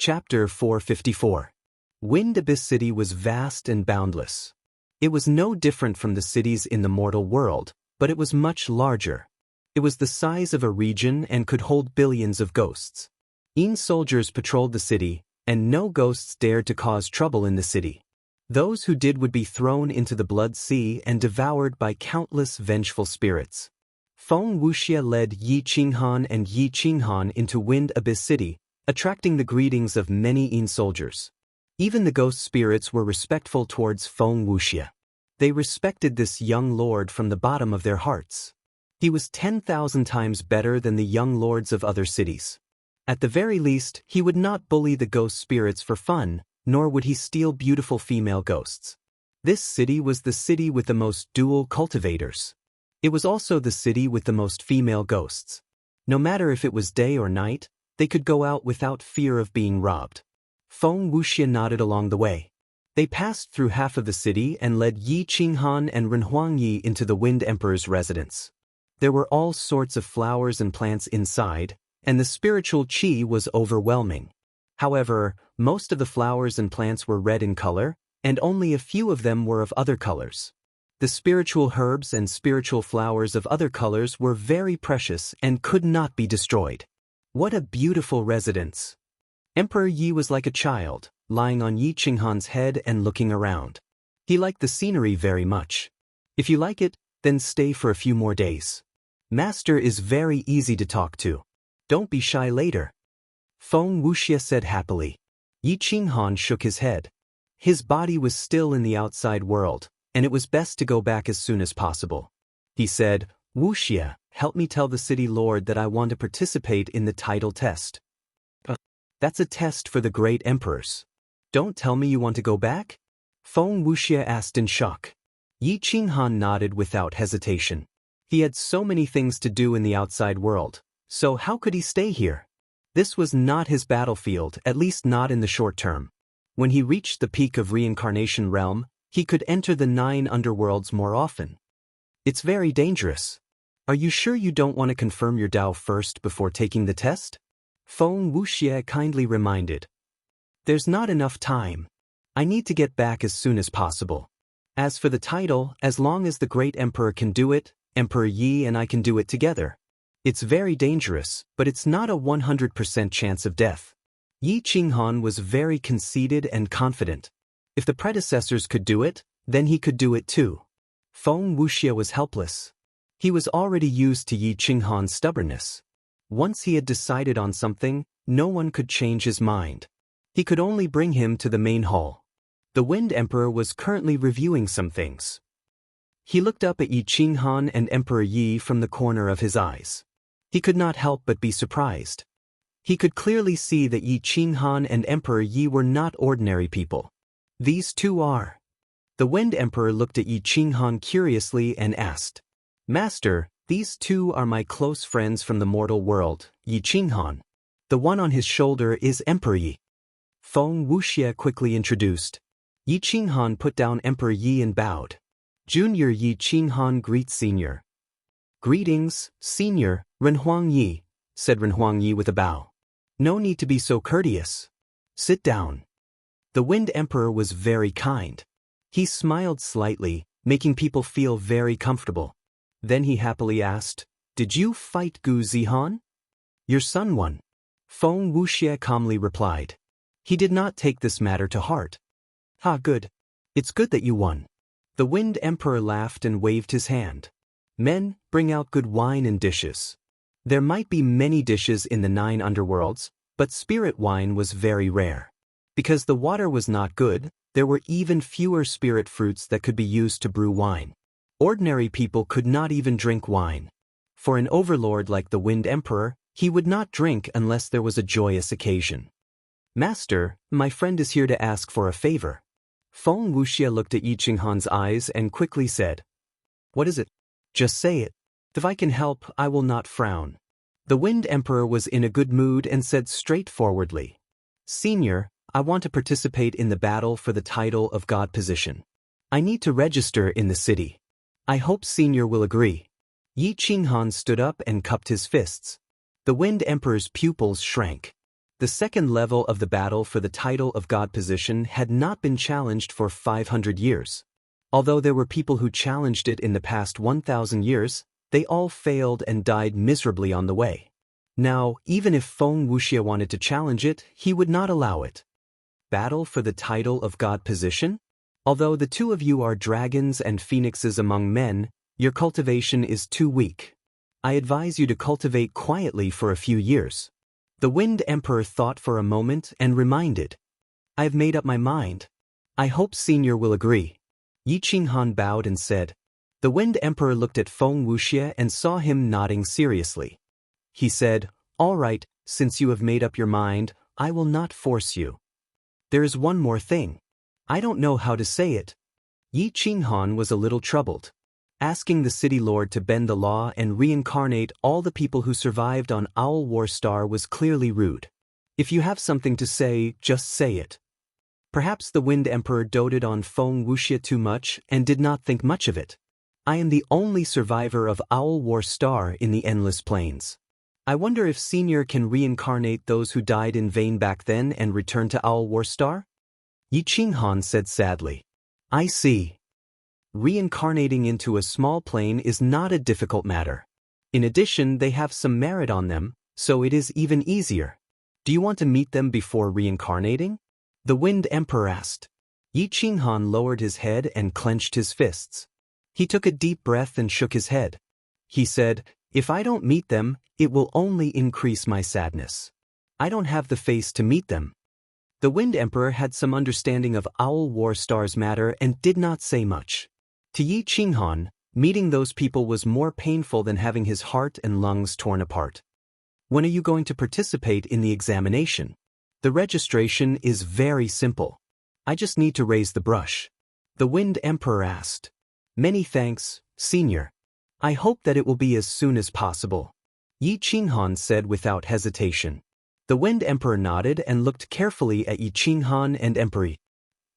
Chapter 454. Wind Abyss City was vast and boundless. It was no different from the cities in the mortal world, but it was much larger. It was the size of a region and could hold billions of ghosts. Soldiers patrolled the city, and no ghosts dared to cause trouble in the city. Those who did would be thrown into the blood sea and devoured by countless vengeful spirits. Feng Wuxia led Yi Qinghan and Yi Qinghan into Wind Abyss City, attracting the greetings of many soldiers. Even the ghost spirits were respectful towards Feng Wuxia. They respected this young lord from the bottom of their hearts. He was 10,000 times better than the young lords of other cities. At the very least, he would not bully the ghost spirits for fun, nor would he steal beautiful female ghosts. This city was the city with the most dual cultivators. It was also the city with the most female ghosts. No matter if it was day or night, they could go out without fear of being robbed. Feng Wuxia nodded along the way. They passed through half of the city and led Yi Qinghan and Renhuang Yi into the Wind Emperor's residence. There were all sorts of flowers and plants inside, and the spiritual qi was overwhelming. However, most of the flowers and plants were red in color, and only a few of them were of other colors. The spiritual herbs and spiritual flowers of other colors were very precious and could not be destroyed. What a beautiful residence! Emperor Yi was like a child, lying on Yi Qinghan's head and looking around. He liked the scenery very much. If you like it, then stay for a few more days. Master is very easy to talk to. Don't be shy later. Feng Wuxia said happily. Yi Qinghan shook his head. His body was still in the outside world, and it was best to go back as soon as possible. He said, Wuxia, help me tell the city lord that I want to participate in the title test. That's a test for the great emperors. Don't tell me you want to go back? Feng Wuxia asked in shock. Yi Qinghan nodded without hesitation. He had so many things to do in the outside world, so how could he stay here? This was not his battlefield, at least not in the short term. When he reached the peak of reincarnation realm, he could enter the 9 underworlds more often. It's very dangerous. Are you sure you don't want to confirm your Tao first before taking the test? Feng Wuxia kindly reminded. There's not enough time. I need to get back as soon as possible. As for the title, as long as the great emperor can do it, Emperor Yi and I can do it together. It's very dangerous, but it's not a 100% chance of death. Yi Qinghan was very conceited and confident. If the predecessors could do it, then he could do it too. Feng Wuxia was helpless. He was already used to Yi Qinghan's stubbornness. Once he had decided on something, no one could change his mind. He could only bring him to the main hall. The Wind Emperor was currently reviewing some things. He looked up at Yi Qinghan and Emperor Yi from the corner of his eyes. He could not help but be surprised. He could clearly see that Yi Qinghan and Emperor Yi were not ordinary people. These two are. The Wind Emperor looked at Yi Qinghan curiously and asked, Master, these two are my close friends from the mortal world, Yi Qinghan. The one on his shoulder is Emperor Yi. Feng Wuxia quickly introduced. Yi Qinghan put down Emperor Yi and bowed. Junior Yi Qinghan greets Senior. Greetings, Senior, Renhuang Yi, said Renhuang Yi with a bow. No need to be so courteous. Sit down. The Wind Emperor was very kind. He smiled slightly, making people feel very comfortable. Then he happily asked, Did you fight Gu Zihan? Your son won. Feng Wuxia calmly replied. He did not take this matter to heart. Ha, good. It's good that you won. The Wind Emperor laughed and waved his hand. Men, bring out good wine and dishes. There might be many dishes in the 9 underworlds, but spirit wine was very rare. Because the water was not good, there were even fewer spirit fruits that could be used to brew wine. Ordinary people could not even drink wine. For an overlord like the Wind Emperor, he would not drink unless there was a joyous occasion. Master, my friend is here to ask for a favor. Feng Wuxia looked at Yi Qinghan's eyes and quickly said, What is it? Just say it. If I can help, I will not frown. The Wind Emperor was in a good mood and said straightforwardly, Senior, I want to participate in the battle for the title of God position. I need to register in the city. I hope Senior will agree. Yi Qinghan stood up and cupped his fists. The Wind Emperor's pupils shrank. The second level of the battle for the title of god position had not been challenged for 500 years. Although there were people who challenged it in the past 1,000 years, they all failed and died miserably on the way. Now, even if Feng Wuxia wanted to challenge it, he would not allow it. Battle for the title of god position? Although the two of you are dragons and phoenixes among men, your cultivation is too weak. I advise you to cultivate quietly for a few years. The Wind Emperor thought for a moment and reminded. I have made up my mind. I hope Senior will agree. Yi Qinghan bowed and said. The Wind Emperor looked at Feng Wuxia and saw him nodding seriously. He said, all right, since you have made up your mind, I will not force you. There is one more thing. I don't know how to say it. Yi Qinghan was a little troubled. Asking the city lord to bend the law and reincarnate all the people who survived on Owl War Star was clearly rude. If you have something to say, just say it. Perhaps the Wind Emperor doted on Feng Wuxia too much and did not think much of it. I am the only survivor of Owl War Star in the Endless Plains. I wonder if Senior can reincarnate those who died in vain back then and return to Owl War Star? Yi Qinghan said sadly. I see. Reincarnating into a small plane is not a difficult matter. In addition, they have some merit on them, so it is even easier. Do you want to meet them before reincarnating? The Wind Emperor asked. Yi Qinghan lowered his head and clenched his fists. He took a deep breath and shook his head. He said, if I don't meet them, it will only increase my sadness. I don't have the face to meet them. The Wind Emperor had some understanding of Owl War Star's matter and did not say much. To Yi Qinghan, meeting those people was more painful than having his heart and lungs torn apart. When are you going to participate in the examination? The registration is very simple. I just need to raise the brush. The Wind Emperor asked. Many thanks, Senior. I hope that it will be as soon as possible. Yi Qinghan said without hesitation. The Wind Emperor nodded and looked carefully at Yi Qinghan and Emperor.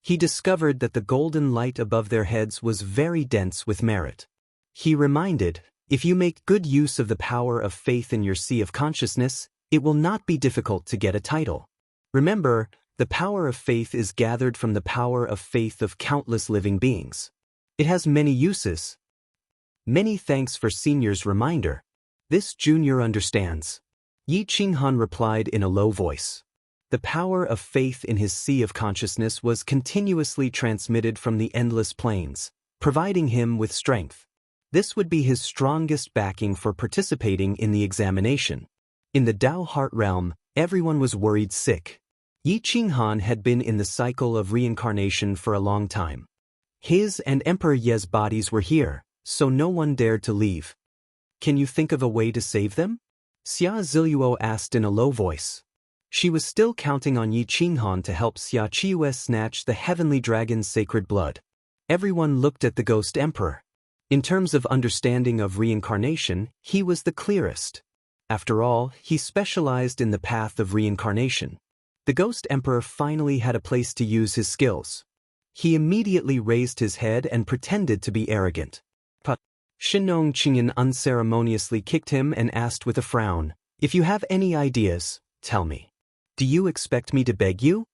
He discovered that the golden light above their heads was very dense with merit. He reminded, if you make good use of the power of faith in your sea of consciousness, it will not be difficult to get a title. Remember, the power of faith is gathered from the power of faith of countless living beings. It has many uses. Many thanks for Senior's reminder. This junior understands. Yi Qinghan replied in a low voice. The power of faith in his sea of consciousness was continuously transmitted from the endless plains, providing him with strength. This would be his strongest backing for participating in the examination. In the Dao Heart realm, everyone was worried sick. Yi Qinghan had been in the cycle of reincarnation for a long time. His and Emperor Ye's bodies were here, so no one dared to leave. Can you think of a way to save them? Xia Ziluo asked in a low voice. She was still counting on Yi Qinghan to help Xia Qiyue snatch the heavenly dragon's sacred blood. Everyone looked at the Ghost Emperor. In terms of understanding of reincarnation, he was the clearest. After all, he specialized in the path of reincarnation. The Ghost Emperor finally had a place to use his skills. He immediately raised his head and pretended to be arrogant. But Shinong Qingyan unceremoniously kicked him and asked with a frown, if you have any ideas, tell me. Do you expect me to beg you?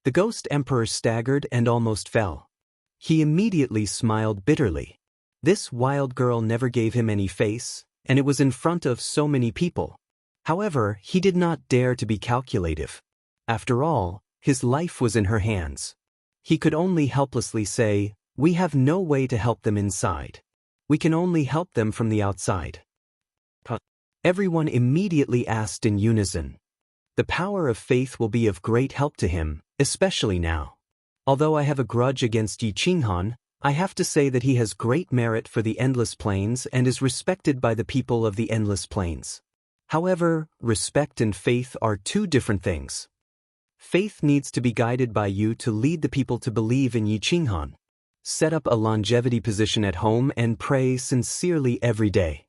The Ghost Emperor staggered and almost fell. He immediately smiled bitterly. This wild girl never gave him any face, and it was in front of so many people. However, he did not dare to be calculative. After all, his life was in her hands. He could only helplessly say, we have no way to help them inside. We can only help them from the outside. Everyone immediately asked in unison. The power of faith will be of great help to him, especially now. Although I have a grudge against Yi Qinghan, I have to say that he has great merit for the Endless Plains and is respected by the people of the Endless Plains. However, respect and faith are two different things. Faith needs to be guided by you to lead the people to believe in Yi Qinghan. Set up a longevity position at home and pray sincerely every day.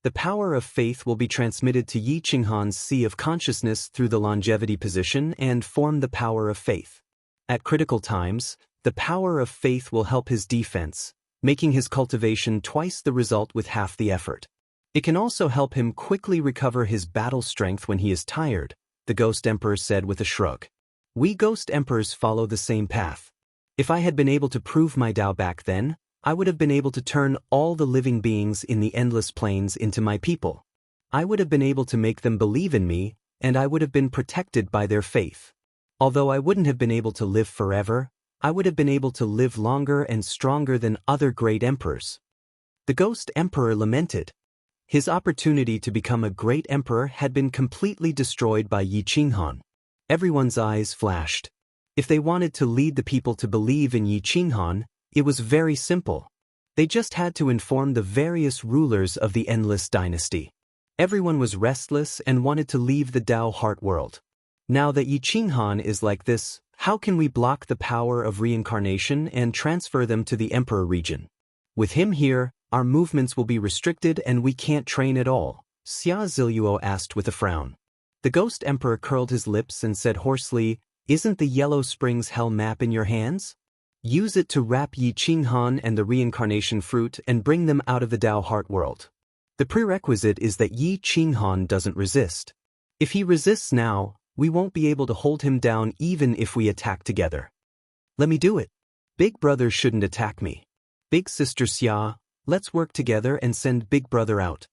The power of faith will be transmitted to Yi Qinghan's sea of consciousness through the longevity position and form the power of faith. At critical times, the power of faith will help his defense, making his cultivation twice the result with half the effort. It can also help him quickly recover his battle strength when he is tired, the Ghost Emperor said with a shrug. We Ghost Emperors follow the same path. If I had been able to prove my Tao back then, I would have been able to turn all the living beings in the endless plains into my people. I would have been able to make them believe in me, and I would have been protected by their faith. Although I wouldn't have been able to live forever, I would have been able to live longer and stronger than other great emperors. The Ghost Emperor lamented. His opportunity to become a great emperor had been completely destroyed by Yi Qinghan. Everyone's eyes flashed. If they wanted to lead the people to believe in Yi Qinghan, it was very simple. They just had to inform the various rulers of the Endless Dynasty. Everyone was restless and wanted to leave the Tao Heart World. Now that Yi Qinghan is like this, how can we block the power of reincarnation and transfer them to the Emperor region? With him here, our movements will be restricted and we can't train at all, Xia Ziluo asked with a frown. The Ghost Emperor curled his lips and said hoarsely, Isn't the Yellow Springs Hell map in your hands? Use it to wrap Yi Qinghan and the reincarnation fruit and bring them out of the Tao Heart World. The prerequisite is that Yi Qinghan doesn't resist. If he resists now, we won't be able to hold him down even if we attack together. Let me do it. Big brother shouldn't attack me. Big sister Xia, let's work together and send Big brother out.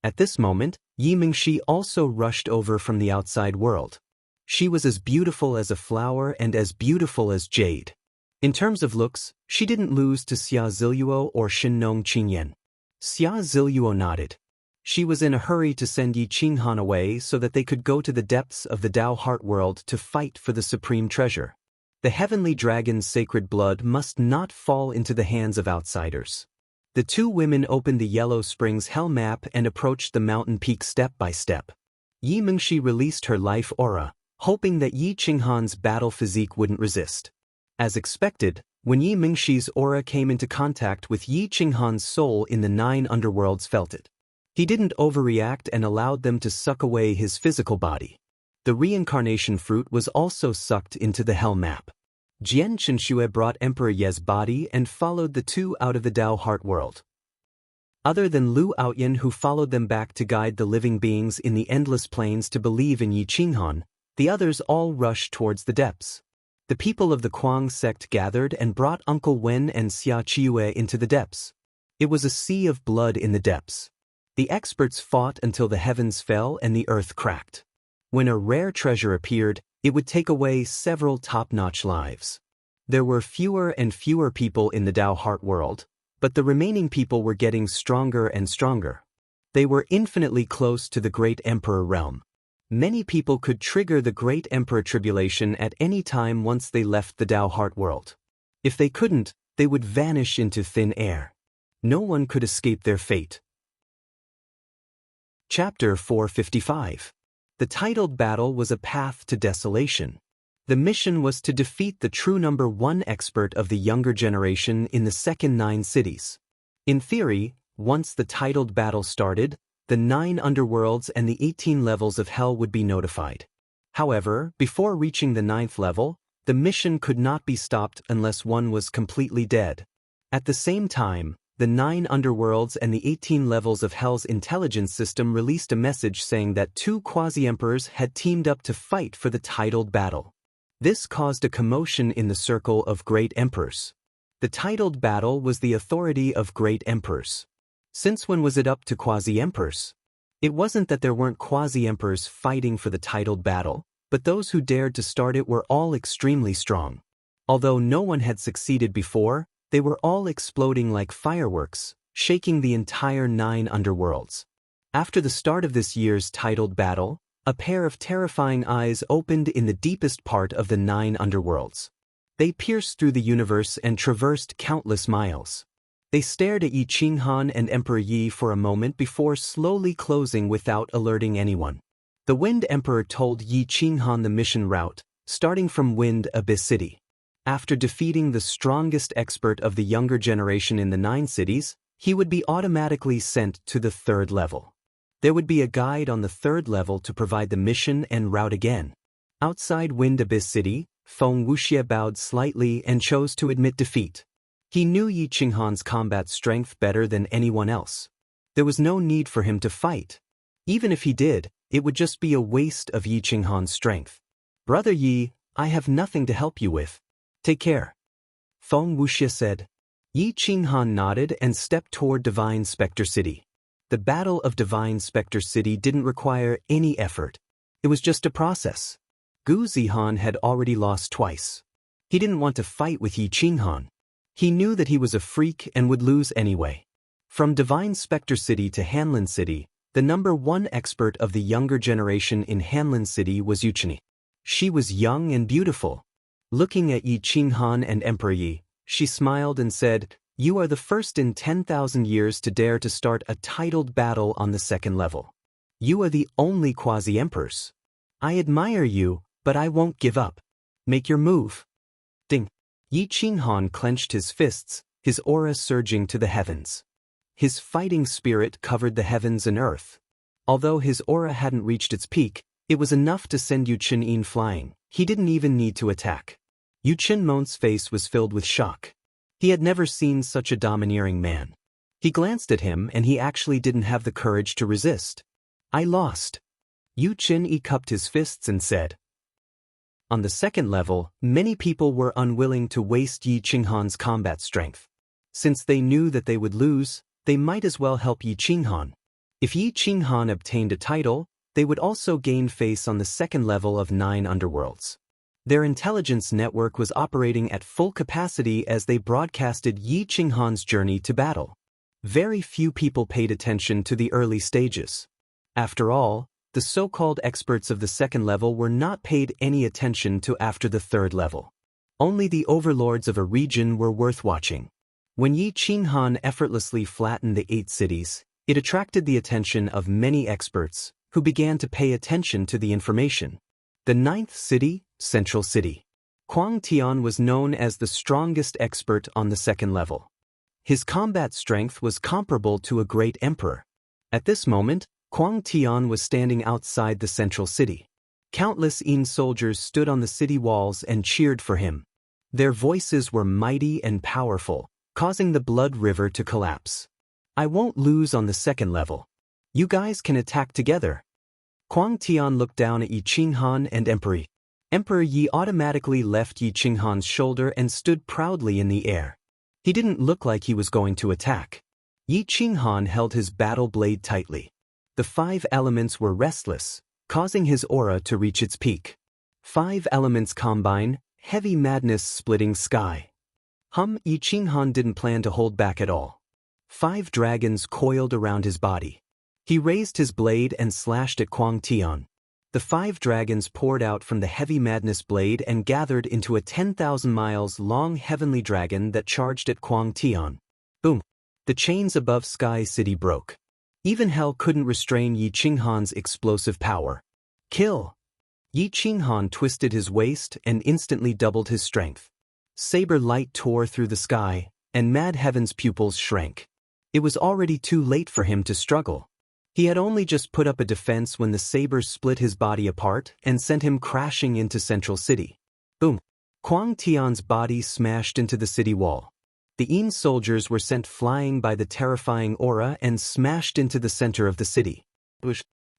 At this moment, Yi Mingxi also rushed over from the outside world. She was as beautiful as a flower and as beautiful as jade. In terms of looks, she didn't lose to Xia Ziluo or Shinnong Qingyan. Xia Ziluo nodded. She was in a hurry to send Yi Qinghan away so that they could go to the depths of the Tao Heart World to fight for the supreme treasure. The heavenly dragon's sacred blood must not fall into the hands of outsiders. The two women opened the Yellow Springs Hell map and approached the mountain peak step by step. Yi Mingxi released her life aura, hoping that Yi Qinghan's battle physique wouldn't resist. As expected, when Yi Mingxi's aura came into contact with Yi Qinghan's soul in the 9 underworlds felt it. He didn't overreact and allowed them to suck away his physical body. The reincarnation fruit was also sucked into the Hell map. Jian Chenxue brought Emperor Ye's body and followed the two out of the Tao Heart World. Other than Lu Outyan, who followed them back to guide the living beings in the endless plains to believe in Yi Qinghan, the others all rushed towards the depths. The people of the Kuang sect gathered and brought Uncle Wen and Xia Qiue into the depths. It was a sea of blood in the depths. The experts fought until the heavens fell and the earth cracked. When a rare treasure appeared, it would take away several top-notch lives. There were fewer and fewer people in the Tao Heart World, but the remaining people were getting stronger and stronger. They were infinitely close to the Great Emperor realm. Many people could trigger the Great Emperor tribulation at any time once they left the Tao Heart World. If they couldn't, they would vanish into thin air. No one could escape their fate. Chapter 455. The titled battle was a path to desolation. The mission was to defeat the true number 1 expert of the younger generation in the second 9 cities. In theory, once the titled battle started, the 9 underworlds and the 18 levels of hell would be notified. However, before reaching the 9th level, the mission could not be stopped unless one was completely dead. At the same time, the 9 underworlds and the 18 levels of hell's intelligence system released a message saying that 2 quasi-emperors had teamed up to fight for the titled battle. This caused a commotion in the circle of great emperors. The titled battle was the authority of great emperors. Since when was it up to quasi-emperors? It wasn't that there weren't quasi-emperors fighting for the titled battle, but those who dared to start it were all extremely strong. Although no one had succeeded before, they were all exploding like fireworks, shaking the entire 9 underworlds. After the start of this year's titled battle, a pair of terrifying eyes opened in the deepest part of the 9 underworlds. They pierced through the universe and traversed countless miles. They stared at Yi Qinghan and Emperor Yi for a moment before slowly closing without alerting anyone. The Wind Emperor told Yi Qinghan the mission route, starting from Wind Abyss City. After defeating the strongest expert of the younger generation in the 9 cities, he would be automatically sent to the 3rd level. There would be a guide on the 3rd level to provide the mission and route again. Outside Wind Abyss City, Feng Wuxie bowed slightly and chose to admit defeat. He knew Yi Qinghan's combat strength better than anyone else. There was no need for him to fight. Even if he did, It would just be a waste of Yi Qinghan's strength. Brother Yi, I have nothing to help you with. Take care. Feng Wuxia said. Yi Qinghan nodded and stepped toward Divine Spectre City. The Battle of Divine Spectre City didn't require any effort. It was just a process. Gu Zihan had already lost twice. He didn't want to fight with Yi Qinghan. He knew that he was a freak and would lose anyway. From Divine Spectre City to Hanlin City, the #1 expert of the younger generation in Hanlin City was Yu Qinghan. She was young and beautiful. Looking at Yi Qinghan and Emperor Yi, she smiled and said, "You are the first in 10,000 years to dare to start a titled battle on the second level. You are the only quasi-emperors. I admire you, but I won't give up. Make your move." Ding. Yi Qinghan clenched his fists, his aura surging to the heavens. His fighting spirit covered the heavens and earth. Although his aura hadn't reached its peak, it was enough to send Yu Qinghan flying. He didn't even need to attack. Yu Qingmon's face was filled with shock. He had never seen such a domineering man. He glanced at him and he actually didn't have the courage to resist. "I lost." Yu Qinghan cupped his fists and said. On the second level, many people were unwilling to waste Yi Qinghan's combat strength. Since they knew that they would lose, they might as well help Yi Qinghan. If Yi Qinghan obtained a title, they would also gain face on the second level of 9 underworlds. Their intelligence network was operating at full capacity as they broadcasted Yi Qinghan's journey to battle. Very few people paid attention to the early stages. After all, the so-called experts of the second level were not paid any attention to after the third level. Only the overlords of a region were worth watching. When Yi Qinghan effortlessly flattened the 8 cities, it attracted the attention of many experts, who began to pay attention to the information. The 9th city, Central City. Kuang Tian was known as the strongest expert on the second level. His combat strength was comparable to a great emperor. At this moment, Kuang Tian was standing outside the Central City. Countless Yin soldiers stood on the city walls and cheered for him. Their voices were mighty and powerful, causing the blood river to collapse. "I won't lose on the second level. You guys can attack together." Kuang Tian looked down at Yi Qinghan and Emperor Yi. Emperor Yi automatically left Yi Qinghan's shoulder and stood proudly in the air. He didn't look like he was going to attack. Yi Qinghan held his battle blade tightly. The 5 elements were restless, causing his aura to reach its peak. 5 elements combine, heavy madness splitting sky. Yi Qinghan didn't plan to hold back at all. 5 dragons coiled around his body. He raised his blade and slashed at Kuang Tian. The 5 dragons poured out from the heavy madness blade and gathered into a 10,000 miles long heavenly dragon that charged at Kuang Tian. Boom! The chains above Sky City broke. Even hell couldn't restrain Yi Qinghan's explosive power. Kill! Yi Qinghan twisted his waist and instantly doubled his strength. Saber light tore through the sky, and Mad Heaven's pupils shrank. It was already too late for him to struggle. He had only just put up a defense when the saber split his body apart and sent him crashing into Central City. Boom! Kuang Tian's body smashed into the city wall. The Yin soldiers were sent flying by the terrifying aura and smashed into the center of the city.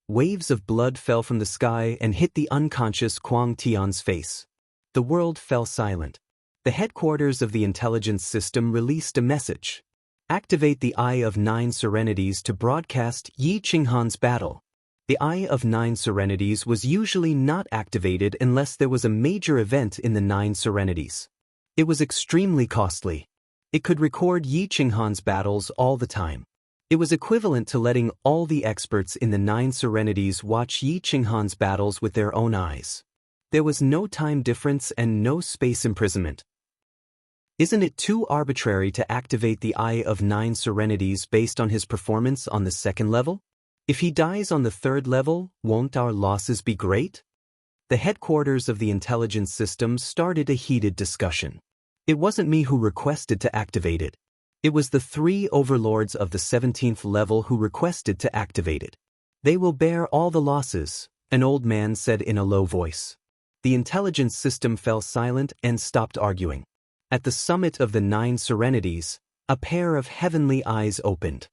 Waves of blood fell from the sky and hit the unconscious Kuang Tian's face. The world fell silent. The headquarters of the intelligence system released a message. Activate the Eye of 9 Serenities to broadcast Yi Qinghan's battle. The Eye of 9 Serenities was usually not activated unless there was a major event in the 9 Serenities. It was extremely costly. It could record Yi Qinghan's battles all the time. It was equivalent to letting all the experts in the 9 Serenities watch Yi Qinghan's battles with their own eyes. There was no time difference and no space imprisonment. Isn't it too arbitrary to activate the Eye of 9 Serenities based on his performance on the second level? If he dies on the third level, won't our losses be great? The headquarters of the intelligence system started a heated discussion. It wasn't me who requested to activate it. It was the 3 overlords of the 17th level who requested to activate it. They will bear all the losses, an old man said in a low voice. The intelligence system fell silent and stopped arguing. At the summit of the 9 Serenities, a pair of heavenly eyes opened.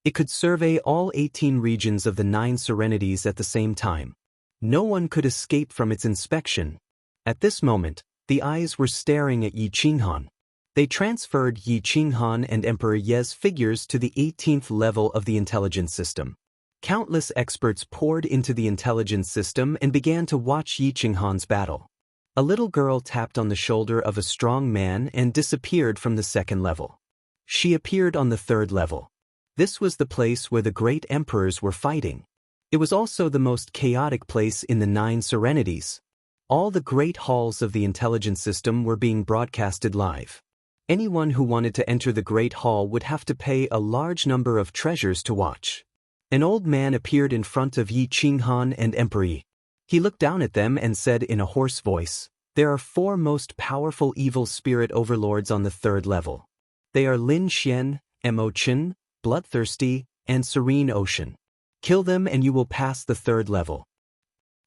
It could survey all 18 regions of the 9 serenities at the same time. No one could escape from its inspection. At this moment, the eyes were staring at Yi Qinghan. They transferred Yi Qinghan and Emperor Ye's figures to the 18th level of the intelligence system. Countless experts poured into the intelligence system and began to watch Yi Qinghan's battle. A little girl tapped on the shoulder of a strong man and disappeared from the 2nd level. She appeared on the 3rd level. This was the place where the great emperors were fighting. It was also the most chaotic place in the 9 serenities. All the great halls of the intelligence system were being broadcasted live. Anyone who wanted to enter the Great Hall would have to pay a large number of treasures to watch. An old man appeared in front of Yi Qinghan and Emperor Yi. He looked down at them and said in a hoarse voice, "There are 4 most powerful evil spirit overlords on the 3rd level. They are Lin Xian, Mo Chen, Bloodthirsty, and Serene Ocean. Kill them and you will pass the 3rd level."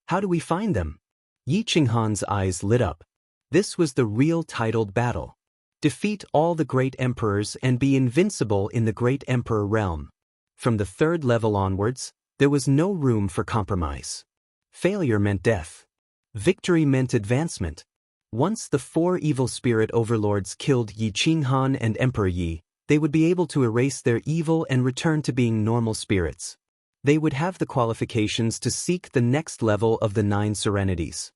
"How do we find them?" Yi Qinghan's eyes lit up. This was the real titled battle. Defeat all the great emperors and be invincible in the great emperor realm. From the 3rd level onwards, there was no room for compromise. Failure meant death. Victory meant advancement. Once the 4 evil spirit overlords killed Yi Qinghan and Emperor Yi, they would be able to erase their evil and return to being normal spirits. They would have the qualifications to seek the next level of the 9 serenities.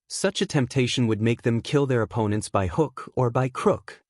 Such a temptation would make them kill their opponents by hook or by crook.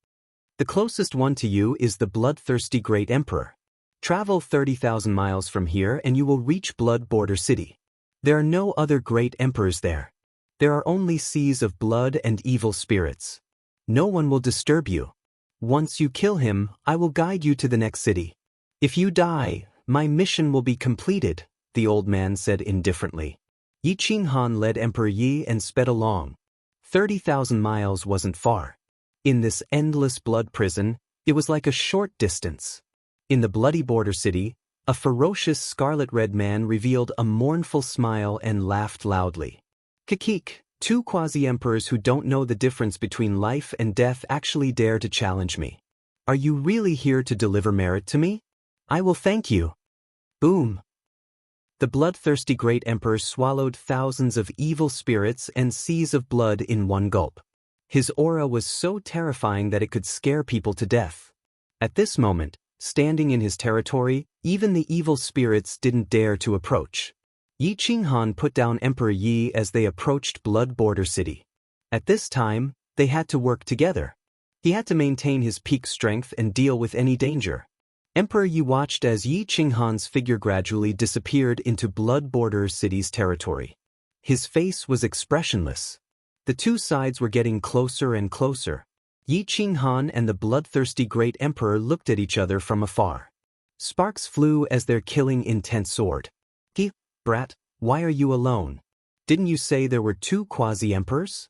The closest one to you is the bloodthirsty Great Emperor. Travel 30,000 miles from here and you will reach Blood Border City. There are no other great emperors there. There are only seas of blood and evil spirits. No one will disturb you. Once you kill him, I will guide you to the next city. If you die, my mission will be completed," the old man said indifferently. Yi Qinghan led Emperor Yi and sped along. 30,000 miles wasn't far. In this endless blood prison, it was like a short distance. In the bloody border city, a ferocious scarlet-red man revealed a mournful smile and laughed loudly. "Kikik, 2 quasi-emperors who don't know the difference between life and death actually dare to challenge me. Are you really here to deliver merit to me? I will thank you." Boom! The bloodthirsty great emperor swallowed thousands of evil spirits and seas of blood in one gulp. His aura was so terrifying that it could scare people to death. At this moment, standing in his territory, even the evil spirits didn't dare to approach. Yi Qinghan put down Emperor Yi as they approached Blood Border City. At this time, they had to work together. He had to maintain his peak strength and deal with any danger. Emperor Yi watched as Yi Qinghan's figure gradually disappeared into Blood Border City's territory. His face was expressionless. The 2 sides were getting closer and closer. Yi Qinghan and the bloodthirsty great emperor looked at each other from afar. Sparks flew as their killing intent soared. "He, brat, why are you alone? Didn't you say there were 2 quasi-emperors?"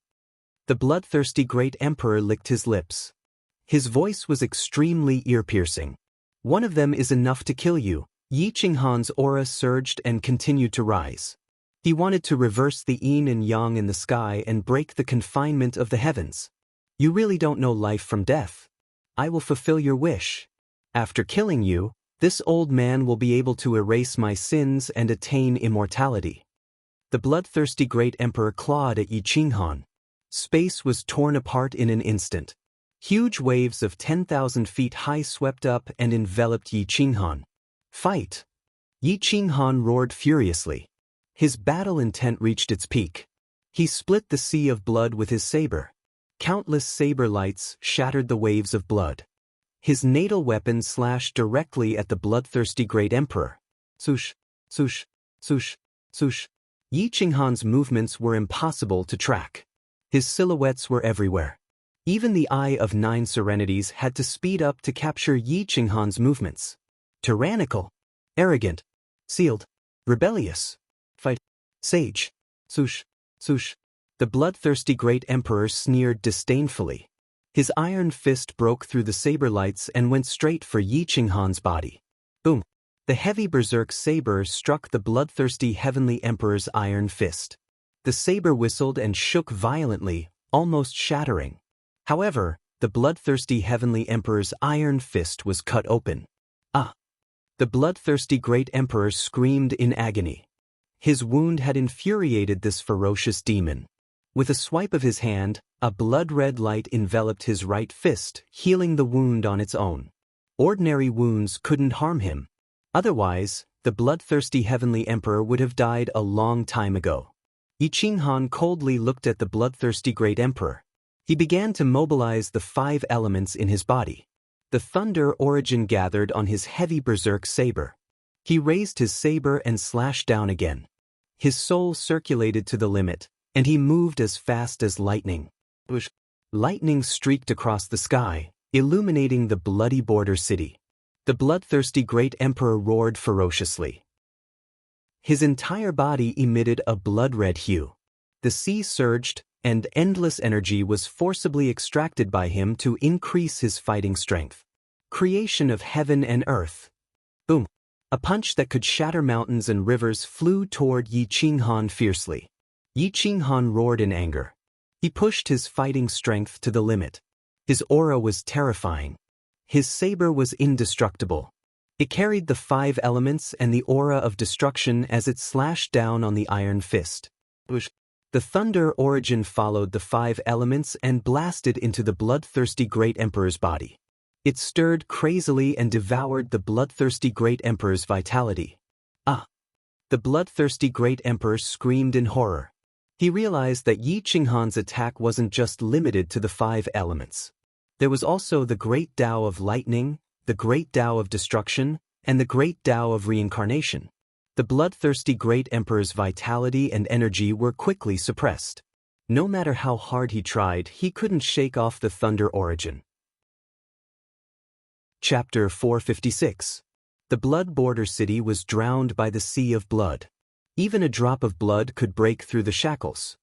The bloodthirsty great emperor licked his lips. His voice was extremely ear-piercing. "One of them is enough to kill you." Yi Qinghan's aura surged and continued to rise. He wanted to reverse the yin and yang in the sky and break the confinement of the heavens. "You really don't know life from death. I will fulfill your wish. After killing you, this old man will be able to erase my sins and attain immortality." The bloodthirsty great emperor clawed at Yi Qinghan. Space was torn apart in an instant. Huge waves of 10,000 feet high swept up and enveloped Yi Qinghan. "Fight!" Yi Qinghan roared furiously. His battle intent reached its peak. He split the sea of blood with his saber. Countless saber lights shattered the waves of blood. His natal weapon slashed directly at the bloodthirsty great emperor. Swoosh, swoosh, swoosh, swoosh. Yi Qinghan's movements were impossible to track. His silhouettes were everywhere. Even the Eye of 9 Serenities had to speed up to capture Yi Qinghan's movements. Tyrannical, arrogant, sealed, rebellious, fight, sage, swoosh, swoosh. The bloodthirsty great emperor sneered disdainfully. His iron fist broke through the saber lights and went straight for Yi Qinghan's body. Boom! The heavy berserk saber struck the bloodthirsty heavenly emperor's iron fist. The saber whistled and shook violently, almost shattering. However, the bloodthirsty heavenly emperor's iron fist was cut open. Ah! The bloodthirsty great emperor screamed in agony. His wound had infuriated this ferocious demon. With a swipe of his hand, a blood-red light enveloped his right fist, healing the wound on its own. Ordinary wounds couldn't harm him. Otherwise, the bloodthirsty heavenly emperor would have died a long time ago. Yi Qinghan coldly looked at the bloodthirsty great emperor. He began to mobilize the 5 elements in his body. The thunder origin gathered on his heavy berserk saber. He raised his saber and slashed down again. His soul circulated to the limit, and he moved as fast as lightning. Lightning streaked across the sky, illuminating the bloody border city. The bloodthirsty great emperor roared ferociously. His entire body emitted a blood-red hue. The sea surged, and endless energy was forcibly extracted by him to increase his fighting strength. Creation of heaven and earth. Boom! A punch that could shatter mountains and rivers flew toward Yi Qinghan fiercely. Yi Qinghan roared in anger. He pushed his fighting strength to the limit. His aura was terrifying. His saber was indestructible. It carried the 5 elements and the aura of destruction as it slashed down on the iron fist. The thunder origin followed the 5 elements and blasted into the bloodthirsty great emperor's body. It stirred crazily and devoured the bloodthirsty great emperor's vitality. Ah! The bloodthirsty great emperor screamed in horror. He realized that Yi Qinghan's attack wasn't just limited to the 5 elements. There was also the great Tao of lightning, the great Tao of destruction, and the great Tao of reincarnation. The bloodthirsty great emperor's vitality and energy were quickly suppressed. No matter how hard he tried, he couldn't shake off the thunder origin. Chapter 456. The blood border city was drowned by the sea of blood. Even a drop of blood could break through the shackles.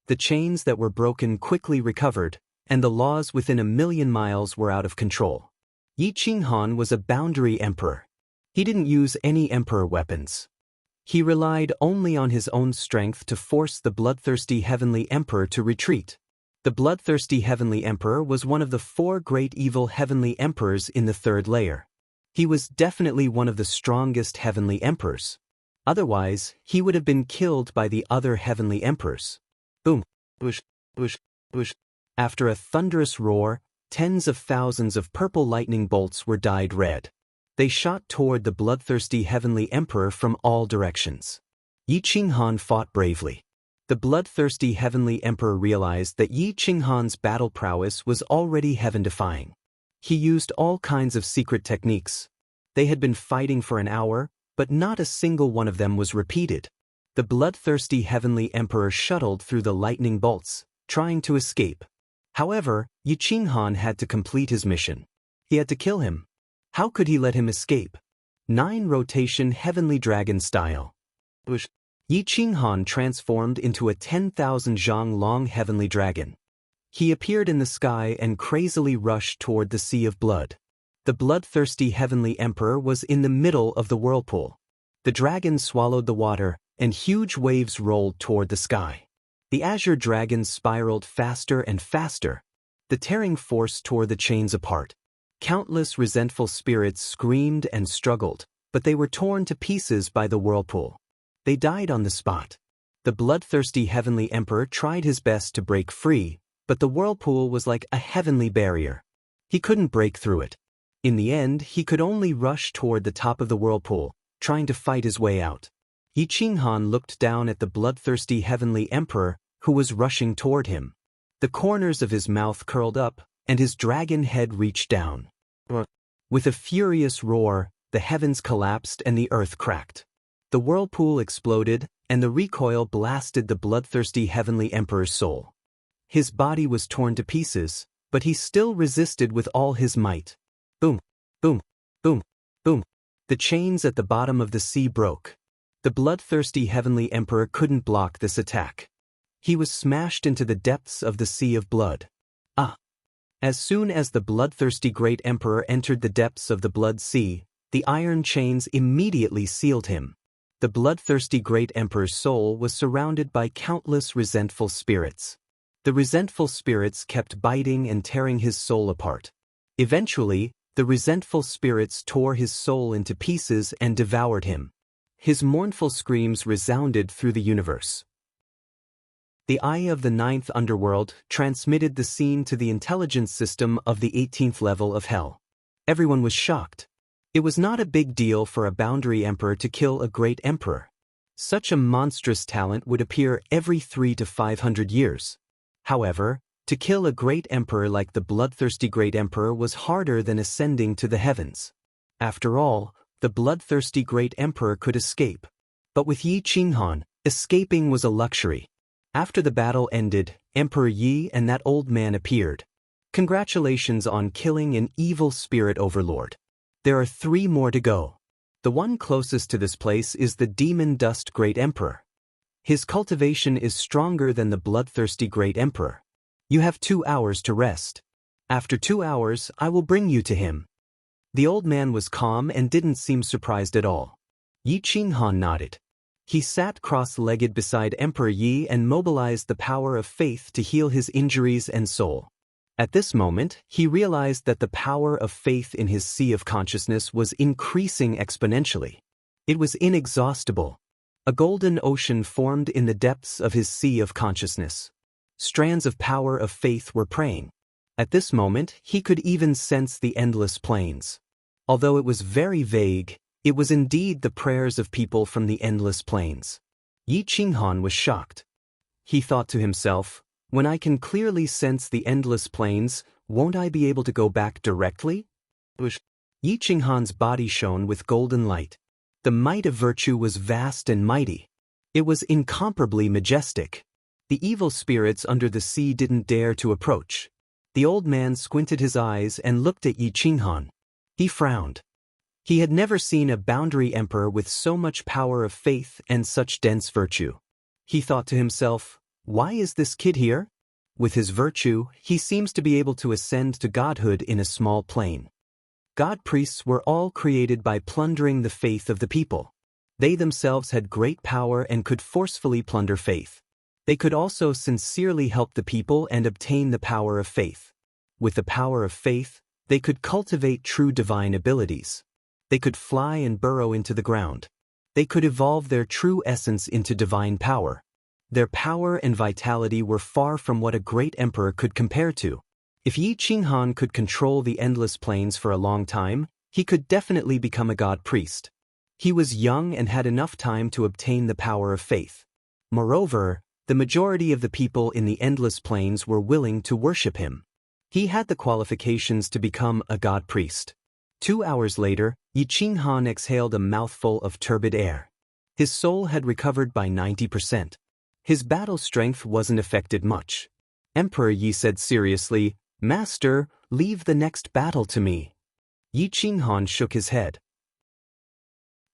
The chains that were broken quickly recovered, and the laws within 1,000,000 miles were out of control. Yi Qinghan was a boundary emperor. He didn't use any emperor weapons. He relied only on his own strength to force the bloodthirsty heavenly emperor to retreat. The bloodthirsty heavenly emperor was one of the 4 great evil heavenly emperors in the 3rd layer. He was definitely one of the strongest heavenly emperors. Otherwise, he would have been killed by the other heavenly emperors. Boom! Whoosh! Whoosh! Whoosh! After a thunderous roar, tens of thousands of purple lightning bolts were dyed red. They shot toward the bloodthirsty heavenly emperor from all directions. Yi Qinghan fought bravely. The bloodthirsty heavenly emperor realized that Yi Qinghan's battle prowess was already heaven-defying. He used all kinds of secret techniques. They had been fighting for an hour, but not a single one of them was repeated. The bloodthirsty heavenly emperor shuttled through the lightning bolts, trying to escape. However, Yi Qinghan had to complete his mission. He had to kill him. How could he let him escape? 9 rotation heavenly dragon style. Yi Qinghan transformed into a 10,000 zhang long heavenly dragon. He appeared in the sky and crazily rushed toward the sea of blood. The bloodthirsty heavenly emperor was in the middle of the whirlpool. The dragon swallowed the water, and huge waves rolled toward the sky. The azure dragon spiraled faster and faster. The tearing force tore the chains apart. Countless resentful spirits screamed and struggled, but they were torn to pieces by the whirlpool. They died on the spot. The bloodthirsty heavenly emperor tried his best to break free, but the whirlpool was like a heavenly barrier. He couldn't break through it. In the end, he could only rush toward the top of the whirlpool, trying to fight his way out. Yi Qinghan looked down at the bloodthirsty heavenly emperor, who was rushing toward him. The corners of his mouth curled up, and his dragon head reached down. With a furious roar, the heavens collapsed and the earth cracked. The whirlpool exploded, and the recoil blasted the bloodthirsty heavenly emperor's soul. His body was torn to pieces, but he still resisted with all his might. Boom! Boom! Boom! Boom! The chains at the bottom of the sea broke. The bloodthirsty heavenly emperor couldn't block this attack. He was smashed into the depths of the sea of blood. Ah! As soon as the bloodthirsty great emperor entered the depths of the blood sea, the iron chains immediately sealed him. The bloodthirsty great emperor's soul was surrounded by countless resentful spirits. The resentful spirits kept biting and tearing his soul apart. Eventually, The resentful spirits tore his soul into pieces and devoured him. His mournful screams resounded through the universe. The eye of the ninth underworld transmitted the scene to the intelligence system of the 18th level of hell. Everyone was shocked. It was not a big deal for a boundary emperor to kill a great emperor. Such a monstrous talent would appear every 300 to 500 years. However, to kill a great emperor like the bloodthirsty great emperor was harder than ascending to the heavens. After all, the bloodthirsty great emperor could escape. But with Yi Qinghan, escaping was a luxury. After the battle ended, Emperor Yi and that old man appeared. Congratulations on killing an evil spirit overlord. There are 3 more to go. The one closest to this place is the demon dust great emperor. His cultivation is stronger than the bloodthirsty great emperor. You have 2 hours to rest. After 2 hours, I will bring you to him. The old man was calm and didn't seem surprised at all. Yi Qinghan nodded. He sat cross-legged beside Emperor Yi and mobilized the power of faith to heal his injuries and soul. At this moment, he realized that the power of faith in his sea of consciousness was increasing exponentially. It was inexhaustible. A golden ocean formed in the depths of his sea of consciousness. Strands of power of faith were praying. At this moment, he could even sense the endless plains. Although it was very vague, it was indeed the prayers of people from the endless plains. Yi Qinghan was shocked. He thought to himself, when I can clearly sense the endless plains, won't I be able to go back directly? Yi Qinghan's body shone with golden light. The might of virtue was vast and mighty. It was incomparably majestic. The evil spirits under the sea didn't dare to approach. The old man squinted his eyes and looked at Yi Qinghan. He frowned. He had never seen a boundary emperor with so much power of faith and such dense virtue. He thought to himself, why is this kid here? With his virtue, he seems to be able to ascend to godhood in a small plane. God priests were all created by plundering the faith of the people. They themselves had great power and could forcefully plunder faith. They could also sincerely help the people and obtain the power of faith. With the power of faith, they could cultivate true divine abilities. They could fly and burrow into the ground. They could evolve their true essence into divine power. Their power and vitality were far from what a great emperor could compare to. If Yi Qinghan could control the endless plains for a long time, he could definitely become a god priest. He was young and had enough time to obtain the power of faith. Moreover, the majority of the people in the endless plains were willing to worship him. He had the qualifications to become a god priest. 2 hours later, Yi Qinghan exhaled a mouthful of turbid air. His soul had recovered by 90%. His battle strength wasn't affected much. Emperor Yi said seriously, Master, leave the next battle to me. Yi Qinghan shook his head.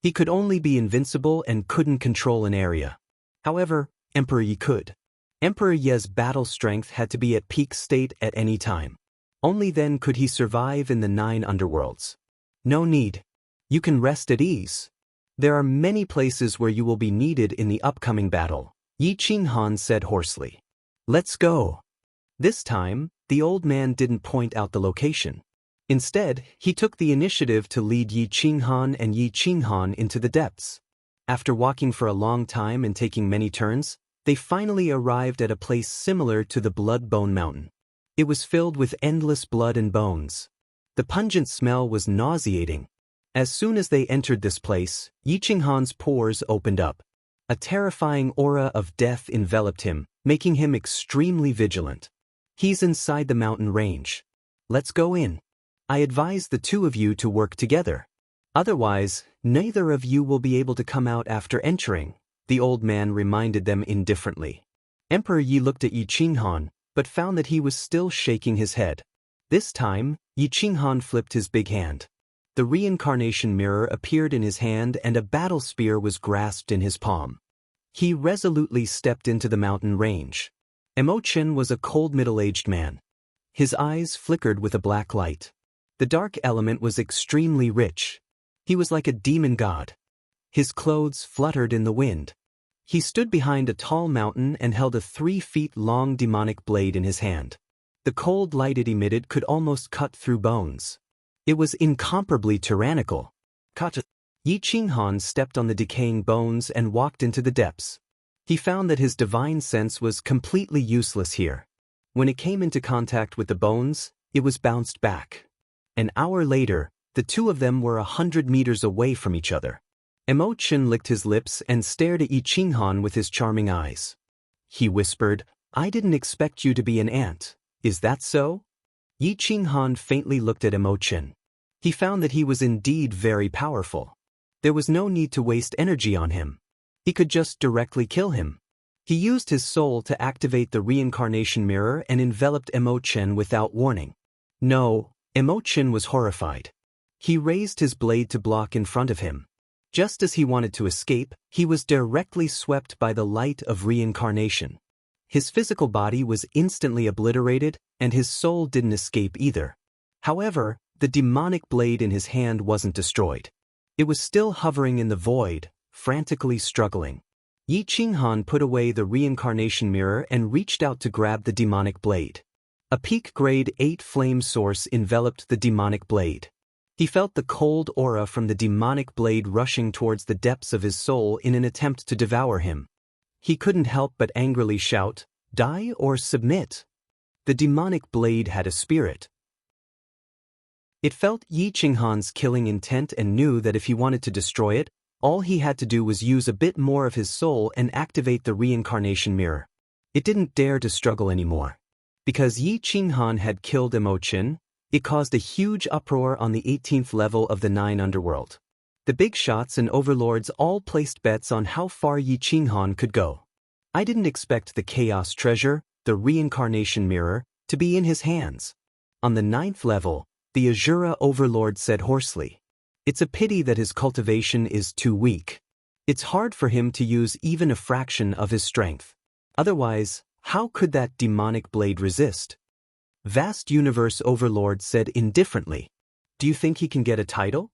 He could only be invincible and couldn't control an area. However, Emperor Yi could. Emperor Yi's battle strength had to be at peak state at any time. Only then could he survive in the 9 underworlds. No need. You can rest at ease. There are many places where you will be needed in the upcoming battle, Yi Qinghan said hoarsely. Let's go. This time, the old man didn't point out the location. Instead, he took the initiative to lead Yi Qinghan and Yi Qinghan into the depths. After walking for a long time and taking many turns, they finally arrived at a place similar to the Blood Bone Mountain. It was filled with endless blood and bones. The pungent smell was nauseating. As soon as they entered this place, Yi Qinghan's pores opened up. A terrifying aura of death enveloped him, making him extremely vigilant. He's inside the mountain range. Let's go in. I advise the 2 of you to work together. Otherwise, neither of you will be able to come out after entering, the old man reminded them indifferently. Emperor Yi looked at Yi Qinghan, but found that he was still shaking his head. This time, Yi Qinghan flipped his big hand. The reincarnation mirror appeared in his hand and a battle spear was grasped in his palm. He resolutely stepped into the mountain range. Emo Chen was a cold middle-aged man. His eyes flickered with a black light. The dark element was extremely rich. He was like a demon god. His clothes fluttered in the wind. He stood behind a tall mountain and held a 3-feet-long demonic blade in his hand. The cold light it emitted could almost cut through bones. It was incomparably tyrannical. Yi Qinghan stepped on the decaying bones and walked into the depths. He found that his divine sense was completely useless here. When it came into contact with the bones, it was bounced back. An hour later, the two of them were 100 meters away from each other. Chen licked his lips and stared at Yi Qinghan with his charming eyes. He whispered, "I didn't expect you to be an ant. Is that so?" Yi Qinghan faintly looked at Chen. He found that he was indeed very powerful. There was no need to waste energy on him. He could just directly kill him. He used his soul to activate the reincarnation mirror and enveloped Chen without warning. No, Chen was horrified. He raised his blade to block in front of him. Just as he wanted to escape, he was directly swept by the light of reincarnation. His physical body was instantly obliterated, and his soul didn't escape either. However, the demonic blade in his hand wasn't destroyed. It was still hovering in the void, frantically struggling. Yi Qinghan put away the reincarnation mirror and reached out to grab the demonic blade. A peak grade 8 flame source enveloped the demonic blade. He felt the cold aura from the demonic blade rushing towards the depths of his soul in an attempt to devour him. He couldn't help but angrily shout, "Die or submit." The demonic blade had a spirit. It felt Yi Qinghan's killing intent and knew that if he wanted to destroy it, all he had to do was use a bit more of his soul and activate the reincarnation mirror. It didn't dare to struggle anymore. Because Yi Qinghan had killed Chen, it caused a huge uproar on the 18th level of the 9 underworld. The big shots and overlords all placed bets on how far Yi Qinghan could go. I didn't expect the chaos treasure, the reincarnation mirror, to be in his hands. On the 9th level, the Azura overlord said hoarsely, "It's a pity that his cultivation is too weak. It's hard for him to use even a fraction of his strength. Otherwise, how could that demonic blade resist?" Vast Universe Overlord said indifferently, "Do you think he can get a title?"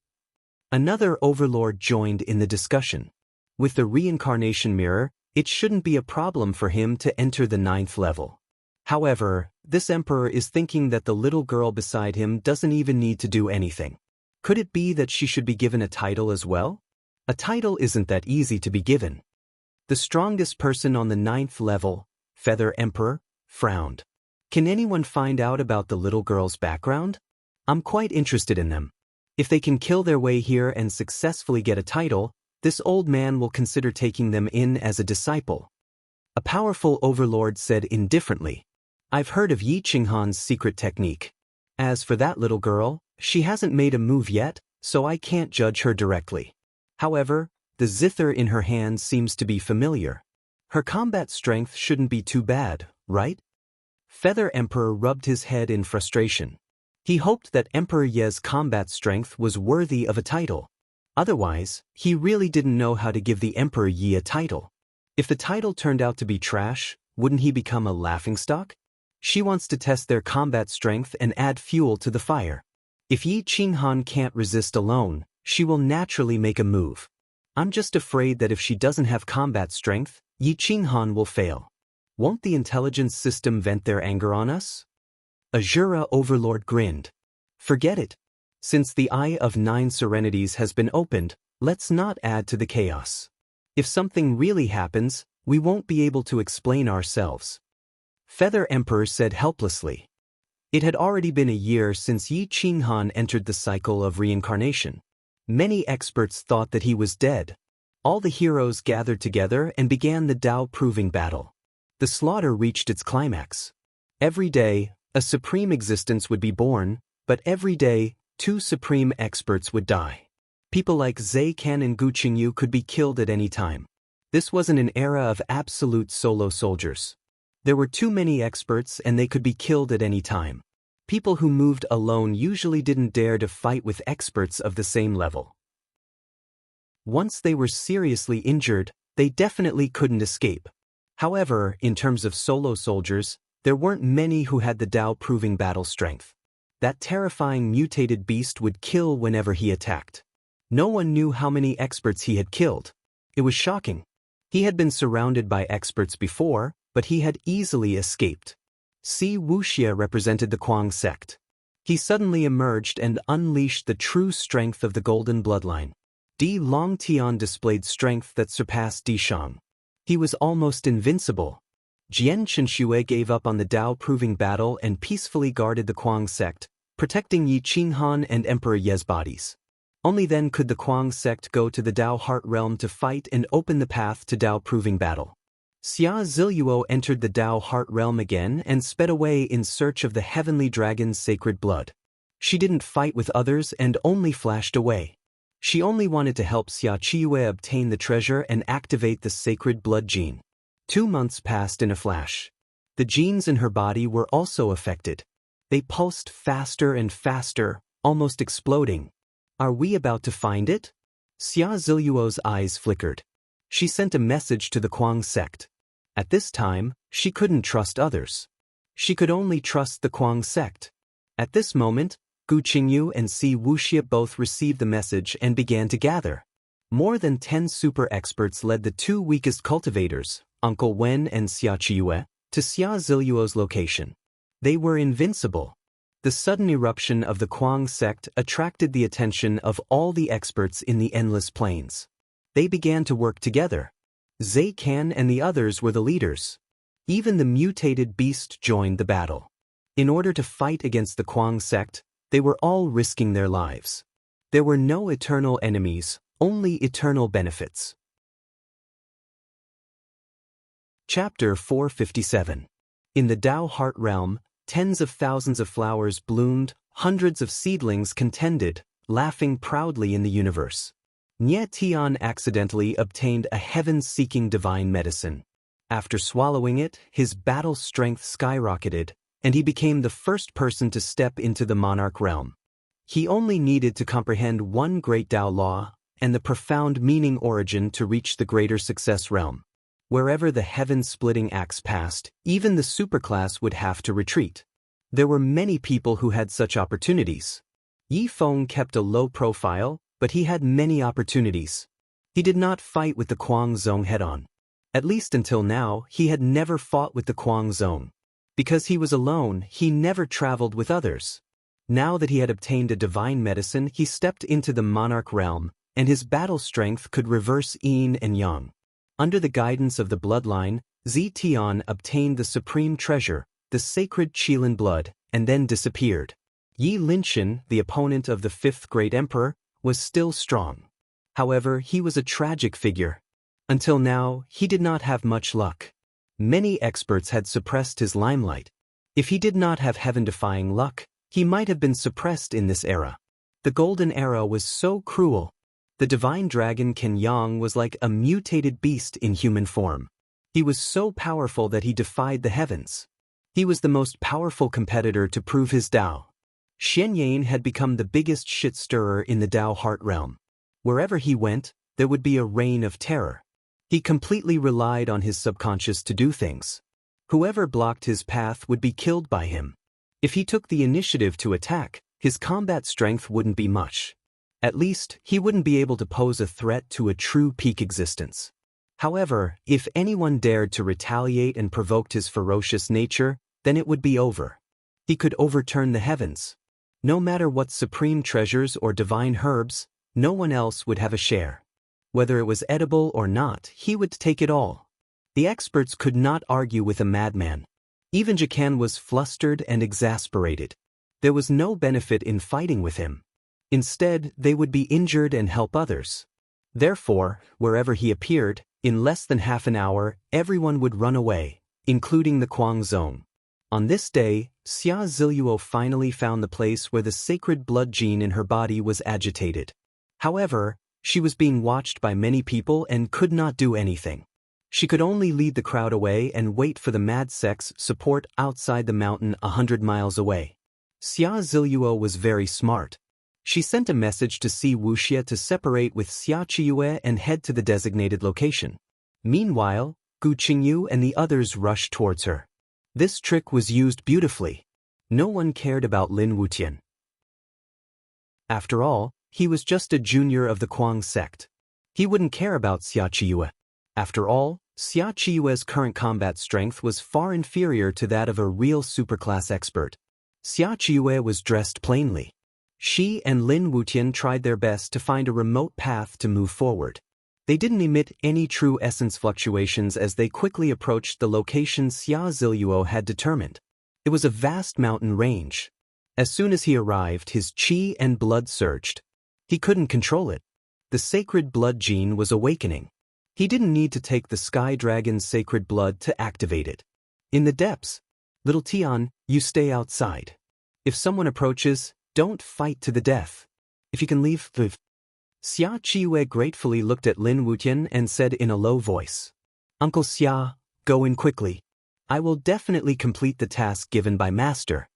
Another overlord joined in the discussion. With the reincarnation mirror, it shouldn't be a problem for him to enter the 9th level. However, this emperor is thinking that the little girl beside him doesn't even need to do anything. Could it be that she should be given a title as well? A title isn't that easy to be given. The strongest person on the 9th level, Feather Emperor, frowned. "Can anyone find out about the little girl's background? I'm quite interested in them. If they can kill their way here and successfully get a title, this old man will consider taking them in as a disciple." A powerful overlord said indifferently, "I've heard of Yi Qinghan's secret technique. As for that little girl, she hasn't made a move yet, so I can't judge her directly. However, the zither in her hand seems to be familiar. Her combat strength shouldn't be too bad, right?" Feather Emperor rubbed his head in frustration. He hoped that Emperor Ye's combat strength was worthy of a title. Otherwise, he really didn't know how to give the Emperor Yi a title. If the title turned out to be trash, wouldn't he become a laughingstock? She wants to test their combat strength and add fuel to the fire. If Yi Qinghan can't resist alone, she will naturally make a move. I'm just afraid that if she doesn't have combat strength, Yi Qinghan will fail. Won't the intelligence system vent their anger on us? Azura Overlord grinned. Forget it. Since the Eye of 9 Serenities has been opened, let's not add to the chaos. If something really happens, we won't be able to explain ourselves. Feather Emperor said helplessly. It had already been a year since Yi Qinghan entered the cycle of reincarnation. Many experts thought that he was dead. All the heroes gathered together and began the Tao-proving battle. The slaughter reached its climax. Every day, a supreme existence would be born, but every day, 2 supreme experts would die. People like Zhe Kan and Gu Qingyu could be killed at any time. This wasn't an era of absolute solo soldiers. There were too many experts and they could be killed at any time. People who moved alone usually didn't dare to fight with experts of the same level. Once they were seriously injured, they definitely couldn't escape. However, in terms of solo soldiers, there weren't many who had the Tao-proving battle strength. That terrifying mutated beast would kill whenever he attacked. No one knew how many experts he had killed. It was shocking. He had been surrounded by experts before, but he had easily escaped. Si Wuxia represented the Kuang sect. He suddenly emerged and unleashed the true strength of the golden bloodline. Di Longtian displayed strength that surpassed Di Shang. He was almost invincible. Jian Chenxue gave up on the Dao-proving battle and peacefully guarded the Kuang sect, protecting Yi Qinghan and Emperor Ye's bodies. Only then could the Kuang sect go to the Dao Heart Realm to fight and open the path to Dao-proving battle. Xia Ziluo entered the Dao Heart Realm again and sped away in search of the heavenly dragon's sacred blood. She didn't fight with others and only flashed away. She only wanted to help Xia Qiyue obtain the treasure and activate the sacred blood gene. 2 months passed in a flash. The genes in her body were also affected. They pulsed faster and faster, almost exploding. Are we about to find it? Xia Ziluo's eyes flickered. She sent a message to the Kuang sect. At this time, she couldn't trust others. She could only trust the Kuang sect. At this moment, Gu Qingyu and Si Wuxia both received the message and began to gather. More than 10 super experts led the 2 weakest cultivators, Uncle Wen and Xia Qiyue, to Xia Ziluo's location. They were invincible. The sudden eruption of the Kuang sect attracted the attention of all the experts in the Endless Plains. They began to work together. Zhe Kan and the others were the leaders. Even the mutated beast joined the battle. In order to fight against the Kuang sect, they were all risking their lives. There were no eternal enemies, only eternal benefits. Chapter 457. In the Dao Heart Realm, tens of thousands of flowers bloomed, hundreds of seedlings contended, laughing proudly in the universe. Nye Tian accidentally obtained a heaven-seeking divine medicine. After swallowing it, his battle strength skyrocketed, and he became the first person to step into the monarch realm. He only needed to comprehend one great Dao law and the profound meaning origin to reach the greater success realm. Wherever the heaven-splitting axe passed, even the superclass would have to retreat. There were many people who had such opportunities. Yi Feng kept a low profile, but he had many opportunities. He did not fight with the Kuang Zong head-on. At least until now, he had never fought with the Kuang Zong. Because he was alone, he never traveled with others. Now that he had obtained a divine medicine, he stepped into the monarch realm, and his battle strength could reverse yin and yang. Under the guidance of the bloodline, Zhi Tian obtained the supreme treasure, the sacred Qilin blood, and then disappeared. Yi Linshan, the opponent of the 5th great emperor, was still strong. However, he was a tragic figure. Until now, he did not have much luck. Many experts had suppressed his limelight. If he did not have heaven-defying luck, he might have been suppressed in this era. The golden era was so cruel. The divine dragon Ken Yang was like a mutated beast in human form. He was so powerful that he defied the heavens. He was the most powerful competitor to prove his Dao. Shen Yan had become the biggest shit-stirrer in the Dao Heart Realm. Wherever he went, there would be a reign of terror. He completely relied on his subconscious to do things. Whoever blocked his path would be killed by him. If he took the initiative to attack, his combat strength wouldn't be much. At least, he wouldn't be able to pose a threat to a true peak existence. However, if anyone dared to retaliate and provoked his ferocious nature, then it would be over. He could overturn the heavens. No matter what supreme treasures or divine herbs, no one else would have a share. Whether it was edible or not, he would take it all. The experts could not argue with a madman. Even Jacan was flustered and exasperated. There was no benefit in fighting with him. Instead, they would be injured and help others. Therefore, wherever he appeared, in less than half an hour, everyone would run away, including the Kuang Zong. On this day, Xia Ziluo finally found the place where the sacred blood gene in her body was agitated. However, she was being watched by many people and could not do anything. She could only lead the crowd away and wait for the mad sect's support outside the mountain 100 miles away. Xia Ziluo was very smart. She sent a message to Si Wuxia to separate with Xia Qiyue and head to the designated location. Meanwhile, Gu Qingyu and the others rushed towards her. This trick was used beautifully. No one cared about Lin Wutian. After all, he was just a junior of the Kuang sect. He wouldn't care about Xia Qiyue. After all, Xia Qiyue's current combat strength was far inferior to that of a real superclass expert. Xia Qiue was dressed plainly. She and Lin Wutian tried their best to find a remote path to move forward. They didn't emit any true essence fluctuations as they quickly approached the location Xia Ziluo had determined. It was a vast mountain range. As soon as he arrived, his qi and blood surged. He couldn't control it. The sacred blood gene was awakening. He didn't need to take the sky dragon's sacred blood to activate it. In the depths, little Tian, you stay outside. If someone approaches, don't fight to the death. If you can leave, live. Xia Qiwei gratefully looked at Lin Wutian and said in a low voice, Uncle Xia, go in quickly. I will definitely complete the task given by Master.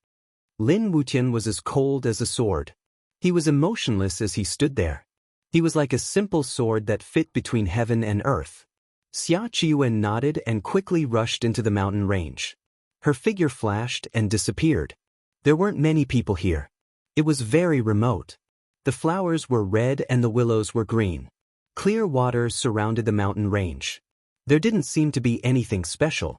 Lin Wutian was as cold as a sword. He was emotionless as he stood there. He was like a simple sword that fit between heaven and earth. Xia Qiwen nodded and quickly rushed into the mountain range. Her figure flashed and disappeared. There weren't many people here. It was very remote. The flowers were red and the willows were green. Clear water surrounded the mountain range. There didn't seem to be anything special.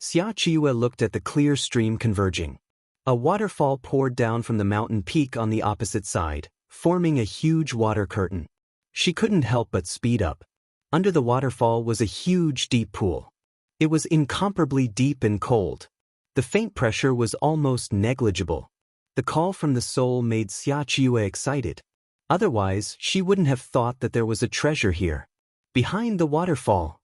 Xia Qiwe looked at the clear stream converging. A waterfall poured down from the mountain peak on the opposite side, forming a huge water curtain. She couldn't help but speed up. Under the waterfall was a huge deep pool. It was incomparably deep and cold. The faint pressure was almost negligible. The call from the soul made Xia Qiwe excited. Otherwise, she wouldn't have thought that there was a treasure here. Behind the waterfall.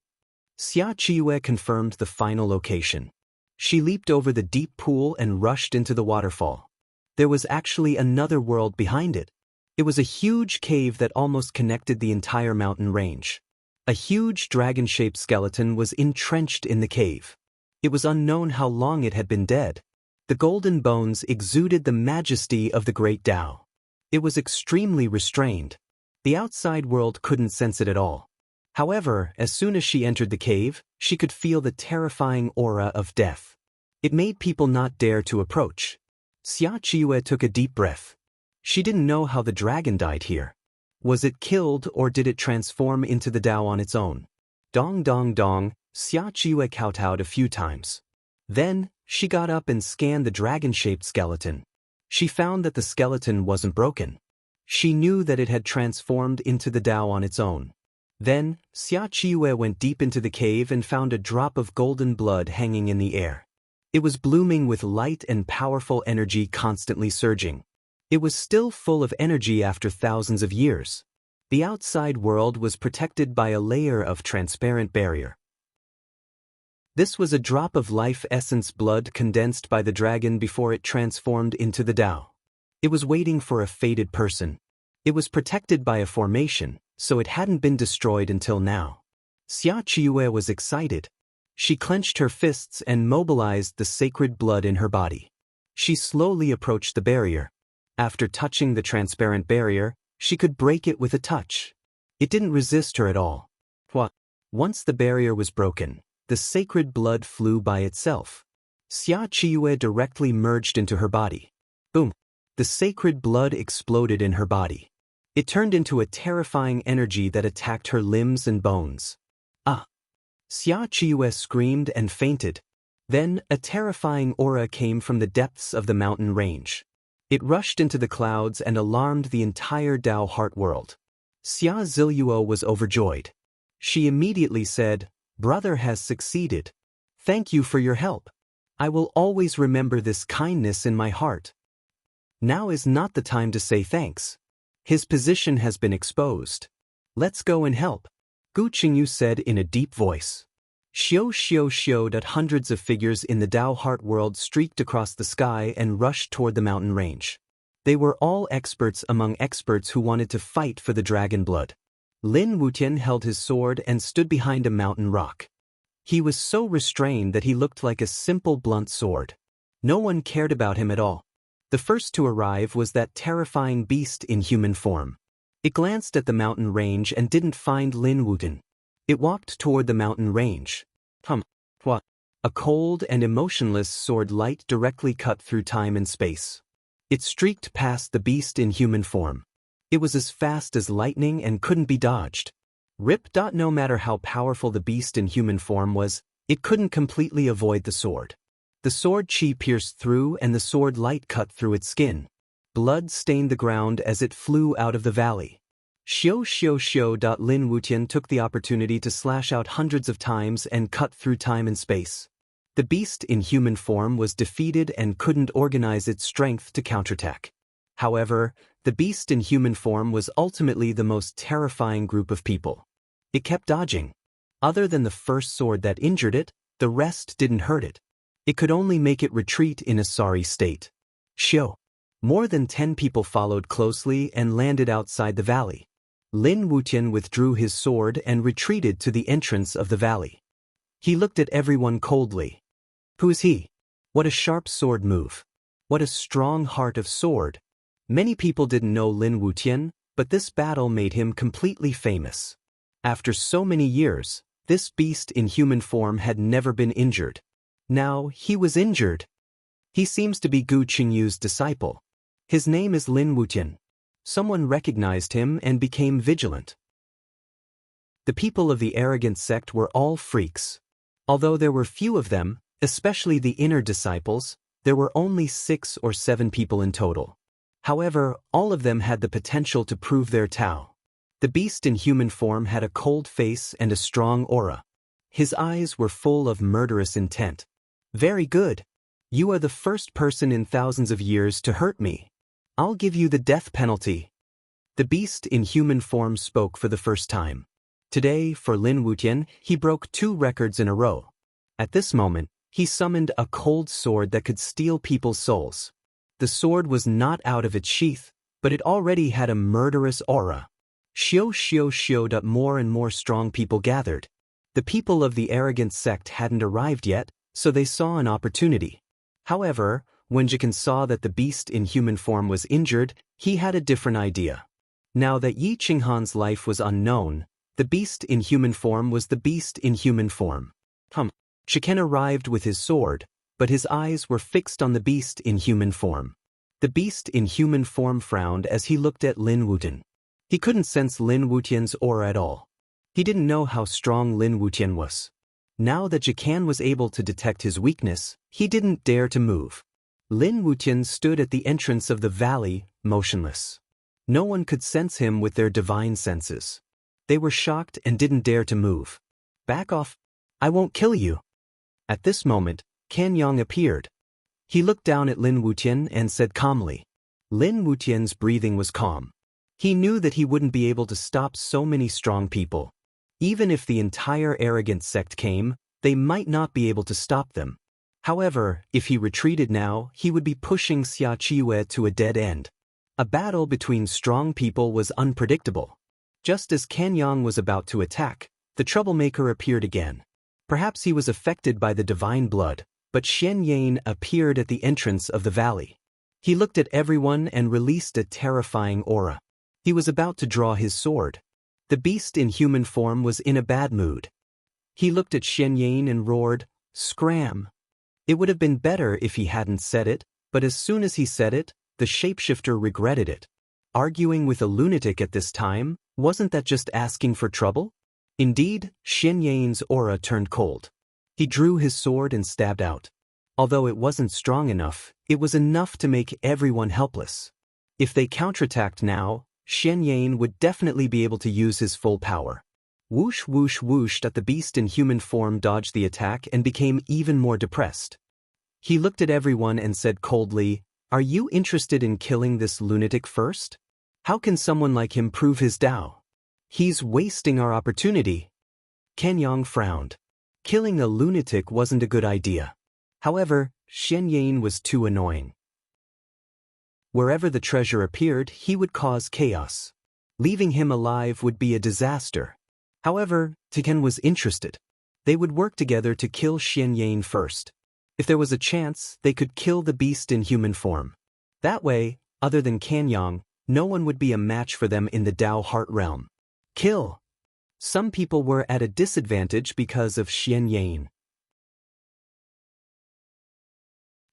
Xia Qiwe confirmed the final location. She leaped over the deep pool and rushed into the waterfall. There was actually another world behind it. It was a huge cave that almost connected the entire mountain range. A huge dragon-shaped skeleton was entrenched in the cave. It was unknown how long it had been dead. The golden bones exuded the majesty of the great Tao. It was extremely restrained. The outside world couldn't sense it at all. However, as soon as she entered the cave, she could feel the terrifying aura of death. It made people not dare to approach. Xia Qiwe took a deep breath. She didn't know how the dragon died here. Was it killed or did it transform into the Tao on its own? Dong dong dong, Xia Qiwe kowtowed a few times. Then, she got up and scanned the dragon-shaped skeleton. She found that the skeleton wasn't broken. She knew that it had transformed into the Tao on its own. Then, Xia Qiwe went deep into the cave and found a drop of golden blood hanging in the air. It was blooming with light and powerful energy constantly surging. It was still full of energy after thousands of years. The outside world was protected by a layer of transparent barrier. This was a drop of life essence blood condensed by the dragon before it transformed into the Tao. It was waiting for a fated person. It was protected by a formation, so it hadn't been destroyed until now. Xia Qiwe was excited. She clenched her fists and mobilized the sacred blood in her body. She slowly approached the barrier. After touching the transparent barrier, she could break it with a touch. It didn't resist her at all. Once the barrier was broken, the sacred blood flew by itself. Xia Qiwe directly merged into her body. Boom! The sacred blood exploded in her body. It turned into a terrifying energy that attacked her limbs and bones. Ah! Xia Qiwe screamed and fainted. Then, a terrifying aura came from the depths of the mountain range. It rushed into the clouds and alarmed the entire Tao heart world. Xia Ziluo was overjoyed. She immediately said, "Brother has succeeded. Thank you for your help. I will always remember this kindness in my heart. Now is not the time to say thanks. His position has been exposed. Let's go and help," Gu Qingyu said in a deep voice. That hundreds of figures in the Tao heart world streaked across the sky and rushed toward the mountain range. They were all experts among experts who wanted to fight for the dragon blood. Lin Wutian held his sword and stood behind a mountain rock. He was so restrained that he looked like a simple blunt sword. No one cared about him at all. The first to arrive was that terrifying beast in human form. It glanced at the mountain range and didn't find Lin Wutian. It walked toward the mountain range. A cold and emotionless sword light directly cut through time and space. It streaked past the beast in human form. It was as fast as lightning and couldn't be dodged. No matter how powerful the beast in human form was, it couldn't completely avoid the sword. The sword chi pierced through and the sword light cut through its skin. Blood stained the ground as it flew out of the valley. Lin Wutian took the opportunity to slash out hundreds of times and cut through time and space. The beast in human form was defeated and couldn't organize its strength to counterattack. However, the beast in human form was ultimately the most terrifying group of people. It kept dodging. Other than the first sword that injured it, the rest didn't hurt it. It could only make it retreat in a sorry state. More than 10 people followed closely and landed outside the valley. Lin Wutian withdrew his sword and retreated to the entrance of the valley. He looked at everyone coldly. Who is he? What a sharp sword move. What a strong heart of sword. Many people didn't know Lin Wutian, but this battle made him completely famous. After so many years, this beast in human form had never been injured. Now, he was injured. He seems to be Gu Qingyu's disciple. His name is Lin Wutian. Someone recognized him and became vigilant. The people of the arrogant sect were all freaks. Although there were few of them, especially the inner disciples, there were only 6 or 7 people in total. However, all of them had the potential to prove their Tao. The beast in human form had a cold face and a strong aura. His eyes were full of murderous intent. Very good. You are the first person in thousands of years to hurt me. I'll give you the death penalty. The beast in human form spoke for the first time. Today, for Lin Wutian, he broke 2 records in a row. At this moment, he summoned a cold sword that could steal people's souls. The sword was not out of its sheath, but it already had a murderous aura. More and more strong people gathered. The people of the arrogant sect hadn't arrived yet, so they saw an opportunity. However, when Jikan saw that the beast in human form was injured, he had a different idea. Now that Yi Qinghan's life was unknown, the beast in human form was the beast in human form. Shiken arrived with his sword, but his eyes were fixed on the beast in human form. The beast in human form frowned as he looked at Lin Wutian. He couldn't sense Lin Wutian's aura at all. He didn't know how strong Lin Wutian was. Now that Jikan was able to detect his weakness, he didn't dare to move. Lin Wutian stood at the entrance of the valley, motionless. No one could sense him with their divine senses. They were shocked and didn't dare to move. Back off. I won't kill you. At this moment, Kanyang appeared. He looked down at Lin Wutian and said calmly. Lin Wutian's breathing was calm. He knew that he wouldn't be able to stop so many strong people. Even if the entire arrogant sect came, they might not be able to stop them. However, if he retreated now, he would be pushing Xia Qiwei to a dead end. A battle between strong people was unpredictable. Just as Kanyang was about to attack, the troublemaker appeared again. Perhaps he was affected by the divine blood, but Shen Yan appeared at the entrance of the valley. He looked at everyone and released a terrifying aura. He was about to draw his sword. The beast in human form was in a bad mood. He looked at Shen Yan and roared, "Scram!" It would have been better if he hadn't said it, but as soon as he said it, the shapeshifter regretted it. Arguing with a lunatic at this time, wasn't that just asking for trouble? Indeed, Shen Yan's aura turned cold. He drew his sword and stabbed out. Although it wasn't strong enough, it was enough to make everyone helpless. If they counterattacked now, Shen Yan would definitely be able to use his full power. Whoosh whoosh whoosh that the beast in human form dodged the attack and became even more depressed. He looked at everyone and said coldly, "Are you interested in killing this lunatic first? How can someone like him prove his Tao? He's wasting our opportunity." Kanyang frowned. Killing a lunatic wasn't a good idea. However, Shen Yan was too annoying. Wherever the treasure appeared, he would cause chaos. Leaving him alive would be a disaster. However, Tiken was interested. They would work together to kill Shen Yan first. If there was a chance, they could kill the beast in human form. That way, other than Kanyang, no one would be a match for them in the Tao Heart Realm. Kill! Some people were at a disadvantage because of Shen Yan.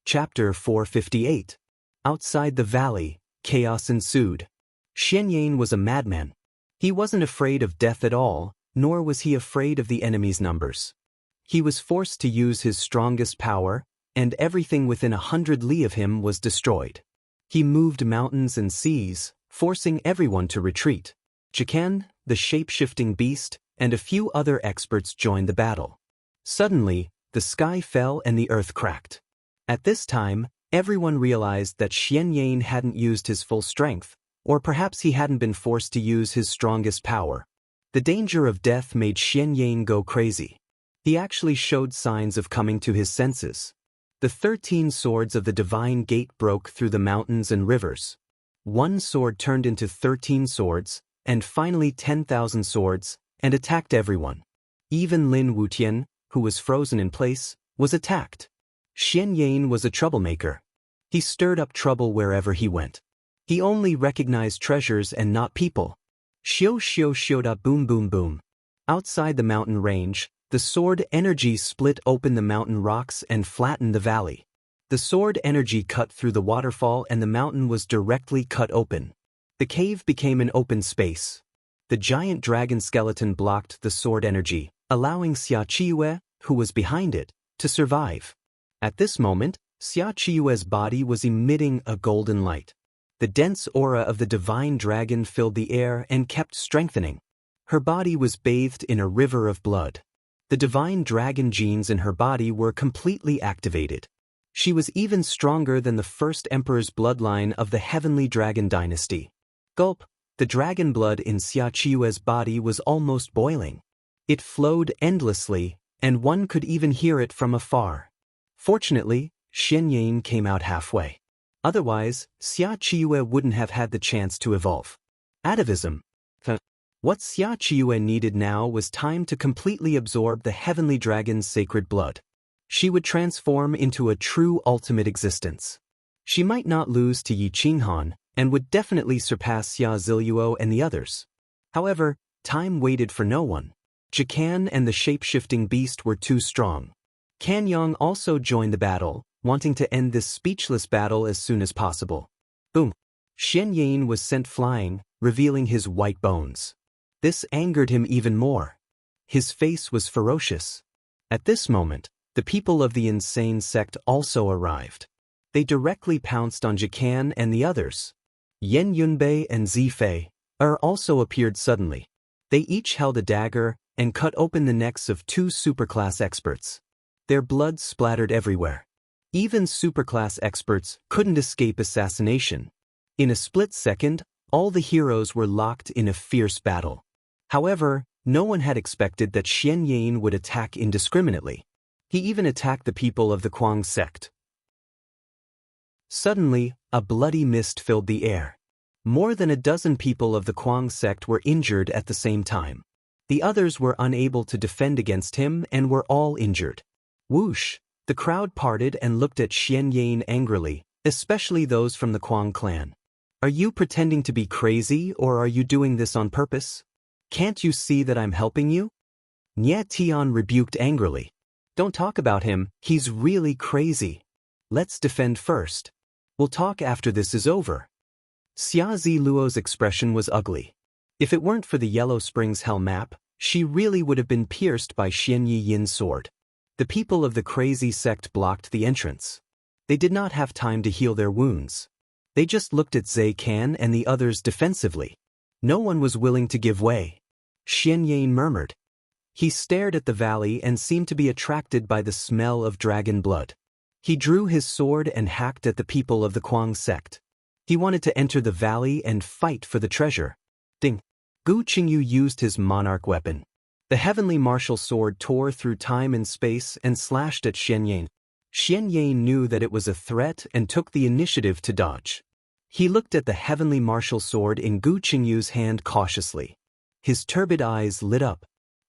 Chapter 458. Outside the valley, chaos ensued. Shen Yan was a madman. He wasn't afraid of death at all, nor was he afraid of the enemy's numbers. He was forced to use his strongest power, and everything within 100 li of him was destroyed. He moved mountains and seas, forcing everyone to retreat. Jikan, the shape-shifting beast, and a few other experts joined the battle. Suddenly, the sky fell and the earth cracked. At this time, everyone realized that Xian Yan hadn't used his full strength, or perhaps he hadn't been forced to use his strongest power. The danger of death made Xian Yan go crazy. He actually showed signs of coming to his senses. The 13 swords of the divine gate broke through the mountains and rivers. One sword turned into 13 swords, and finally 10,000 swords, and attacked everyone. Even Lin Wutian, who was frozen in place, was attacked. Xian Yan was a troublemaker. He stirred up trouble wherever he went. He only recognized treasures and not people. Xiu xiu xiu da boom boom boom. Outside the mountain range, the sword energy split open the mountain rocks and flattened the valley. The sword energy cut through the waterfall and the mountain was directly cut open. The cave became an open space. The giant dragon skeleton blocked the sword energy, allowing Xia Qiyue, who was behind it, to survive. At this moment, Xia Qiyue's body was emitting a golden light. The dense aura of the divine dragon filled the air and kept strengthening. Her body was bathed in a river of blood. The divine dragon genes in her body were completely activated. She was even stronger than the first emperor's bloodline of the heavenly dragon dynasty. Gulp, the dragon blood in Xia Qiyue's body was almost boiling. It flowed endlessly, and one could even hear it from afar. Fortunately, Xian Yan came out halfway. Otherwise, Xia Qiyue wouldn't have had the chance to evolve. Atavism. What Xia Qiyue needed now was time to completely absorb the heavenly dragon's sacred blood. She would transform into a true ultimate existence. She might not lose to Yi Qinghan, and would definitely surpass Xia Ziluo and the others. However, time waited for no one. Jikan and the shape-shifting beast were too strong. Kanyang also joined the battle, wanting to end this speechless battle as soon as possible. Boom! Xian Yan was sent flying, revealing his white bones. This angered him even more. His face was ferocious. At this moment, the people of the insane sect also arrived. They directly pounced on Jikan and the others. Yen Yunbei and Zifei also appeared suddenly. They each held a dagger and cut open the necks of 2 superclass experts. Their blood splattered everywhere. Even superclass experts couldn't escape assassination. In a split second, all the heroes were locked in a fierce battle. However, no one had expected that Xian Yan would attack indiscriminately. He even attacked the people of the Kuang sect. Suddenly, a bloody mist filled the air. More than a dozen people of the Kuang sect were injured at the same time. The others were unable to defend against him and were all injured. Whoosh! The crowd parted and looked at Xian Yan angrily, especially those from the Kuang clan. Are you pretending to be crazy or are you doing this on purpose? Can't you see that I'm helping you? Nie Tian rebuked angrily. Don't talk about him, he's really crazy. Let's defend first. We'll talk after this is over. Xia Ziluo's expression was ugly. If it weren't for the Yellow Springs Hell map, she really would have been pierced by Xian Yin's sword. The people of the crazy sect blocked the entrance. They did not have time to heal their wounds. They just looked at Zai Kan and the others defensively. No one was willing to give way. Xian Yan murmured. He stared at the valley and seemed to be attracted by the smell of dragon blood. He drew his sword and hacked at the people of the Kuang sect. He wanted to enter the valley and fight for the treasure. Ding! Gu Qingyu used his monarch weapon. The heavenly martial sword tore through time and space and slashed at Xian Yan. Xian Yan knew that it was a threat and took the initiative to dodge. He looked at the heavenly martial sword in Gu Qingyu's hand cautiously. His turbid eyes lit up.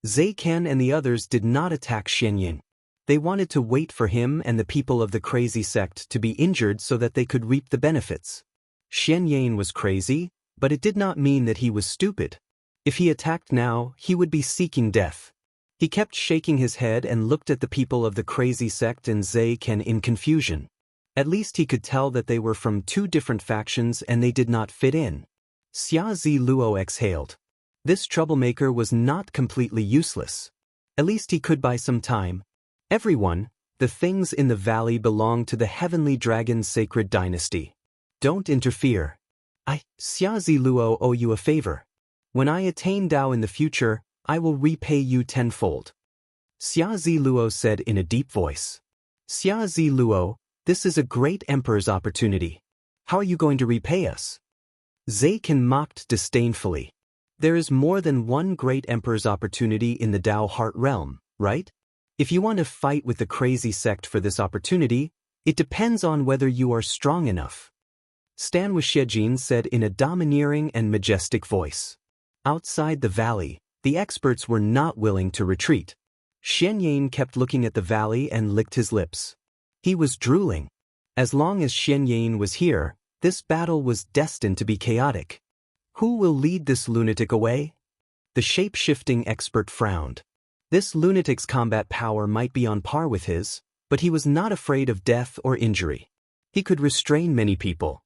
Zai Kan and the others did not attack Xian Yan. They wanted to wait for him and the people of the crazy sect to be injured so that they could reap the benefits. Xian Yan was crazy, but it did not mean that he was stupid. If he attacked now, he would be seeking death. He kept shaking his head and looked at the people of the crazy sect and Zai Kan in confusion. At least he could tell that they were from 2 different factions and they did not fit in. Xia Ziluo exhaled. This troublemaker was not completely useless. At least he could buy some time. Everyone, The things in the valley belong to the heavenly dragon's sacred dynasty. Don't interfere. Xia Ziluo, owe you a favor. When I attain Tao in the future, I will repay you tenfold. Xia Ziluo said in a deep voice. Xia Ziluo, this is a great emperor's opportunity. How are you going to repay us? Zaikan mocked disdainfully. There is more than one great emperor's opportunity in the Tao Heart Realm, right? If you want to fight with the crazy sect for this opportunity, it depends on whether you are strong enough. Stan Wuxiejin said in a domineering and majestic voice. Outside the valley, the experts were not willing to retreat. Xianyan kept looking at the valley and licked his lips. He was drooling. As long as Xianyan was here, this battle was destined to be chaotic. Who will lead this lunatic away? The shape-shifting expert frowned. This lunatic's combat power might be on par with his, but he was not afraid of death or injury. He could restrain many people.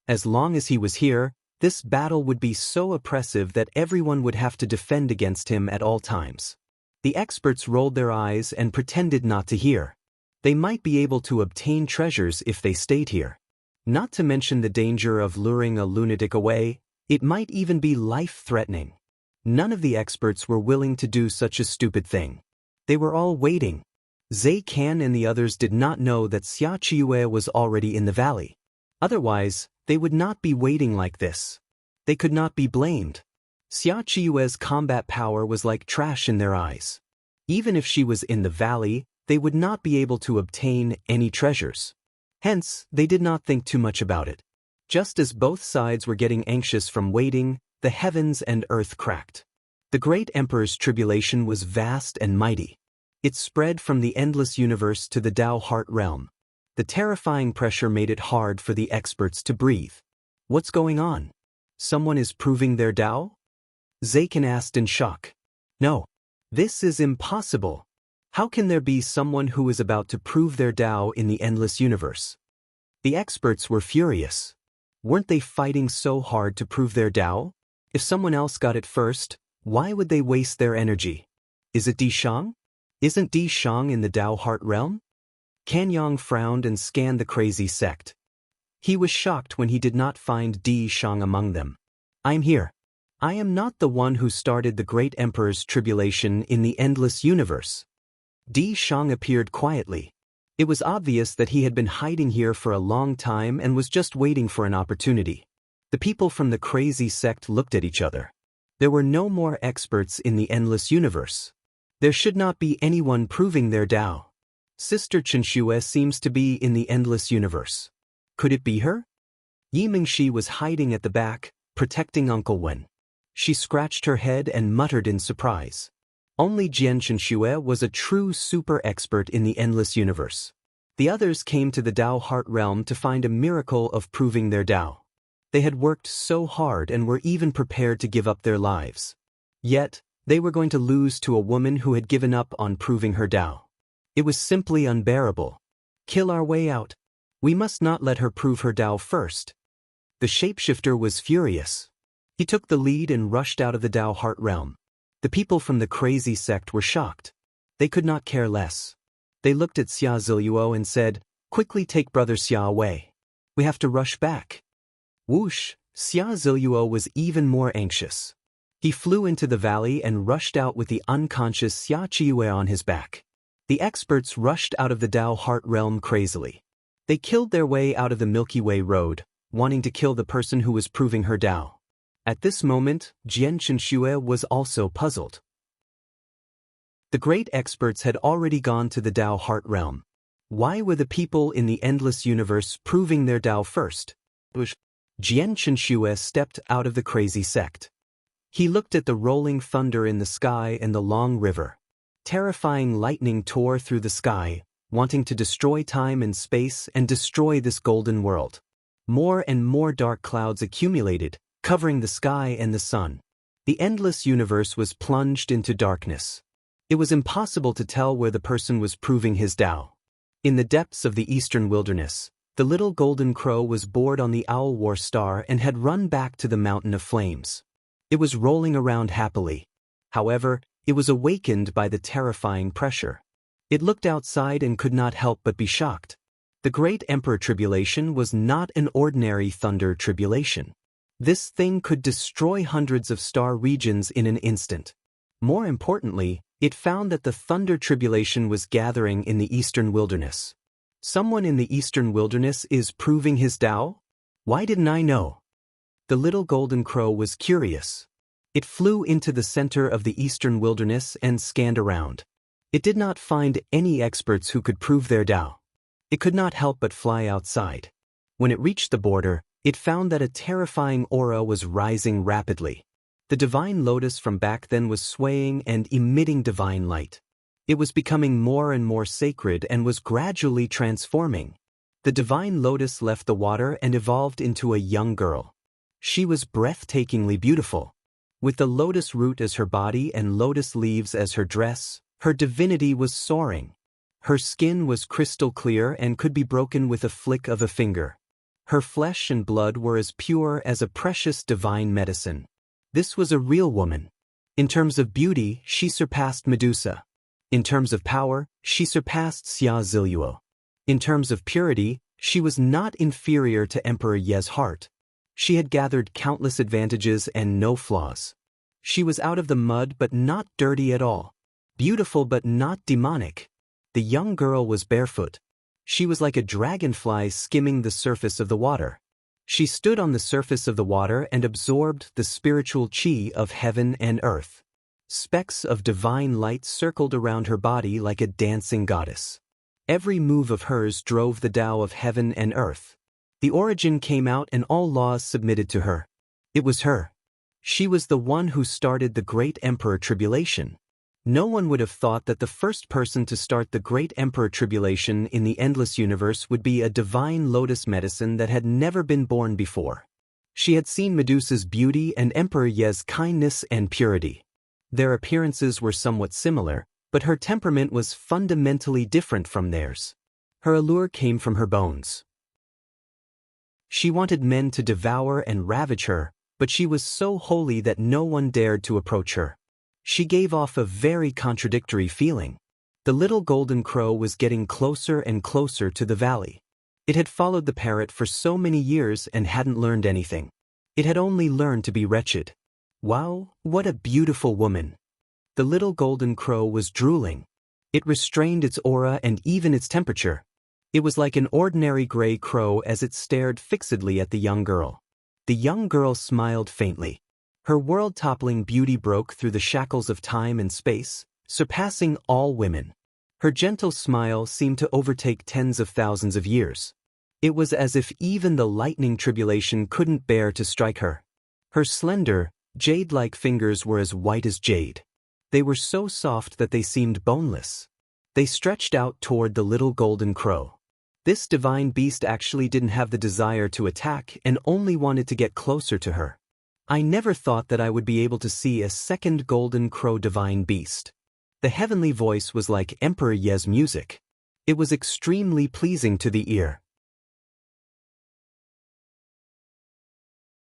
As long as he was here, this battle would be so oppressive that everyone would have to defend against him at all times. The experts rolled their eyes and pretended not to hear. They might be able to obtain treasures if they stayed here. Not to mention the danger of luring a lunatic away, it might even be life-threatening. None of the experts were willing to do such a stupid thing. They were all waiting. Zaikan and the others did not know that Xia Qiue was already in the valley. Otherwise, they would not be waiting like this. They could not be blamed. Xia Qiue's combat power was like trash in their eyes. Even if she was in the valley, they would not be able to obtain any treasures. Hence, they did not think too much about it. Just as both sides were getting anxious from waiting, the heavens and earth cracked. The great emperor's tribulation was vast and mighty. It spread from the endless universe to the Tao Heart Realm. The terrifying pressure made it hard for the experts to breathe. What's going on? Someone is proving their Tao? Zaikan asked in shock. No. This is impossible. How can there be someone who is about to prove their Tao in the endless universe? The experts were furious. Weren't they fighting so hard to prove their Tao? If someone else got it first, why would they waste their energy? Is it Di Shang? Isn't Di Shang in the Tao Heart Realm? Kanyang frowned and scanned the crazy sect. He was shocked when he did not find Di Shang among them. I'm here. I am not the one who started the great emperor's tribulation in the endless universe. Di Shang appeared quietly. It was obvious that he had been hiding here for a long time and was just waiting for an opportunity. The people from the crazy sect looked at each other. There were no more experts in the endless universe. There should not be anyone proving their Tao. Sister Chenxue seems to be in the endless universe. Could it be her? Yi Mingxi was hiding at the back, protecting Uncle Wen. She scratched her head and muttered in surprise. Only Jian Chenxue was a true super expert in the endless universe. The others came to the Tao Heart Realm to find a miracle of proving their Tao. They had worked so hard and were even prepared to give up their lives. Yet, they were going to lose to a woman who had given up on proving her Tao. It was simply unbearable. Kill our way out. We must not let her prove her Tao first. The shapeshifter was furious. He took the lead and rushed out of the Tao Heart Realm. The people from the crazy sect were shocked. They could not care less. They looked at Xia Ziluo and said, "Quickly take Brother Xia away. We have to rush back." Whoosh, Xia Ziluo was even more anxious. He flew into the valley and rushed out with the unconscious Xia Qiue on his back. The experts rushed out of the Tao Heart Realm crazily. They killed their way out of the Milky Way Road, wanting to kill the person who was proving her Tao. At this moment, Jian Chenxue was also puzzled. The great experts had already gone to the Tao Heart Realm. Why were the people in the endless universe proving their Tao first? Jian Chenxue stepped out of the crazy sect. He looked at the rolling thunder in the sky and the long river. Terrifying lightning tore through the sky, wanting to destroy time and space and destroy this golden world. More and more dark clouds accumulated, covering the sky and the sun. The endless universe was plunged into darkness. It was impossible to tell where the person was proving his Tao. In the depths of the eastern wilderness, the little golden crow was bored on the owl war star and had run back to the mountain of flames. It was rolling around happily. However, it was awakened by the terrifying pressure. It looked outside and could not help but be shocked. The Great Emperor Tribulation was not an ordinary thunder tribulation. This thing could destroy hundreds of star regions in an instant. More importantly, it found that the thunder tribulation was gathering in the eastern wilderness. Someone in the eastern wilderness is proving his Tao? Why didn't I know? The little golden crow was curious. It flew into the center of the eastern wilderness and scanned around. It did not find any experts who could prove their Tao. It could not help but fly outside. When it reached the border, it found that a terrifying aura was rising rapidly. The divine lotus from back then was swaying and emitting divine light. It was becoming more and more sacred and was gradually transforming. The divine lotus left the water and evolved into a young girl. She was breathtakingly beautiful. With the lotus root as her body and lotus leaves as her dress, her divinity was soaring. Her skin was crystal clear and could be broken with a flick of a finger. Her flesh and blood were as pure as a precious divine medicine. This was a real woman. In terms of beauty, she surpassed Medusa. In terms of power, she surpassed Xia Ziluo. In terms of purity, she was not inferior to Emperor Ye's heart. She had gathered countless advantages and no flaws. She was out of the mud but not dirty at all. Beautiful but not demonic. The young girl was barefoot. She was like a dragonfly skimming the surface of the water. She stood on the surface of the water and absorbed the spiritual chi of heaven and earth. Specks of divine light circled around her body like a dancing goddess. Every move of hers drove the Tao of heaven and earth. The origin came out and all laws submitted to her. It was her. She was the one who started the Great Emperor Tribulation. No one would have thought that the first person to start the Great Emperor Tribulation in the endless universe would be a divine lotus medicine that had never been born before. She had seen Medusa's beauty and Emperor Ye's kindness and purity. Their appearances were somewhat similar, but her temperament was fundamentally different from theirs. Her allure came from her bones. She wanted men to devour and ravage her, but she was so holy that no one dared to approach her. She gave off a very contradictory feeling. The little golden crow was getting closer and closer to the valley. It had followed the parrot for so many years and hadn't learned anything. It had only learned to be wretched. Wow, what a beautiful woman! The little golden crow was drooling. It restrained its aura and even its temperature. It was like an ordinary gray crow as it stared fixedly at the young girl. The young girl smiled faintly. Her world-toppling beauty broke through the shackles of time and space, surpassing all women. Her gentle smile seemed to overtake tens of thousands of years. It was as if even the lightning tribulation couldn't bear to strike her. Her slender, jade-like fingers were as white as jade. They were so soft that they seemed boneless. They stretched out toward the little golden crow. This divine beast actually didn't have the desire to attack and only wanted to get closer to her. I never thought that I would be able to see a second golden crow divine beast. The heavenly voice was like Emperor Ye's music. It was extremely pleasing to the ear.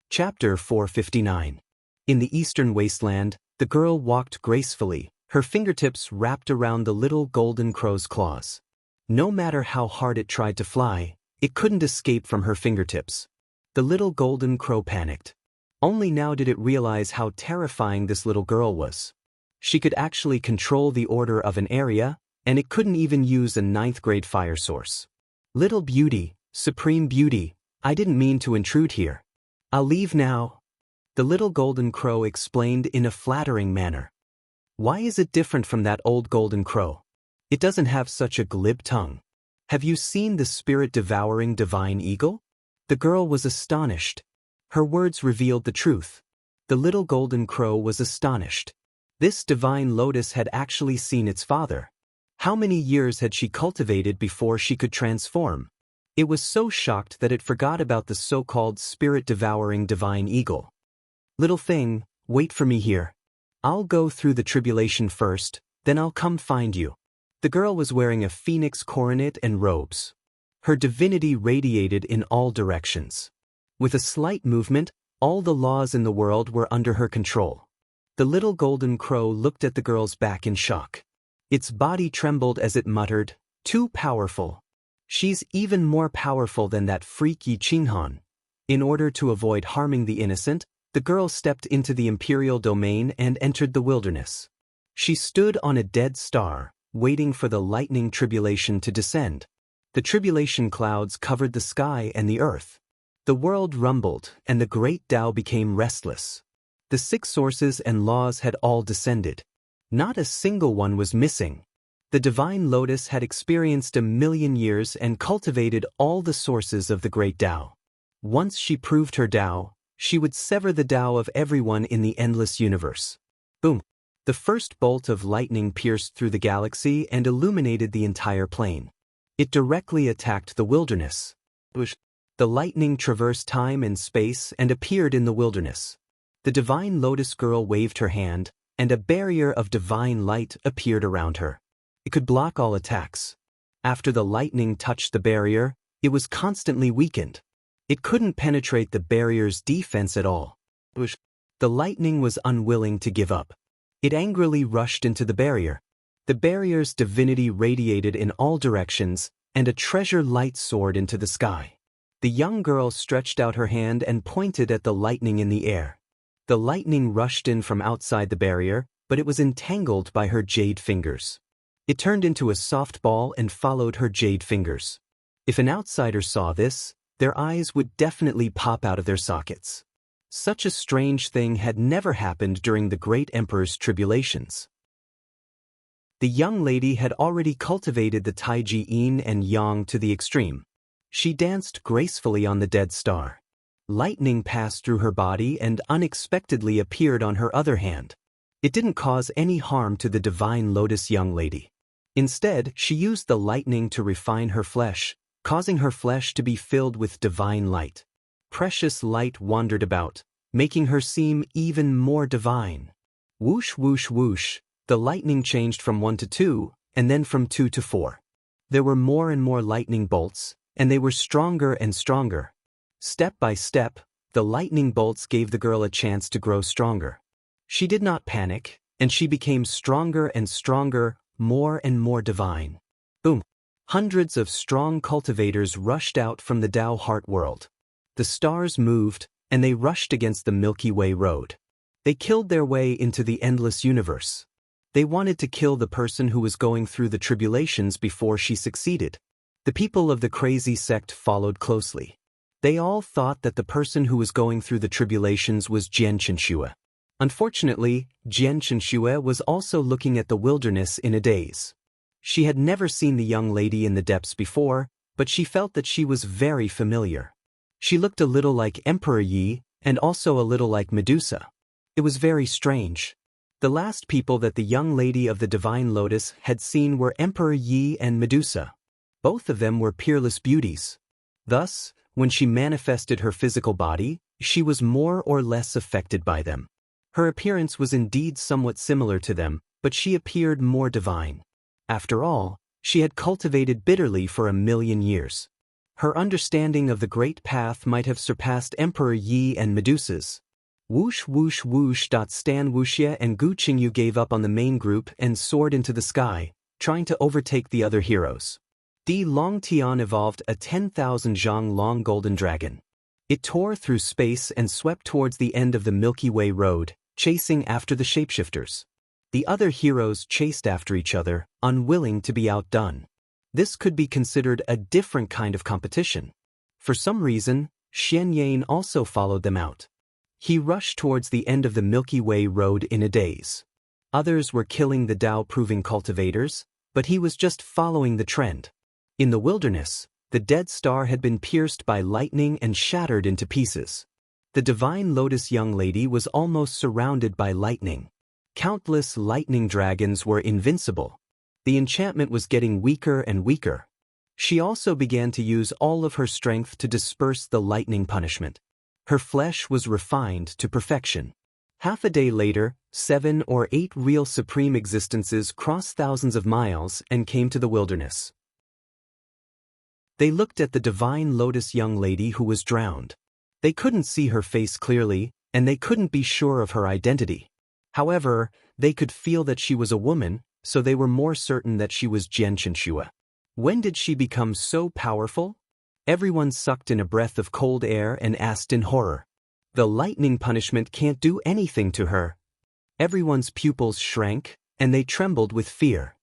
Chapter 459. In the eastern wasteland, the girl walked gracefully, her fingertips wrapped around the little golden crow's claws. No matter how hard it tried to fly, it couldn't escape from her fingertips. The little golden crow panicked. Only now did it realize how terrifying this little girl was. She could actually control the order of an area, and it couldn't even use a 9th grade fire source. Little beauty, supreme beauty, I didn't mean to intrude here. I'll leave now. The little golden crow explained in a flattering manner. Why is it different from that old golden crow? It doesn't have such a glib tongue. Have you seen the spirit-devouring divine eagle? The girl was astonished. Her words revealed the truth. The little golden crow was astonished. This divine lotus had actually seen its father. How many years had she cultivated before she could transform? It was so shocked that it forgot about the so-called spirit-devouring divine eagle. Little thing, wait for me here. I'll go through the tribulation first, then I'll come find you. The girl was wearing a phoenix coronet and robes. Her divinity radiated in all directions. With a slight movement, all the laws in the world were under her control. The little golden crow looked at the girl's back in shock. Its body trembled as it muttered, "Too powerful. She's even more powerful than that freak Yi Qinghan." In order to avoid harming the innocent, the girl stepped into the imperial domain and entered the wilderness. She stood on a dead star, waiting for the lightning tribulation to descend. The tribulation clouds covered the sky and the earth. The world rumbled, and the great Tao became restless. The 6 sources and laws had all descended. Not a single one was missing. The divine lotus had experienced 1,000,000 years and cultivated all the sources of the great Tao. Once she proved her Tao, she would sever the Tao of everyone in the endless universe. Boom! The first bolt of lightning pierced through the galaxy and illuminated the entire plane. It directly attacked the wilderness. The lightning traversed time and space and appeared in the wilderness. The divine lotus girl waved her hand, and a barrier of divine light appeared around her. It could block all attacks. After the lightning touched the barrier, it was constantly weakened. It couldn't penetrate the barrier's defense at all. The lightning was unwilling to give up. It angrily rushed into the barrier. The barrier's divinity radiated in all directions, and a treasure light soared into the sky. The young girl stretched out her hand and pointed at the lightning in the air. The lightning rushed in from outside the barrier, but it was entangled by her jade fingers. It turned into a soft ball and followed her jade fingers. If an outsider saw this, their eyes would definitely pop out of their sockets. Such a strange thing had never happened during the great emperor's tribulations. The young lady had already cultivated the Taiji Yin and Yang to the extreme. She danced gracefully on the dead star. Lightning passed through her body and unexpectedly appeared on her other hand. It didn't cause any harm to the divine lotus young lady. Instead, she used the lightning to refine her flesh, causing her flesh to be filled with divine light. Precious light wandered about, making her seem even more divine. Whoosh, whoosh, whoosh, the lightning changed from 1 to 2, and then from 2 to 4. There were more and more lightning bolts, and they were stronger and stronger. Step by step, the lightning bolts gave the girl a chance to grow stronger. She did not panic, and she became stronger and stronger, more and more divine. Boom! Hundreds of strong cultivators rushed out from the Tao heart world. The stars moved, and they rushed against the Milky Way road. They killed their way into the endless universe. They wanted to kill the person who was going through the tribulations before she succeeded. The people of the crazy sect followed closely. They all thought that the person who was going through the tribulations was Jian Chenxue. Unfortunately, Jian Chenxue was also looking at the wilderness in a daze. She had never seen the young lady in the depths before, but she felt that she was very familiar. She looked a little like Emperor Yi, and also a little like Medusa. It was very strange. The last people that the young lady of the Divine Lotus had seen were Emperor Yi and Medusa. Both of them were peerless beauties. Thus, when she manifested her physical body, she was more or less affected by them. Her appearance was indeed somewhat similar to them, but she appeared more divine. After all, she had cultivated bitterly for 1,000,000 years. Her understanding of the great path might have surpassed Emperor Yi and Medusa's. Whoosh whoosh whoosh. Stan Wuxie and Gu Qingyu gave up on the main group and soared into the sky, trying to overtake the other heroes. Di Longtian evolved a 10,000 zhang long golden dragon. It tore through space and swept towards the end of the Milky Way road, chasing after the shapeshifters. The other heroes chased after each other, unwilling to be outdone. This could be considered a different kind of competition. For some reason, Xian Yan also followed them out. He rushed towards the end of the Milky Way road in a daze. Others were killing the Tao-proving cultivators, but he was just following the trend. In the wilderness, the dead star had been pierced by lightning and shattered into pieces. The Divine Lotus young lady was almost surrounded by lightning. Countless lightning dragons were invincible. The enchantment was getting weaker and weaker. She also began to use all of her strength to disperse the lightning punishment. Her flesh was refined to perfection. Half a day later, 7 or 8 real supreme existences crossed thousands of miles and came to the wilderness. They looked at the Divine Lotus young lady who was drowned. They couldn't see her face clearly, and they couldn't be sure of her identity. However, they could feel that she was a woman, so they were more certain that she was Jian Chenxue. When did she become so powerful? Everyone sucked in a breath of cold air and asked in horror. The lightning punishment can't do anything to her. Everyone's pupils shrank, and they trembled with fear.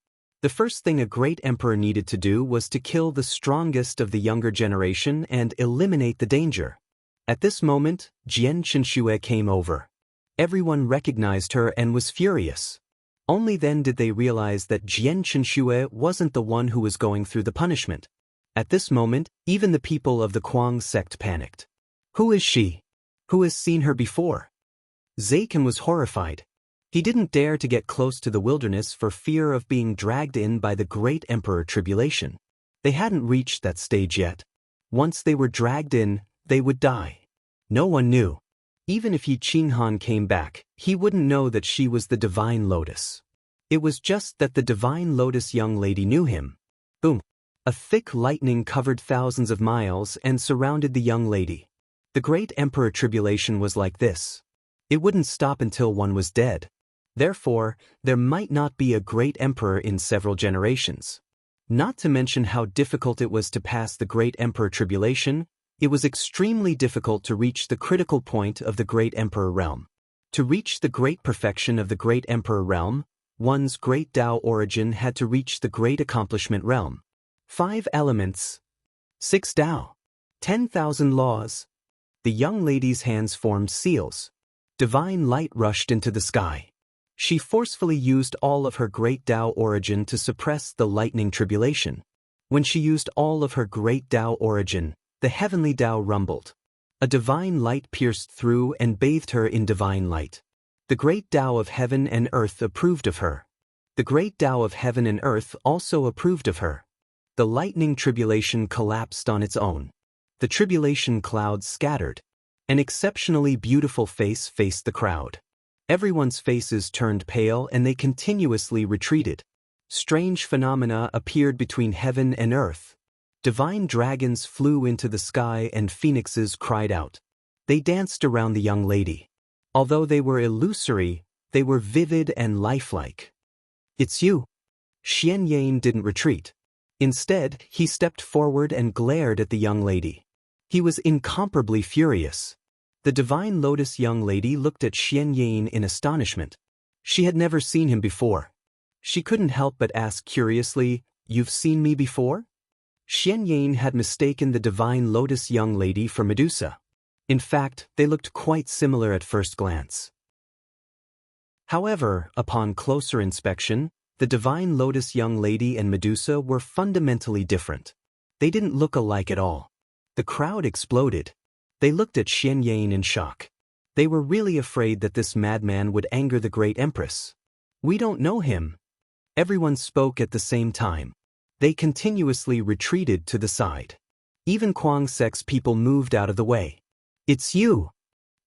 The first thing a great emperor needed to do was to kill the strongest of the younger generation and eliminate the danger. At this moment, Jian Chenxue came over. Everyone recognized her and was furious. Only then did they realize that Jian Chenxue wasn't the one who was going through the punishment. At this moment, even the people of the Kuang sect panicked. Who is she? Who has seen her before? Zaken was horrified. He didn't dare to get close to the wilderness for fear of being dragged in by the great emperor tribulation. They hadn't reached that stage yet. Once they were dragged in, they would die. No one knew. Even if Yi Qinghan came back, he wouldn't know that she was the Divine Lotus. It was just that the Divine Lotus young lady knew him. Boom! A thick lightning covered thousands of miles and surrounded the young lady. The great emperor tribulation was like this. It wouldn't stop until one was dead. Therefore, there might not be a great emperor in several generations. Not to mention how difficult it was to pass the great emperor tribulation, it was extremely difficult to reach the critical point of the great emperor realm. To reach the great perfection of the great emperor realm, one's great Tao origin had to reach the great accomplishment realm. 5 elements. 6 Tao. 10,000 laws. The young lady's hands formed seals. Divine light rushed into the sky. She forcefully used all of her great Tao origin to suppress the lightning tribulation. When she used all of her great Tao origin, the heavenly Tao rumbled. A divine light pierced through and bathed her in divine light. The great Tao of heaven and earth approved of her. The great Tao of heaven and earth also approved of her. The lightning tribulation collapsed on its own. The tribulation clouds scattered. An exceptionally beautiful face faced the crowd. Everyone's faces turned pale and they continuously retreated. Strange phenomena appeared between heaven and earth. Divine dragons flew into the sky and phoenixes cried out. They danced around the young lady. Although they were illusory, they were vivid and lifelike. It's you. Xian Yan didn't retreat. Instead, he stepped forward and glared at the young lady. He was incomparably furious. The Divine Lotus young lady looked at Xian Yan in astonishment. She had never seen him before. She couldn't help but ask curiously, "You've seen me before?" Xian Yan had mistaken the Divine Lotus young lady for Medusa. In fact, they looked quite similar at first glance. However, upon closer inspection, the Divine Lotus young lady and Medusa were fundamentally different. They didn't look alike at all. The crowd exploded. They looked at Xian Yan in shock. They were really afraid that this madman would anger the great empress. "We don't know him." Everyone spoke at the same time. They continuously retreated to the side. Even Kuang sect's people moved out of the way. "It's you!"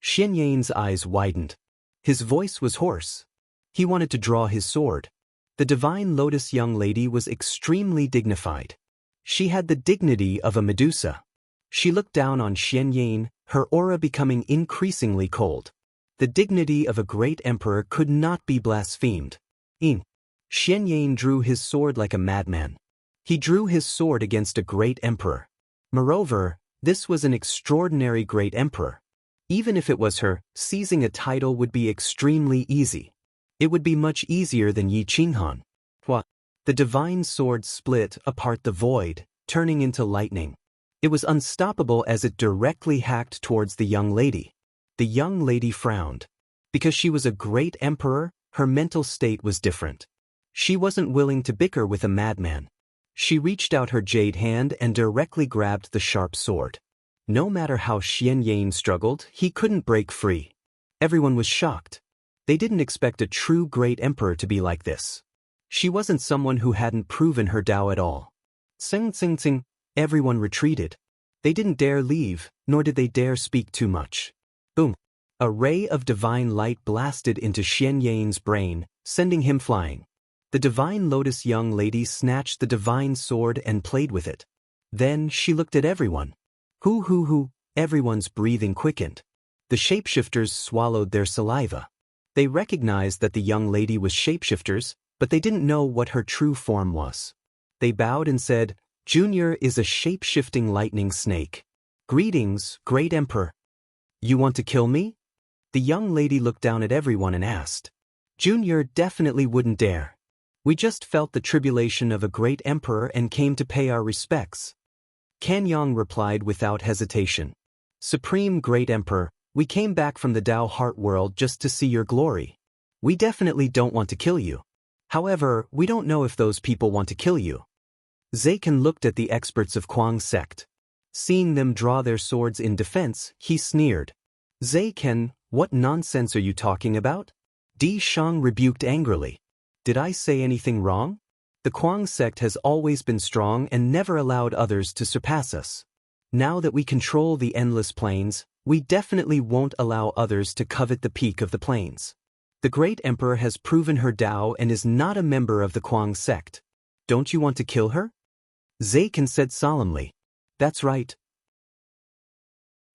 Xian Yan's eyes widened. His voice was hoarse. He wanted to draw his sword. The Divine Lotus young lady was extremely dignified. She had the dignity of a Medusa. She looked down on Xian Yan, her aura becoming increasingly cold. The dignity of a great emperor could not be blasphemed. Xian Yan drew his sword like a madman. He drew his sword against a great emperor. Moreover, this was an extraordinary great emperor. Even if it was her, seizing a title would be extremely easy. It would be much easier than Yi Qinghan. What? The divine sword split apart the void, turning into lightning. It was unstoppable as it directly hacked towards the young lady. The young lady frowned. Because she was a great emperor, her mental state was different. She wasn't willing to bicker with a madman. She reached out her jade hand and directly grabbed the sharp sword. No matter how Xian Yan struggled, he couldn't break free. Everyone was shocked. They didn't expect a true great emperor to be like this. She wasn't someone who hadn't proven her Tao at all. Sing, sing, sing. Everyone retreated. They didn't dare leave, nor did they dare speak too much. Boom. A ray of divine light blasted into Xian Yan's brain, sending him flying. The Divine Lotus young lady snatched the divine sword and played with it. Then she looked at everyone. Hoo. Everyone's breathing quickened. The shapeshifters swallowed their saliva. They recognized that the young lady was shapeshifters, but they didn't know what her true form was. They bowed and said, "Junior is a shape-shifting lightning snake. Greetings, Great Emperor." "You want to kill me?" The young lady looked down at everyone and asked. Junior definitely wouldn't dare. "We just felt the tribulation of a great emperor and came to pay our respects." Kanyang replied without hesitation. "Supreme Great Emperor, we came back from the Tao Heart world just to see your glory. We definitely don't want to kill you. However, we don't know if those people want to kill you." Zaken looked at the experts of Kwang's sect. Seeing them draw their swords in defense, he sneered. "Zaken, what nonsense are you talking about?" Di Shang rebuked angrily. "Did I say anything wrong? The Kwang sect has always been strong and never allowed others to surpass us. Now that we control the endless plains, we definitely won't allow others to covet the peak of the plains. The Great Emperor has proven her Tao and is not a member of the Kwang sect. Don't you want to kill her?" Zaken said solemnly. "That's right.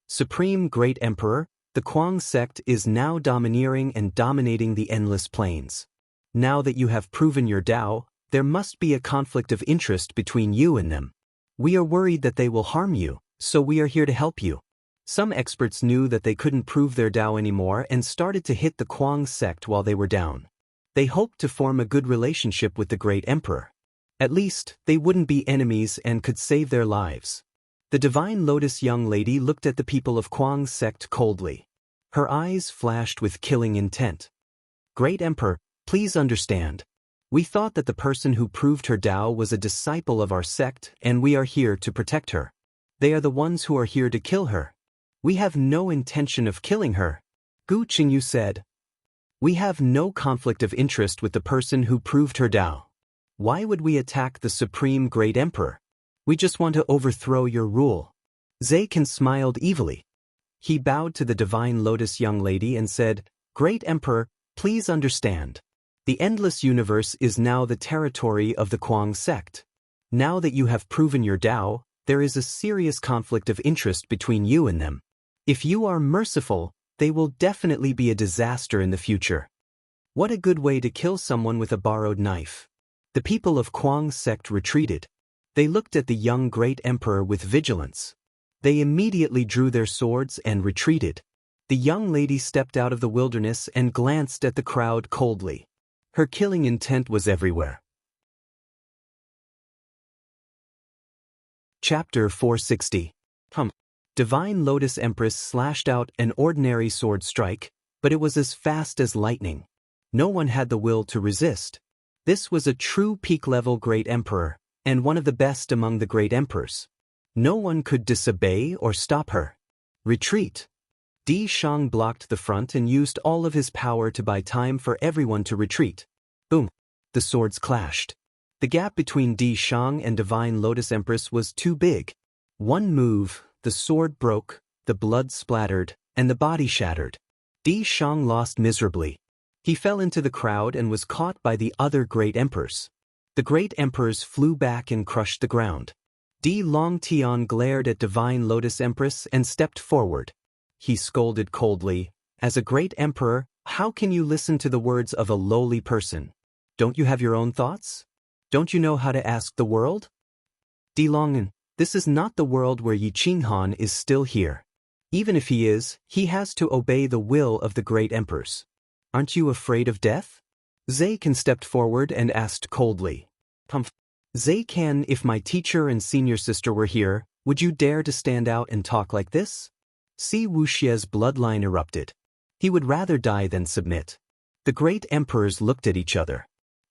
Supreme Great Emperor, the Kwang sect is now domineering and dominating the endless plains. Now that you have proven your Tao, there must be a conflict of interest between you and them. We are worried that they will harm you, so we are here to help you." Some experts knew that they couldn't prove their Tao anymore and started to hit the Kwang sect while they were down. They hoped to form a good relationship with the Great Emperor. At least, they wouldn't be enemies and could save their lives. The Divine Lotus young lady looked at the people of Kwang's sect coldly. Her eyes flashed with killing intent. "Great Emperor, please understand. We thought that the person who proved her Tao was a disciple of our sect and we are here to protect her. They are the ones who are here to kill her. We have no intention of killing her." Gu Qingyu said. "We have no conflict of interest with the person who proved her Tao. Why would we attack the Supreme Great Emperor? We just want to overthrow your rule." Zaken smiled evilly. He bowed to the Divine Lotus young lady and said, "Great Emperor, please understand. The endless universe is now the territory of the Kwang sect. Now that you have proven your Tao, there is a serious conflict of interest between you and them. If you are merciful, they will definitely be a disaster in the future." What a good way to kill someone with a borrowed knife. The people of Kwang's sect retreated. They looked at the young Great Emperor with vigilance. They immediately drew their swords and retreated. The young lady stepped out of the wilderness and glanced at the crowd coldly. Her killing intent was everywhere. Chapter 460. Divine Lotus Empress slashed out an ordinary sword strike, but it was as fast as lightning. No one had the will to resist. This was a true peak-level Great Emperor, and one of the best among the Great Emperors. No one could disobey or stop her. "Retreat." Di Shang blocked the front and used all of his power to buy time for everyone to retreat. Boom! The swords clashed. The gap between Di Shang and Divine Lotus Empress was too big. One move, the sword broke, the blood splattered, and the body shattered. Di Shang lost miserably. He fell into the crowd and was caught by the other Great Emperors. The Great Emperors flew back and crushed the ground. Di Longtian glared at Divine Lotus Empress and stepped forward. He scolded coldly, "As a Great Emperor, how can you listen to the words of a lowly person? Don't you have your own thoughts? Don't you know how to ask the world?" Di Longan, this is not the world where Yi Qinghan is still here. Even if he is, he has to obey the will of the Great Emperors. Aren't you afraid of death? Zaken stepped forward and asked coldly. Zaken, if my teacher and senior sister were here, would you dare to stand out and talk like this? Si Wuxie's bloodline erupted. He would rather die than submit. The Great Emperors looked at each other.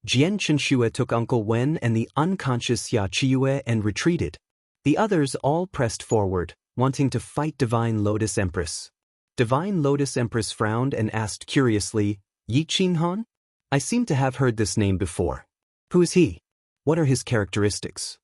Jian Chenxue took Uncle Wen and the unconscious Xia Qiyue and retreated. The others all pressed forward, wanting to fight Divine Lotus Empress. Divine Lotus Empress frowned and asked curiously, "Yi Qinghan? I seem to have heard this name before. Who is he? What are his characteristics?"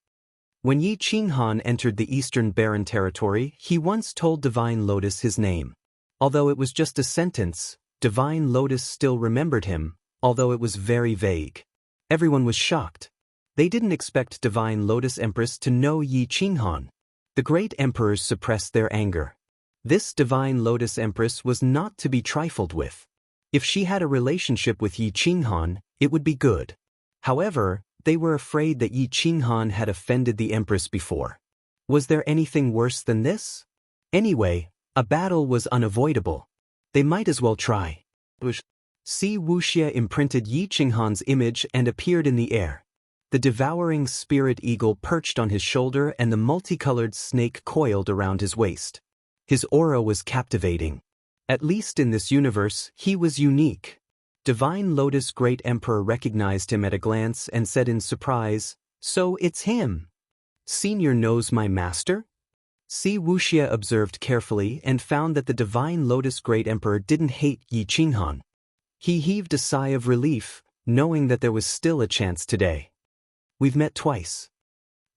When Yi Qinghan entered the Eastern Barren Territory, he once told Divine Lotus his name. Although it was just a sentence, Divine Lotus still remembered him, although it was very vague. Everyone was shocked. They didn't expect Divine Lotus Empress to know Yi Qinghan. The Great Emperors suppressed their anger. This Divine Lotus Empress was not to be trifled with. If she had a relationship with Yi Qinghan, it would be good. However, they were afraid that Yi Qinghan had offended the empress before. Was there anything worse than this? Anyway, a battle was unavoidable. They might as well try. Si Wuxia imprinted Yi Qinghan's image and appeared in the air. The devouring spirit eagle perched on his shoulder and the multicolored snake coiled around his waist. His aura was captivating. At least in this universe, he was unique. Divine Lotus Great Emperor recognized him at a glance and said in surprise, "So it's him. Senior knows my master?" Si Wuxia observed carefully and found that the Divine Lotus Great Emperor didn't hate Yi Qinghan. He heaved a sigh of relief, knowing that there was still a chance today. "We've met twice."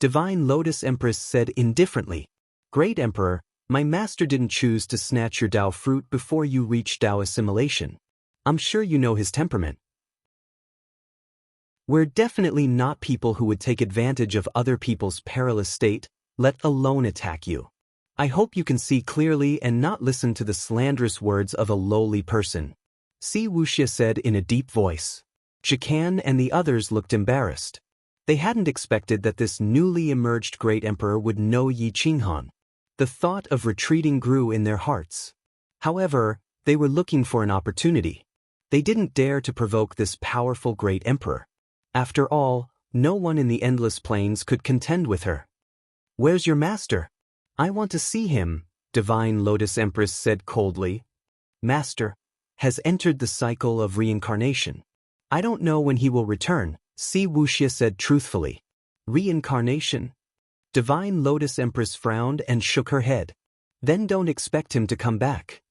Divine Lotus Empress said indifferently, "Great Emperor, my master didn't choose to snatch your Tao fruit before you reached Tao assimilation. I'm sure you know his temperament. We're definitely not people who would take advantage of other people's perilous state, let alone attack you. I hope you can see clearly and not listen to the slanderous words of a lowly person," Si Wuxia said in a deep voice. Jikan and the others looked embarrassed. They hadn't expected that this newly emerged great emperor would know Yi Qinghan. The thought of retreating grew in their hearts. However, they were looking for an opportunity. They didn't dare to provoke this powerful great emperor. After all, no one in the endless plains could contend with her. "Where's your master? I want to see him," Divine Lotus Empress said coldly. "Master has entered the cycle of reincarnation. I don't know when he will return," Si Wuxia said truthfully. "Reincarnation?" Divine Lotus Empress frowned and shook her head. "Then don't expect him to come back."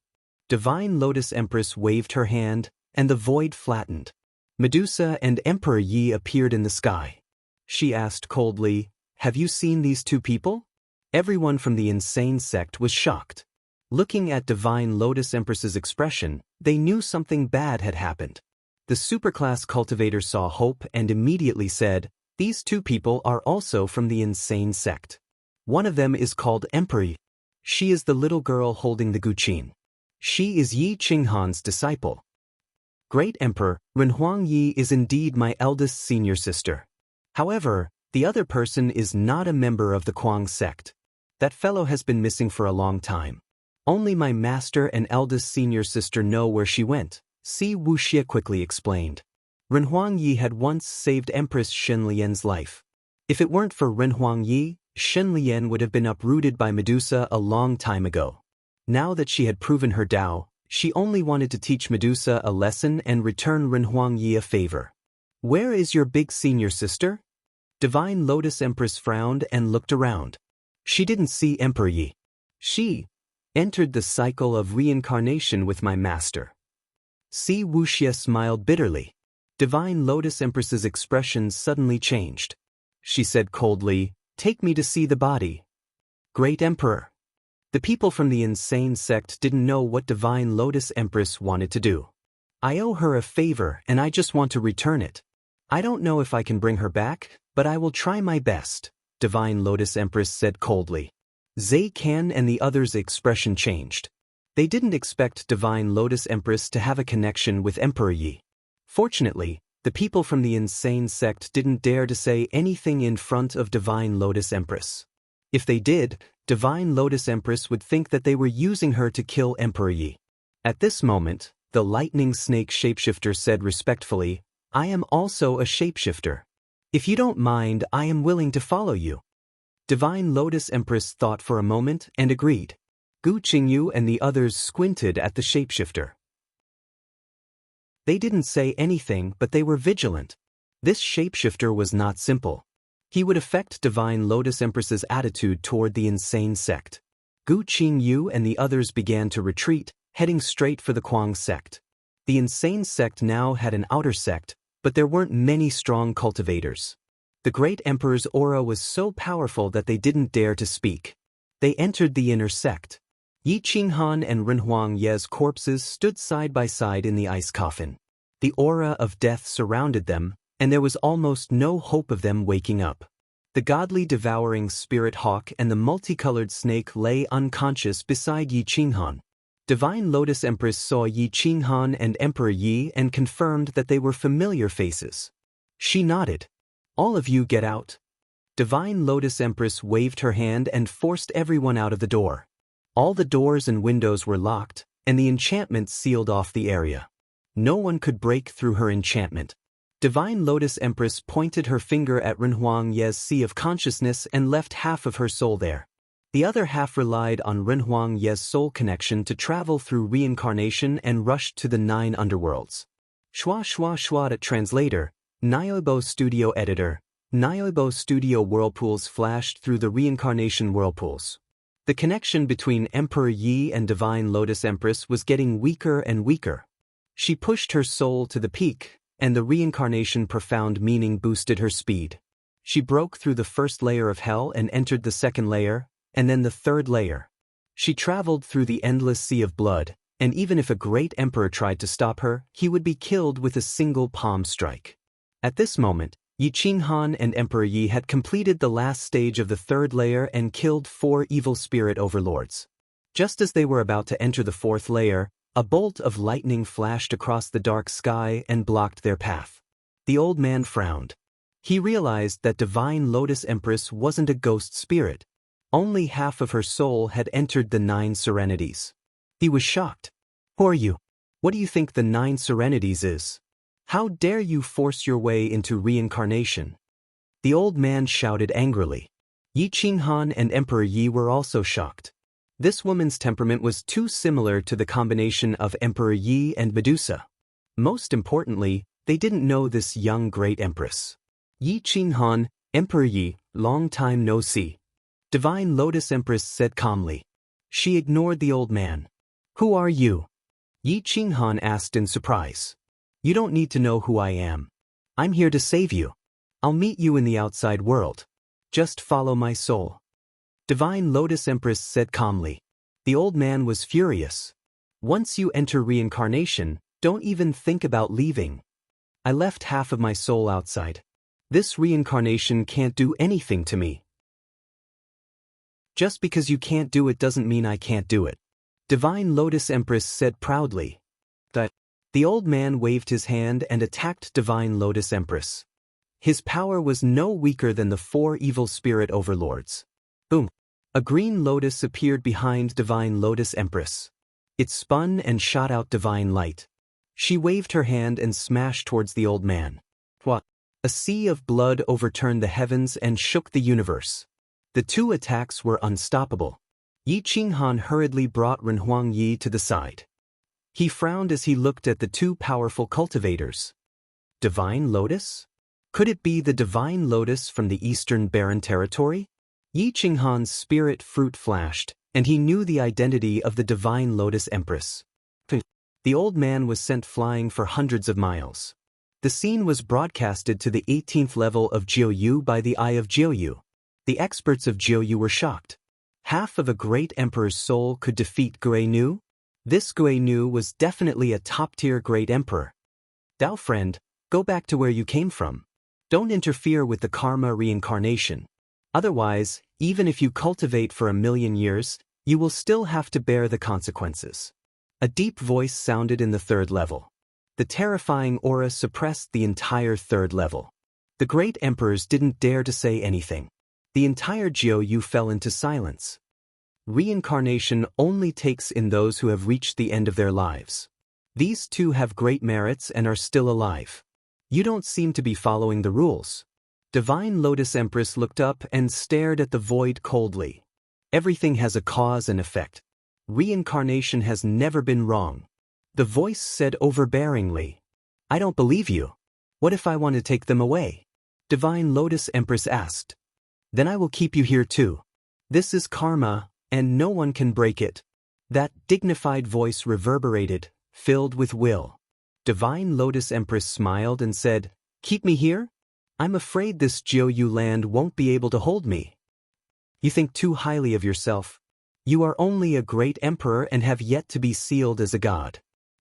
Divine Lotus Empress waved her hand, and the void flattened. Medusa and Emperor Yi appeared in the sky. She asked coldly, "Have you seen these two people?" Everyone from the insane sect was shocked. Looking at Divine Lotus Empress's expression, they knew something bad had happened. The superclass cultivator saw hope and immediately said, "These two people are also from the insane sect. One of them is called Emperor Yi. She is the little girl holding the guqin. She is Yi Qinghan's disciple. Great Emperor, Renhuang Yi is indeed my eldest senior sister. However, the other person is not a member of the Kuang sect. That fellow has been missing for a long time. Only my master and eldest senior sister know where she went," Si Wuxia quickly explained. Renhuang Yi had once saved Empress Shen Lian's life. If it weren't for Renhuang Yi, Shen Lian would have been uprooted by Medusa a long time ago. Now that she had proven her Tao, she only wanted to teach Medusa a lesson and return Renhuang Yi a favor. "Where is your big senior sister?" Divine Lotus Empress frowned and looked around. She didn't see Emperor Yi. "She entered the cycle of reincarnation with my master." Si Wuxia smiled bitterly. Divine Lotus Empress's expression suddenly changed. She said coldly, "Take me to see the body." "Great Emperor." The people from the insane sect didn't know what Divine Lotus Empress wanted to do. "I owe her a favor and I just want to return it. I don't know if I can bring her back, but I will try my best," Divine Lotus Empress said coldly. Zai Kan and the others' expression changed. They didn't expect Divine Lotus Empress to have a connection with Emperor Yi. Fortunately, the people from the insane sect didn't dare to say anything in front of Divine Lotus Empress. If they did, Divine Lotus Empress would think that they were using her to kill Emperor Yi. At this moment, the lightning snake shapeshifter said respectfully, "I am also a shapeshifter. If you don't mind, I am willing to follow you." Divine Lotus Empress thought for a moment and agreed. Gu Qingyu and the others squinted at the shapeshifter. They didn't say anything, but they were vigilant. This shapeshifter was not simple. He would affect Divine Lotus Empress's attitude toward the insane sect. Gu Qingyu and the others began to retreat, heading straight for the Kuang sect. The insane sect now had an outer sect, but there weren't many strong cultivators. The great emperor's aura was so powerful that they didn't dare to speak. They entered the inner sect. Yi Qinghan and Renhuang Ye's corpses stood side by side in the ice coffin. The aura of death surrounded them, and there was almost no hope of them waking up. The godly devouring spirit hawk and the multicolored snake lay unconscious beside Yi Qinghan. Divine Lotus Empress saw Yi Qinghan and Emperor Yi and confirmed that they were familiar faces. She nodded. All of you get out. Divine Lotus Empress waved her hand and forced everyone out of the door. All the doors and windows were locked, and the enchantment sealed off the area. No one could break through her enchantment. Divine Lotus Empress pointed her finger at Renhuang Ye's Sea of Consciousness and left half of her soul there. The other half relied on Renhuang Ye's soul connection to travel through reincarnation and rushed to the 9 underworlds. Shua Shua Shua. Translator, Nyoibo Studio Editor. Nyoibo Studio whirlpools flashed through the reincarnation whirlpools. The connection between Emperor Yi and Divine Lotus Empress was getting weaker and weaker. She pushed her soul to the peak, and the reincarnation profound meaning boosted her speed. She broke through the first layer of hell and entered the second layer, and then the third layer. She traveled through the endless sea of blood, and even if a great emperor tried to stop her, he would be killed with a single palm strike. At this moment, Yi Qinghan and Emperor Yi had completed the last stage of the third layer and killed 4 evil spirit overlords. Just as they were about to enter the 4th layer, a bolt of lightning flashed across the dark sky and blocked their path. The old man frowned. He realized that Divine Lotus Empress wasn't a ghost spirit. Only half of her soul had entered the 9 serenities. He was shocked. Who are you? What do you think the 9 serenities is? How dare you force your way into reincarnation? The old man shouted angrily. Yi Qinghan and Emperor Yi were also shocked. This woman's temperament was too similar to the combination of Emperor Yi and Medusa. Most importantly, they didn't know this young great empress. Yi Qinghan, Emperor Yi, long time no see. Divine Lotus Empress said calmly. She ignored the old man. Who are you? Yi Qinghan asked in surprise. You don't need to know who I am. I'm here to save you. I'll meet you in the outside world. Just follow my soul. Divine Lotus Empress said calmly. The old man was furious. Once you enter reincarnation, don't even think about leaving. I left half of my soul outside. This reincarnation can't do anything to me. Just because you can't do it doesn't mean I can't do it. Divine Lotus Empress said proudly. The old man waved his hand and attacked Divine Lotus Empress. His power was no weaker than the 4 evil spirit overlords. Boom! A green lotus appeared behind Divine Lotus Empress. It spun and shot out divine light. She waved her hand and smashed towards the old man. What? A sea of blood overturned the heavens and shook the universe. The 2 attacks were unstoppable. Yi Qinghan hurriedly brought Renhuang Yi to the side. He frowned as he looked at the 2 powerful cultivators. Divine Lotus? Could it be the Divine Lotus from the Eastern Barren Territory? Yi Qinghan's spirit fruit flashed, and he knew the identity of the Divine Lotus Empress. The old man was sent flying for hundreds of miles. The scene was broadcasted to the 18th level of Jiuyu by the Eye of Jiuyu. The experts of Jiuyu were shocked. Half of a great emperor's soul could defeat Gui Nu? This Gui Nu was definitely a top-tier great emperor. Dao friend, go back to where you came from. Don't interfere with the karma reincarnation. Otherwise, even if you cultivate for 1,000,000 years, you will still have to bear the consequences. A deep voice sounded in the 3rd level. The terrifying aura suppressed the entire 3rd level. The great emperors didn't dare to say anything. The entire Jiuyu fell into silence. Reincarnation only takes in those who have reached the end of their lives. These 2 have great merits and are still alive. You don't seem to be following the rules. Divine Lotus Empress looked up and stared at the void coldly. Everything has a cause and effect. Reincarnation has never been wrong. The voice said overbearingly. I don't believe you. What if I want to take them away? Divine Lotus Empress asked. Then I will keep you here too. This is karma, and no one can break it. That dignified voice reverberated, filled with will. Divine Lotus Empress smiled and said, Keep me here? I'm afraid this Jiuyu land won't be able to hold me. You think too highly of yourself. You are only a great emperor and have yet to be sealed as a god.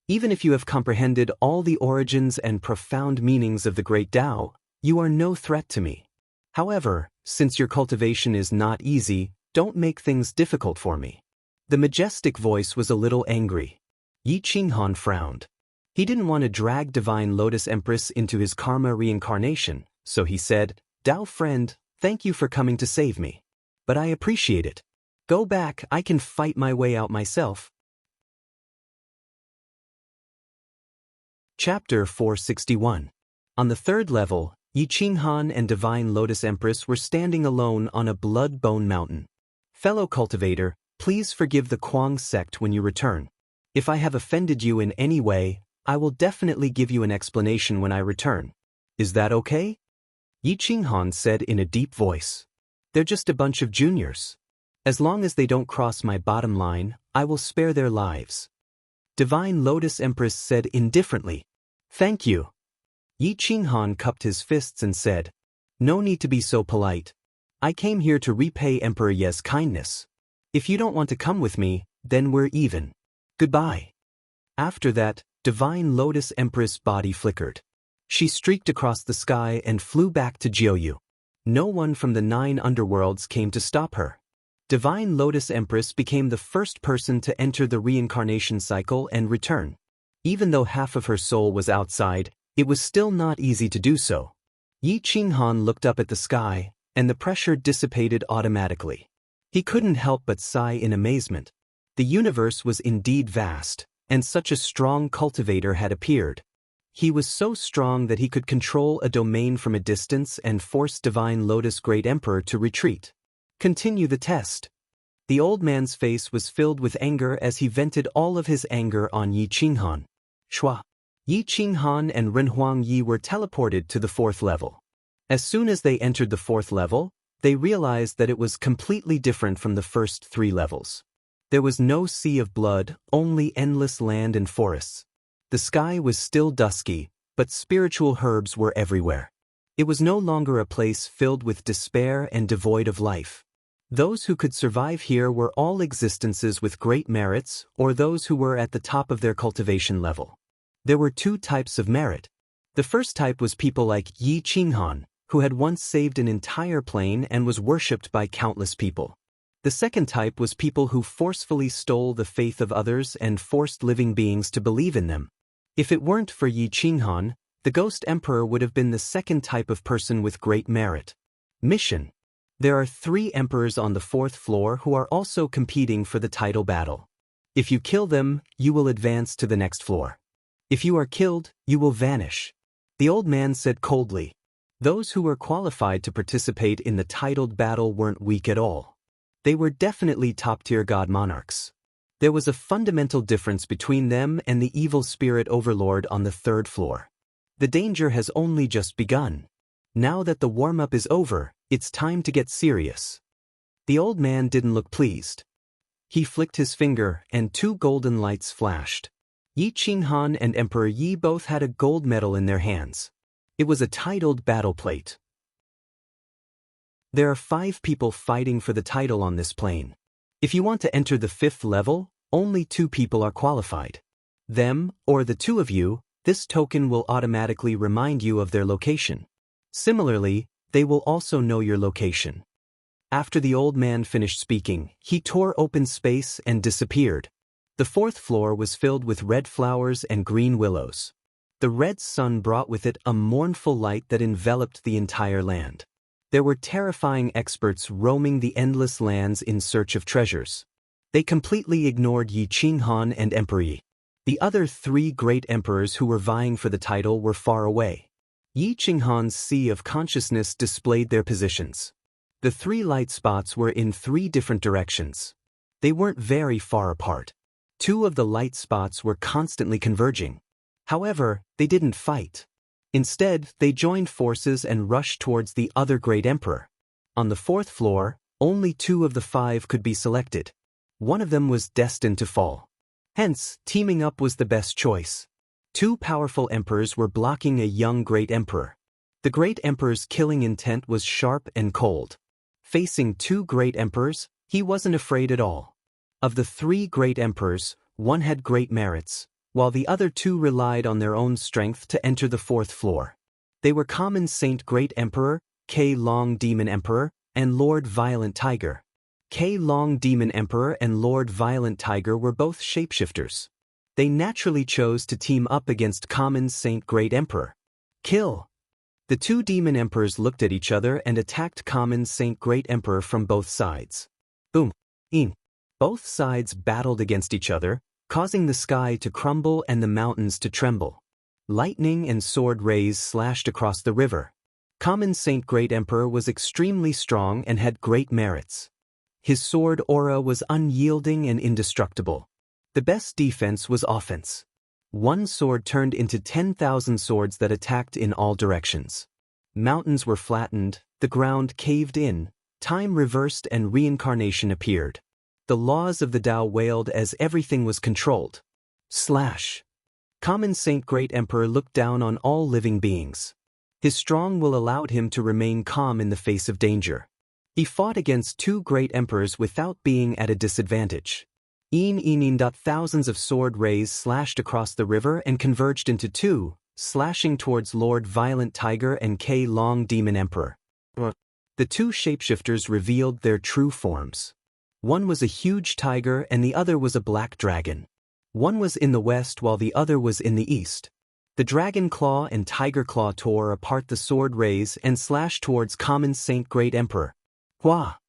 Even if you have comprehended all the origins and profound meanings of the great Tao, you are no threat to me. However, since your cultivation is not easy, don't make things difficult for me. The majestic voice was a little angry. Yi Qinghan frowned. He didn't want to drag Divine Lotus Empress into his karma reincarnation, so he said, "Dao friend, thank you for coming to save me. But I appreciate it. Go back, I can fight my way out myself." Chapter 461. On the third level, Yi Qinghan and Divine Lotus Empress were standing alone on a blood-bone mountain. "Fellow cultivator, please forgive the Kuang sect when you return. If I have offended you in any way, I will definitely give you an explanation when I return. Is that okay?" Yi Qinghan said in a deep voice. "They're just a bunch of juniors. As long as they don't cross my bottom line, I will spare their lives." Divine Lotus Empress said indifferently, "Thank you." Yi Qinghan cupped his fists and said, "No need to be so polite. I came here to repay Emperor Ye's kindness. If you don't want to come with me, then we're even. Goodbye." After that, Divine Lotus Empress' body flickered. She streaked across the sky and flew back to Jiuyu. No one from the 9 underworlds came to stop her. Divine Lotus Empress became the first person to enter the reincarnation cycle and return. Even though half of her soul was outside, it was still not easy to do so. Yi Qinghan looked up at the sky, and the pressure dissipated automatically. He couldn't help but sigh in amazement. The universe was indeed vast, and such a strong cultivator had appeared. He was so strong that he could control a domain from a distance and force Divine Lotus Great Emperor to retreat. Continue the test. The old man's face was filled with anger as he vented all of his anger on Yi Qinghan. Shua. Yi Qinghan and Renhuang Yi were teleported to the 4th level. As soon as they entered the 4th level, they realized that it was completely different from the first 3 levels. There was no sea of blood, only endless land and forests. The sky was still dusky, but spiritual herbs were everywhere. It was no longer a place filled with despair and devoid of life. Those who could survive here were all existences with great merits or those who were at the top of their cultivation level. There were 2 types of merit. The first type was people like Yi Qinghan, who had once saved an entire plane and was worshipped by countless people. The second type was people who forcefully stole the faith of others and forced living beings to believe in them. If it weren't for Yi Qinghan, the Ghost Emperor would have been the second type of person with great merit. Mission. There are 3 emperors on the 4th floor who are also competing for the title battle. If you kill them, you will advance to the next floor. If you are killed, you will vanish. The old man said coldly. Those who were qualified to participate in the titled battle weren't weak at all. They were definitely top-tier god monarchs. There was a fundamental difference between them and the evil spirit overlord on the 3rd floor. The danger has only just begun. Now that the warm-up is over, it's time to get serious. The old man didn't look pleased. He flicked his finger and 2 golden lights flashed. Yi Qinghan and Emperor Yi both had a gold medal in their hands. It was a titled battle plate. There are 5 people fighting for the title on this plane. If you want to enter the 5th level, only 2 people are qualified. Them, or the 2 of you, this token will automatically remind you of their location. Similarly, they will also know your location. After the old man finished speaking, he tore open space and disappeared. The 4th floor was filled with red flowers and green willows. The red sun brought with it a mournful light that enveloped the entire land. There were terrifying experts roaming the endless lands in search of treasures. They completely ignored Yi Qinghan and Emperor Yi. The other 3 great emperors who were vying for the title were far away. Yi Qinghan's sea of consciousness displayed their positions. The 3 light spots were in 3 different directions. They weren't very far apart. 2 of the light spots were constantly converging. However, they didn't fight. Instead, they joined forces and rushed towards the other great emperor. On the 4th floor, only 2 of the 5 could be selected. One of them was destined to fall. Hence, teaming up was the best choice. 2 powerful emperors were blocking a young great emperor. The great emperor's killing intent was sharp and cold. Facing 2 great emperors, he wasn't afraid at all. Of the 3 great emperors, one had great merits, while the other 2 relied on their own strength to enter the 4th floor. They were Common Saint Great Emperor, K Long Demon Emperor, and Lord Violent Tiger. K Long Demon Emperor and Lord Violent Tiger were both shapeshifters. They naturally chose to team up against common Saint Great Emperor. Kill! The two demon emperors looked at each other and attacked common Saint Great Emperor from both sides. Boom! In. Both sides battled against each other, causing the sky to crumble and the mountains to tremble. Lightning and sword rays slashed across the river. Common Saint Great Emperor was extremely strong and had great merits. His sword aura was unyielding and indestructible. The best defense was offense. One sword turned into 10,000 swords that attacked in all directions. Mountains were flattened, the ground caved in, time reversed and reincarnation appeared. The laws of the Tao wailed as everything was controlled. Slash! Common Saint Great Emperor looked down on all living beings. His strong will allowed him to remain calm in the face of danger. He fought against two great emperors without being at a disadvantage. Thousands of sword rays slashed across the river and converged into two, slashing towards Lord Violent Tiger and K Long Demon Emperor. The two shapeshifters revealed their true forms. One was a huge tiger and the other was a black dragon. One was in the west while the other was in the east. The dragon claw and tiger claw tore apart the sword rays and slashed towards common Saint Great Emperor. Hua!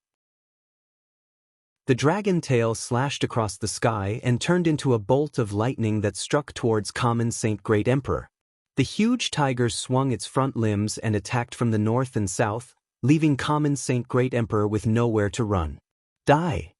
The dragon tail slashed across the sky and turned into a bolt of lightning that struck towards common Saint Great Emperor. The huge tiger swung its front limbs and attacked from the north and south, leaving common Saint Great Emperor with nowhere to run. Die!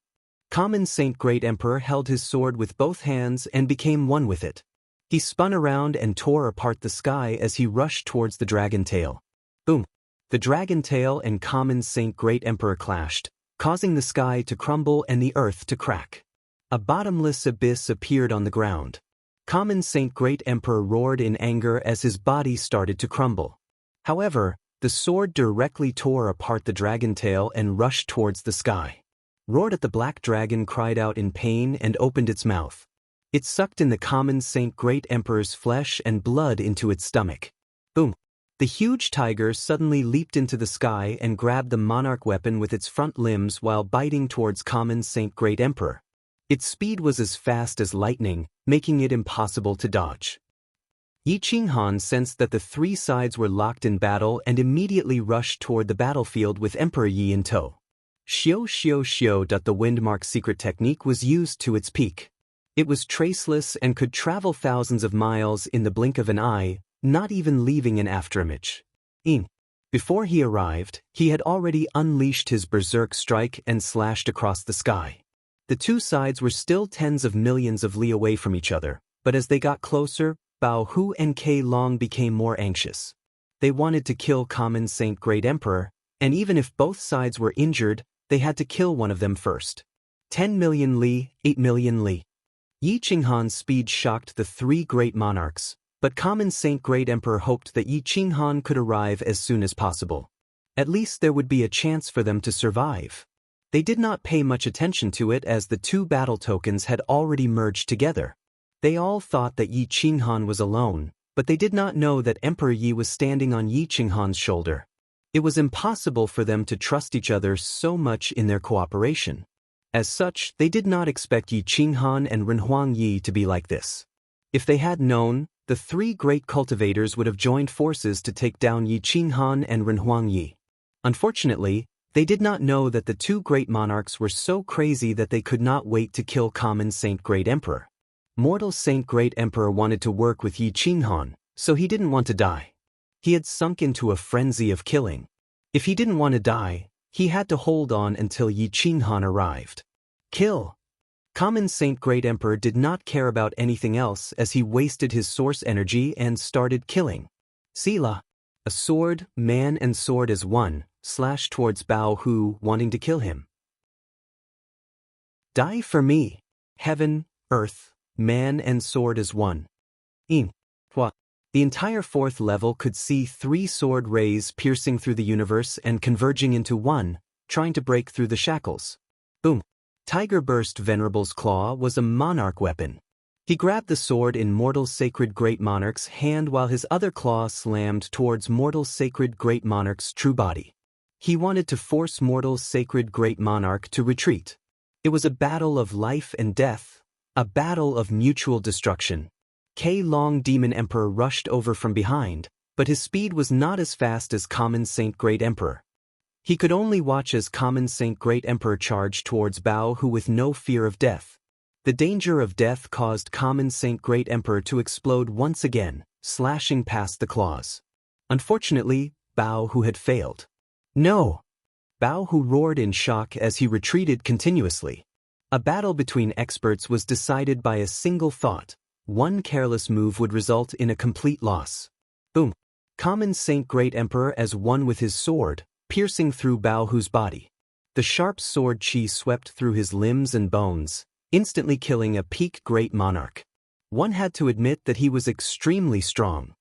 Common Saint Great Emperor held his sword with both hands and became one with it. He spun around and tore apart the sky as he rushed towards the dragon tail. Boom! The dragon tail and common Saint Great Emperor clashed, causing the sky to crumble and the earth to crack. A bottomless abyss appeared on the ground. Common Saint Great Emperor roared in anger as his body started to crumble. However, the sword directly tore apart the dragon tail and rushed towards the sky. Roared at the black dragon cried out in pain and opened its mouth. It sucked in the common Saint Great Emperor's flesh and blood into its stomach. Boom! The huge tiger suddenly leaped into the sky and grabbed the monarch weapon with its front limbs while biting towards common Saint Great Emperor. Its speed was as fast as lightning, making it impossible to dodge. Yi Qinghan sensed that the three sides were locked in battle and immediately rushed toward the battlefield with Emperor Yi in tow. The Windmark secret technique was used to its peak. It was traceless and could travel thousands of miles in the blink of an eye, not even leaving an afterimage. Before he arrived, he had already unleashed his berserk strike and slashed across the sky. The two sides were still tens of millions of li away from each other, but as they got closer, Bao Hu and K Long became more anxious. They wanted to kill common Saint Great Emperor, and even if both sides were injured, they had to kill one of them first. 10 million li, 8 million li. Yi Qinghan's speed shocked the three great monarchs, but common Saint Great Emperor hoped that Yi Qinghan could arrive as soon as possible. At least there would be a chance for them to survive. They did not pay much attention to it as the two battle tokens had already merged together. They all thought that Yi Qinghan was alone, but they did not know that Emperor Yi was standing on Yi Qinghan's shoulder. It was impossible for them to trust each other so much in their cooperation. As such, they did not expect Yi Qinghan and Renhuang Yi to be like this. If they had known, the three great cultivators would have joined forces to take down Yi Qinghan and Renhuang Yi. Unfortunately, they did not know that the two great monarchs were so crazy that they could not wait to kill common Saint Great Emperor. Mortal Saint Great Emperor wanted to work with Yi Qinghan, so he didn't want to die. He had sunk into a frenzy of killing. If he didn't want to die, he had to hold on until Yi Qinghan arrived. Kill! Common Saint Great Emperor did not care about anything else as he wasted his source energy and started killing. Sila! A sword, man and sword as one, slashed towards Bao Hu, wanting to kill him. Die for me! Heaven, earth, man and sword as one. Hua! The entire fourth level could see three sword rays piercing through the universe and converging into one, trying to break through the shackles. Boom! Tiger Burst Venerable's claw was a monarch weapon. He grabbed the sword in Mortal Sacred Great Monarch's hand while his other claw slammed towards Mortal Sacred Great Monarch's true body. He wanted to force Mortal Sacred Great Monarch to retreat. It was a battle of life and death, A battle of mutual destruction. K Long Demon Emperor rushed over from behind, but his speed was not as fast as Common Saint Great Emperor. He could only watch as Common Saint Great Emperor charged towards Bao Hu with no fear of death. The danger of death caused Common Saint Great Emperor to explode once again, slashing past the claws. Unfortunately, Bao Hu had failed. No! Bao Hu roared in shock as he retreated continuously. A battle between experts was decided by a single thought. One careless move would result in a complete loss. Boom! Common Saint Great Emperor as one with his sword, piercing through Bao Hu's body. The sharp sword chi swept through his limbs and bones, instantly killing a peak great monarch. One had to admit that he was extremely strong.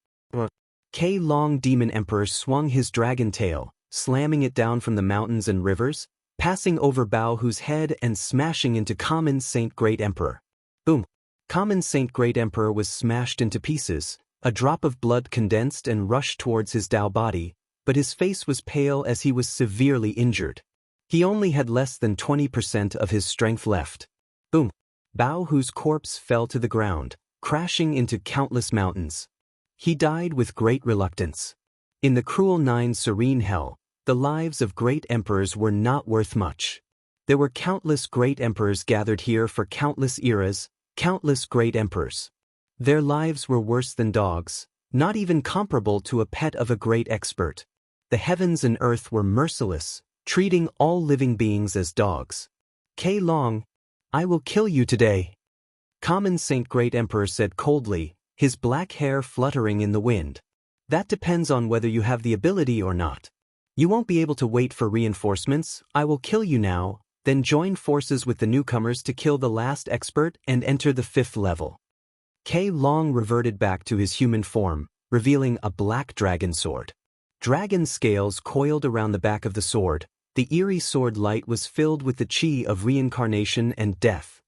K Long Demon Emperor swung his dragon tail, slamming it down from the mountains and rivers, passing over Bao Hu's head and smashing into Common Saint Great Emperor. Boom! Common Saint Great Emperor was smashed into pieces, a drop of blood condensed and rushed towards his Dao body, but his face was pale as he was severely injured. He only had less than 20% of his strength left. Boom! Bao Hu's corpse fell to the ground, crashing into countless mountains. He died with great reluctance. In the cruel Nine Serene Hell, the lives of great emperors were not worth much. There were countless great emperors gathered here for countless eras, countless great emperors. Their lives were worse than dogs, not even comparable to a pet of a great expert. The heavens and earth were merciless, treating all living beings as dogs. K Long, I will kill you today. Common Saint Great Emperor said coldly, his black hair fluttering in the wind. That depends on whether you have the ability or not. You won't be able to wait for reinforcements. I will kill you now, then join forces with the newcomers to kill the last expert and enter the 5th level. K Long reverted back to his human form, revealing a black dragon sword. Dragon scales coiled around the back of the sword. The eerie sword light was filled with the chi of reincarnation and death.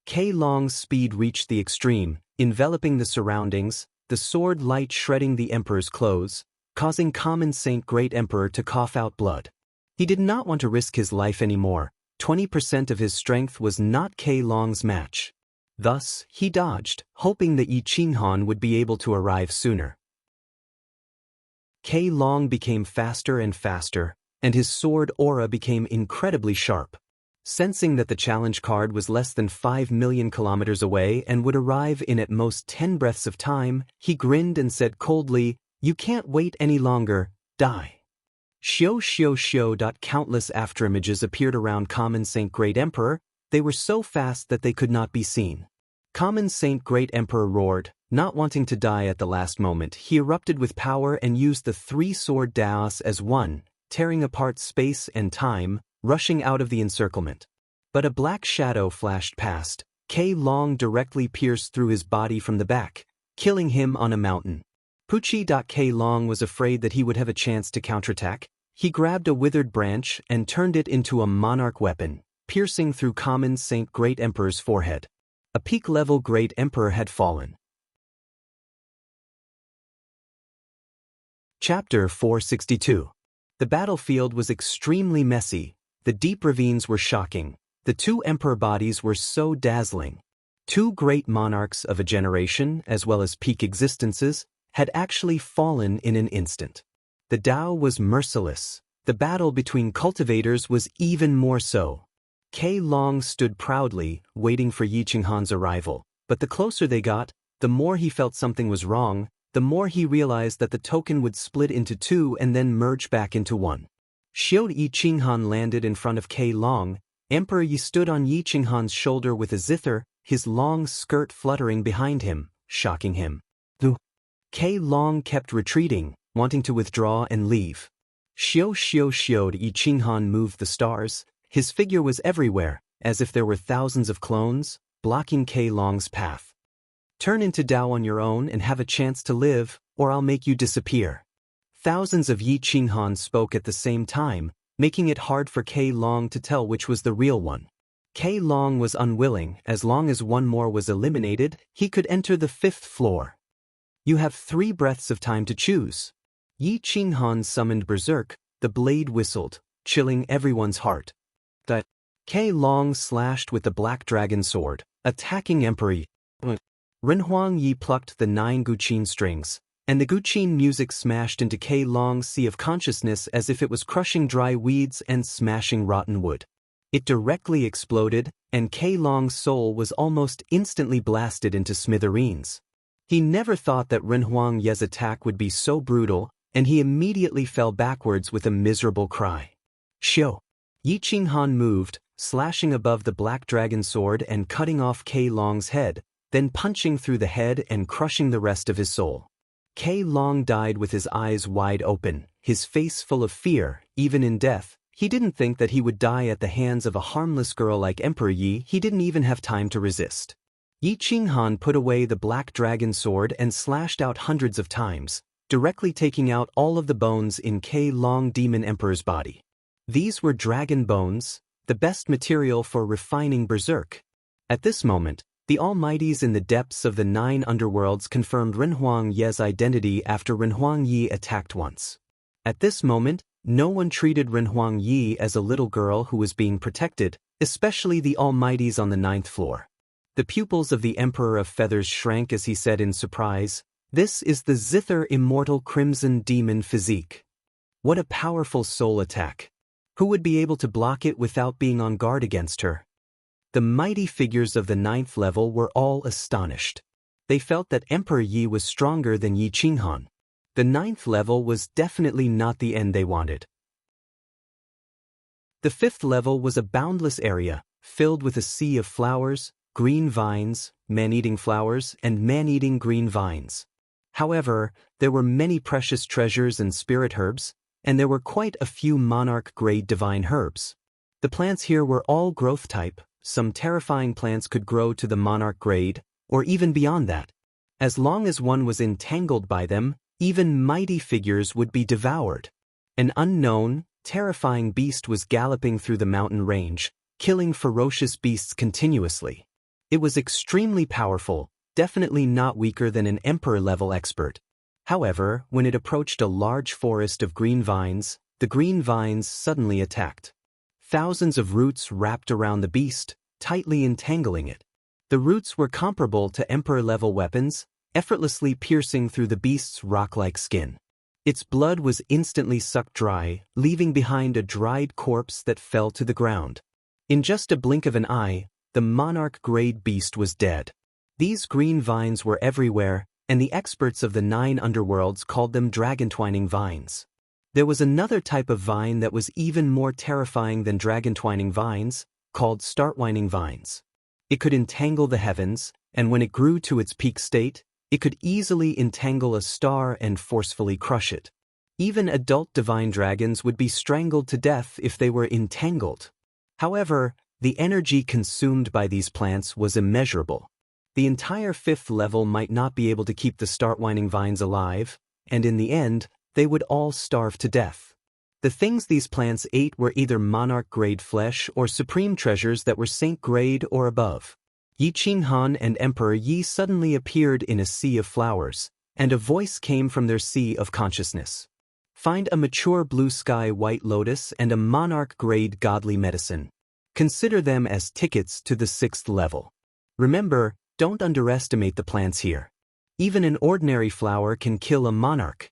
K Long's speed reached the extreme, enveloping the surroundings, the sword light shredding the emperor's clothes, causing Common Saint Great Emperor to cough out blood. He did not want to risk his life anymore. 20% of his strength was not K Long's match. Thus, he dodged, hoping that Yi Qinghan would be able to arrive sooner. K Long became faster and faster, and his sword aura became incredibly sharp. Sensing that the challenge card was less than 5 million kilometers away and would arrive in at most 10 breaths of time, he grinned and said coldly, "You can't wait any longer, die." Xiao. Countless afterimages appeared around Common Saint Great Emperor. They were so fast that they could not be seen. Common Saint Great Emperor roared, not wanting to die at the last moment. He erupted with power and used the three-sword Daos as one, tearing apart space and time, rushing out of the encirclement. But a black shadow flashed past. K Long directly pierced through his body from the back, killing him on a mountain. Pucci. K Long was afraid that he would have a chance to counterattack. He grabbed a withered branch and turned it into a monarch weapon, piercing through Common Saint Great Emperor's forehead. A peak-level Great Emperor had fallen. Chapter 462. The battlefield was extremely messy. The deep ravines were shocking. The two emperor bodies were so dazzling. Two great monarchs of a generation, as well as peak existences, had actually fallen in an instant. The Tao was merciless. The battle between cultivators was even more so. K Long stood proudly, waiting for Yi Qinghan's arrival, but the closer they got, the more he felt something was wrong, the more he realized that the token would split into two and then merge back into one. Yi Qinghan landed in front of K Long. Emperor Yi stood on Yi Qinghan's shoulder with a zither, his long skirt fluttering behind him, shocking him. K Long kept retreating, wanting to withdraw and leave. Yi Qinghan moved the stars. His figure was everywhere, as if there were thousands of clones, blocking K Long's path. Turn into Tao on your own and have a chance to live, or I'll make you disappear. Thousands of Yi Qinghan spoke at the same time, making it hard for K Long to tell which was the real one. K Long was unwilling. As long as one more was eliminated, he could enter the 5th floor. You have 3 breaths of time to choose. Yi Qinghan summoned Berserk. The blade whistled, chilling everyone's heart. K Long slashed with the black dragon sword. attacking Emperor Yi. Renhuang Yi plucked the 9 guqin strings, and the guqin music smashed into K Long's sea of consciousness as if it was crushing dry weeds and smashing rotten wood. It directly exploded, and K Long's soul was almost instantly blasted into smithereens. He never thought that Renhuang Ye's attack would be so brutal, and he immediately fell backwards with a miserable cry. Xiu! Yi Qinghan moved, slashing above the black dragon sword and cutting off K Long's head, then punching through the head and crushing the rest of his soul. K Long died with his eyes wide open, his face full of fear. Even in death, he didn't think that he would die at the hands of a harmless girl like Emperor Yi. He didn't even have time to resist. Yi Qinghan put away the black dragon sword and slashed out hundreds of times, directly taking out all of the bones in K Long Demon Emperor's body. These were dragon bones, the best material for refining berserk. At this moment, the Almighties in the depths of the 9 underworlds confirmed Renhuang Ye's identity after Renhuang Yi attacked once. At this moment, no one treated Renhuang Yi as a little girl who was being protected, especially the Almighties on the 9th floor. The pupils of the Emperor of Feathers shrank as he said in surprise, "This is the Zither Immortal Crimson Demon Physique. What a powerful soul attack. Who would be able to block it without being on guard against her?" The mighty figures of the 9th level were all astonished. They felt that Emperor Yi was stronger than Yi Qinghan. The 9th level was definitely not the end they wanted. The 5th level was a boundless area, filled with a sea of flowers, green vines, man-eating flowers, and man-eating green vines. However, there were many precious treasures and spirit herbs, and there were quite a few monarch-grade divine herbs. The plants here were all growth type. Some terrifying plants could grow to the monarch grade, or even beyond that. As long as one was entangled by them, even mighty figures would be devoured. An unknown, terrifying beast was galloping through the mountain range, killing ferocious beasts continuously. It was extremely powerful, definitely not weaker than an emperor-level expert. However, when it approached a large forest of green vines, the green vines suddenly attacked. Thousands of roots wrapped around the beast, tightly entangling it. The roots were comparable to emperor-level weapons, effortlessly piercing through the beast's rock-like skin. Its blood was instantly sucked dry, leaving behind a dried corpse that fell to the ground. In just a blink of an eye, the monarch-grade beast was dead. These green vines were everywhere, and the experts of the 9 underworlds called them dragon-twining vines. There was another type of vine that was even more terrifying than dragon-twining vines, called startwining vines. It could entangle the heavens, and when it grew to its peak state, it could easily entangle a star and forcefully crush it. Even adult divine dragons would be strangled to death if they were entangled. However, the energy consumed by these plants was immeasurable. The entire 5th level might not be able to keep the startwining vines alive, and in the end, they would all starve to death. The things these plants ate were either monarch-grade flesh or supreme treasures that were saint-grade or above. Yi Qinghan and Emperor Yi suddenly appeared in a sea of flowers, and a voice came from their sea of consciousness. Find a mature blue sky white lotus and a monarch-grade godly medicine. Consider them as tickets to the 6th level. Remember, don't underestimate the plants here. Even an ordinary flower can kill a monarch.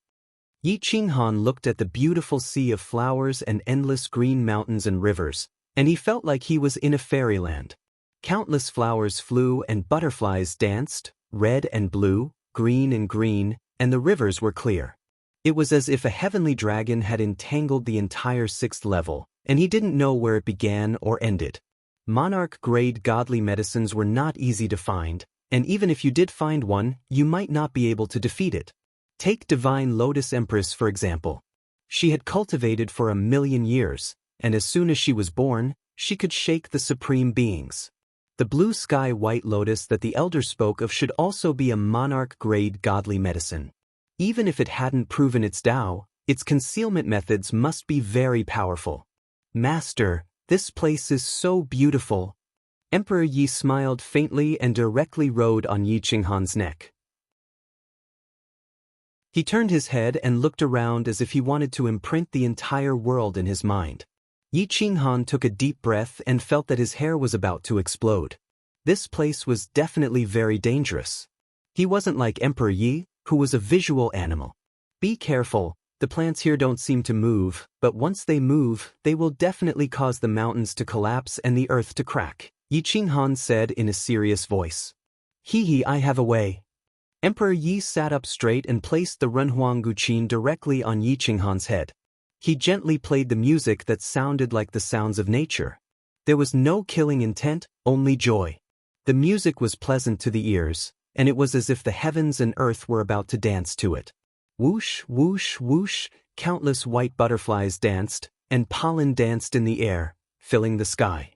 Yi Qinghan looked at the beautiful sea of flowers and endless green mountains and rivers, and he felt like he was in a fairyland. Countless flowers flew and butterflies danced, red and blue, green, and the rivers were clear. It was as if a heavenly dragon had entangled the entire 6th level, and he didn't know where it began or ended. Monarch-grade godly medicines were not easy to find, and even if you did find one, you might not be able to defeat it. Take Divine Lotus Empress for example. She had cultivated for 1,000,000 years, and as soon as she was born, she could shake the supreme beings. The blue sky white lotus that the elder spoke of should also be a monarch-grade godly medicine. Even if it hadn't proven its Tao, its concealment methods must be very powerful. Master, this place is so beautiful. Emperor Yi smiled faintly and directly rode on Yi Qinghan's neck. He turned his head and looked around as if he wanted to imprint the entire world in his mind. Yi Qinghan took a deep breath and felt that his hair was about to explode. This place was definitely very dangerous. He wasn't like Emperor Yi, who was a visual animal. Be careful, the plants here don't seem to move, but once they move, they will definitely cause the mountains to collapse and the earth to crack, Yi Qinghan said in a serious voice. Hee, I have a way. Emperor Yi sat up straight and placed the Renhuang Guqin directly on Yi Qinghan's head. He gently played the music that sounded like the sounds of nature. There was no killing intent, only joy. The music was pleasant to the ears, and it was as if the heavens and earth were about to dance to it. Whoosh, whoosh, whoosh, countless white butterflies danced, and pollen danced in the air, filling the sky.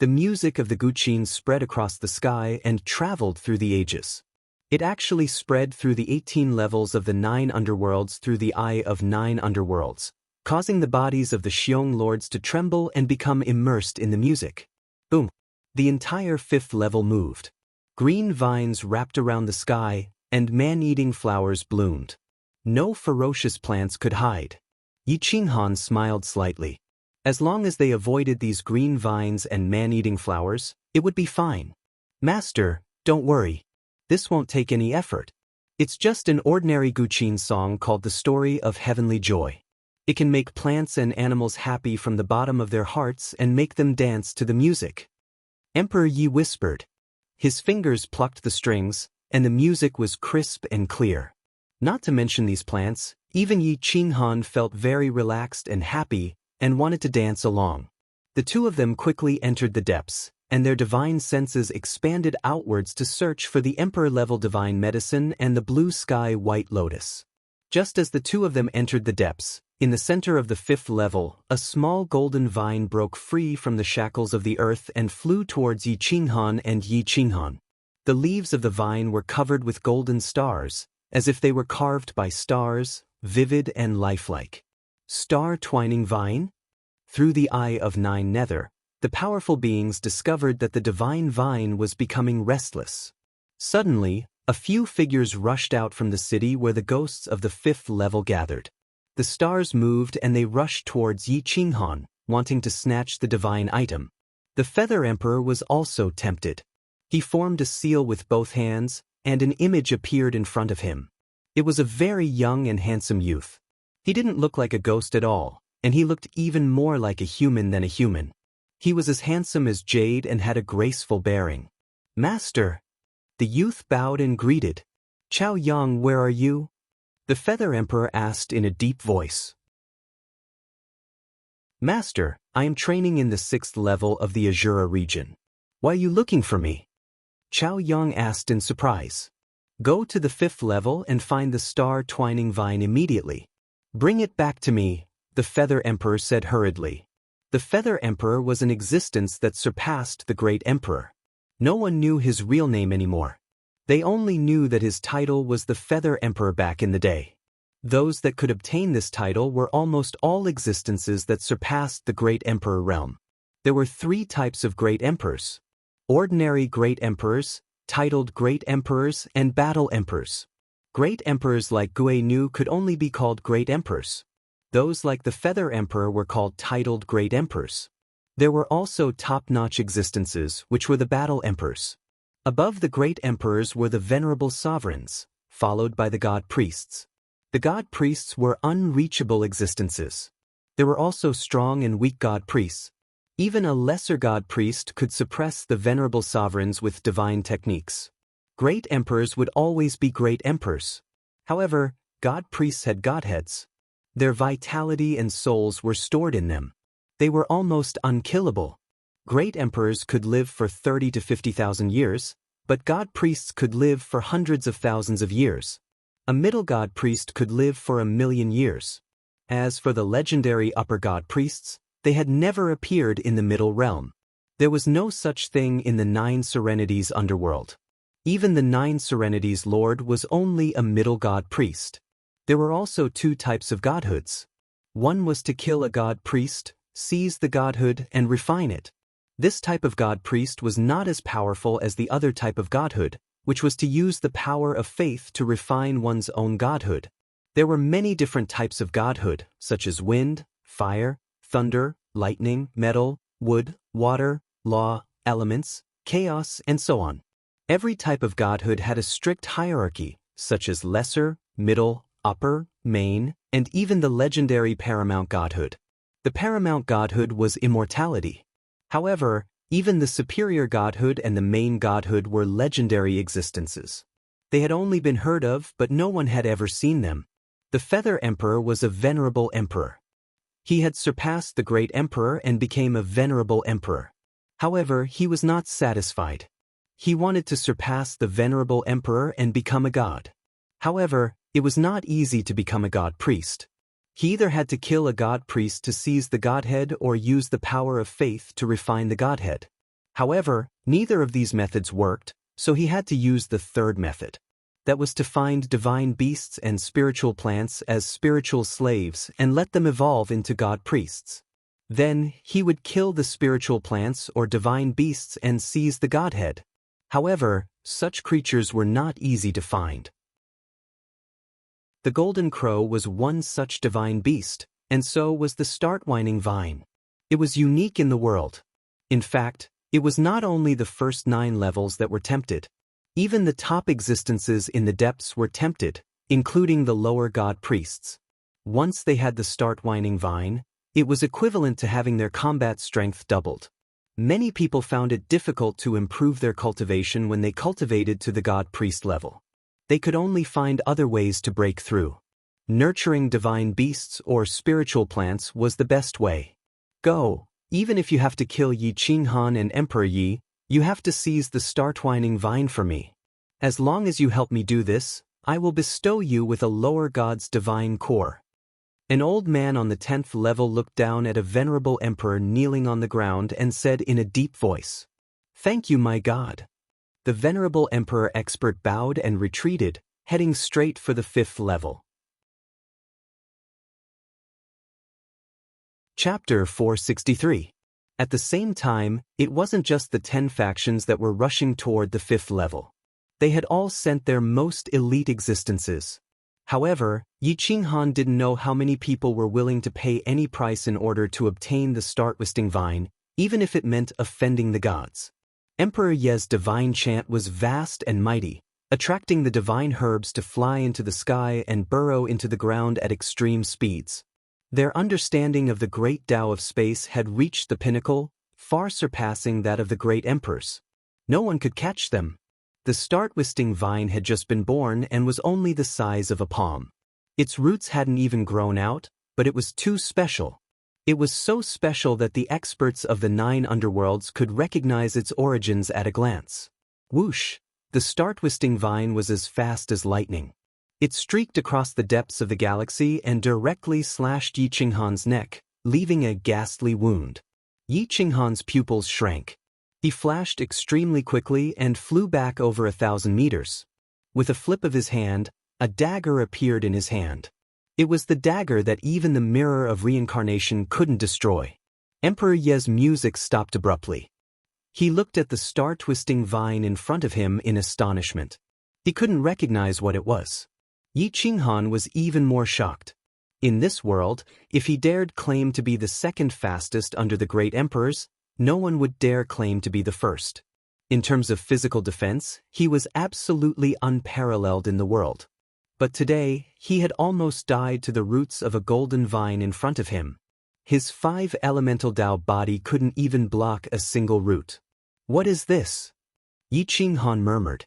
The music of the Guqin spread across the sky and traveled through the ages. It actually spread through the 18 levels of the 9 underworlds through the eye of 9 underworlds, causing the bodies of the Xiong lords to tremble and become immersed in the music. Boom! The entire 5th level moved. Green vines wrapped around the sky, and man-eating flowers bloomed. No ferocious plants could hide. Yi Qinghan smiled slightly. As long as they avoided these green vines and man-eating flowers, it would be fine. Master, don't worry. This won't take any effort. It's just an ordinary Guqin song called the Story of Heavenly Joy. It can make plants and animals happy from the bottom of their hearts and make them dance to the music. Emperor Yi whispered. His fingers plucked the strings, and the music was crisp and clear. Not to mention these plants, even Yi Qinghan felt very relaxed and happy and wanted to dance along. The two of them quickly entered the depths, and their divine senses expanded outwards to search for the emperor-level divine medicine and the blue sky white lotus. Just as the two of them entered the depths, in the center of the 5th level, a small golden vine broke free from the shackles of the earth and flew towards Yi Qinghan and Yi Qinghan. The leaves of the vine were covered with golden stars, as if they were carved by stars, vivid and lifelike. Star-twining vine? Through the eye of 9 nether, the powerful beings discovered that the divine vine was becoming restless. Suddenly, a few figures rushed out from the city where the ghosts of the 5th level gathered. The stars moved and they rushed towards Yi Qinghan, wanting to snatch the divine item. The Feather Emperor was also tempted. He formed a seal with both hands, and an image appeared in front of him. It was a very young and handsome youth. He didn't look like a ghost at all, and he looked even more like a human than a human. He was as handsome as jade and had a graceful bearing. Master! The youth bowed and greeted. Chao Yang, where are you? The Feather Emperor asked in a deep voice. Master, I am training in the 6th level of the Azura region. Why are you looking for me? Chao Yang asked in surprise. Go to the 5th level and find the star-twining vine immediately. Bring it back to me, the Feather Emperor said hurriedly. The Feather Emperor was an existence that surpassed the Great Emperor. No one knew his real name anymore. They only knew that his title was the Feather Emperor back in the day. Those that could obtain this title were almost all existences that surpassed the Great Emperor realm. There were 3 types of Great Emperors: ordinary Great Emperors, titled Great Emperors, and Battle Emperors. Great Emperors like Gui Nu could only be called Great Emperors. Those like the Feather Emperor were called titled Great Emperors. There were also top-notch existences, which were the Battle Emperors. Above the Great Emperors were the Venerable Sovereigns, followed by the God Priests. The God Priests were unreachable existences. There were also strong and weak God Priests. Even a lesser God Priest could suppress the Venerable Sovereigns with divine techniques. Great Emperors would always be Great Emperors. However, God Priests had Godheads. Their vitality and souls were stored in them. They were almost unkillable. Great Emperors could live for 30 to 50,000 years, but God Priests could live for hundreds of thousands of years. A middle God Priest could live for 1,000,000 years. As for the legendary Upper God Priests, they had never appeared in the Middle Realm. There was no such thing in the 9 Serenities underworld. Even the 9 Serenities Lord was only a middle God Priest. There were also 2 types of godhoods. One was to kill a God Priest, seize the godhood, and refine it. This type of God Priest was not as powerful as the other type of godhood, which was to use the power of faith to refine one's own godhood. There were many different types of godhood, such as wind, fire, thunder, lightning, metal, wood, water, law, elements, chaos, and so on. Every type of godhood had a strict hierarchy, such as lesser, middle, upper, main, and even the legendary paramount godhood. The paramount godhood was immortality. However, even the superior godhood and the main godhood were legendary existences. They had only been heard of, but no one had ever seen them. The Feather Emperor was a venerable emperor. He had surpassed the great emperor and became a venerable emperor. However, he was not satisfied. He wanted to surpass the venerable emperor and become a god. However, it was not easy to become a god priest. He either had to kill a god priest to seize the godhead or use the power of faith to refine the godhead. However, neither of these methods worked, so he had to use the third method. That was to find divine beasts and spiritual plants as spiritual slaves and let them evolve into god priests. Then, he would kill the spiritual plants or divine beasts and seize the godhead. However, such creatures were not easy to find. The golden crow was one such divine beast, and so was the start-whining vine. It was unique in the world. In fact, it was not only the first 9 levels that were tempted. Even the top existences in the depths were tempted, including the lower god priests. Once they had the start-whining vine, it was equivalent to having their combat strength doubled. Many people found it difficult to improve their cultivation when they cultivated to the god priest level. They could only find other ways to break through. Nurturing divine beasts or spiritual plants was the best way. Go, even if you have to kill Yi Qinghan and Emperor Yi, you have to seize the start-whining vine for me. As long as you help me do this, I will bestow you with a lower god's divine core. An old man on the 10th level looked down at a venerable emperor kneeling on the ground and said in a deep voice, "Thank you, my god." The venerable emperor expert bowed and retreated, heading straight for the 5th level. Chapter 463. At the same time, it wasn't just the 10 factions that were rushing toward the 5th level. They had all sent their most elite existences. However, Yi Qinghan didn't know how many people were willing to pay any price in order to obtain the start-wisting vine, even if it meant offending the gods. Emperor Ye's divine chant was vast and mighty, attracting the divine herbs to fly into the sky and burrow into the ground at extreme speeds. Their understanding of the great Tao of space had reached the pinnacle, far surpassing that of the great emperors. No one could catch them. The start-wisting vine had just been born and was only the size of a palm. Its roots hadn't even grown out, but it was too special. It was so special that the experts of the 9 underworlds could recognize its origins at a glance. Whoosh! The start-wisting vine was as fast as lightning. It streaked across the depths of the galaxy and directly slashed Yi Qinghan's neck, leaving a ghastly wound. Yi Qinghan's pupils shrank. He flashed extremely quickly and flew back over 1,000 meters. With a flip of his hand, a dagger appeared in his hand. It was the dagger that even the mirror of reincarnation couldn't destroy. Emperor Ye's music stopped abruptly. He looked at the star-twisting vine in front of him in astonishment. He couldn't recognize what it was. Yi Qinghan was even more shocked. In this world, if he dared claim to be the second fastest under the great emperors, no one would dare claim to be the first. In terms of physical defense, he was absolutely unparalleled in the world. But today, he had almost died to the roots of a golden vine in front of him. His 5 elemental Tao body couldn't even block a single root. "What is this?" Yi Qinghan murmured.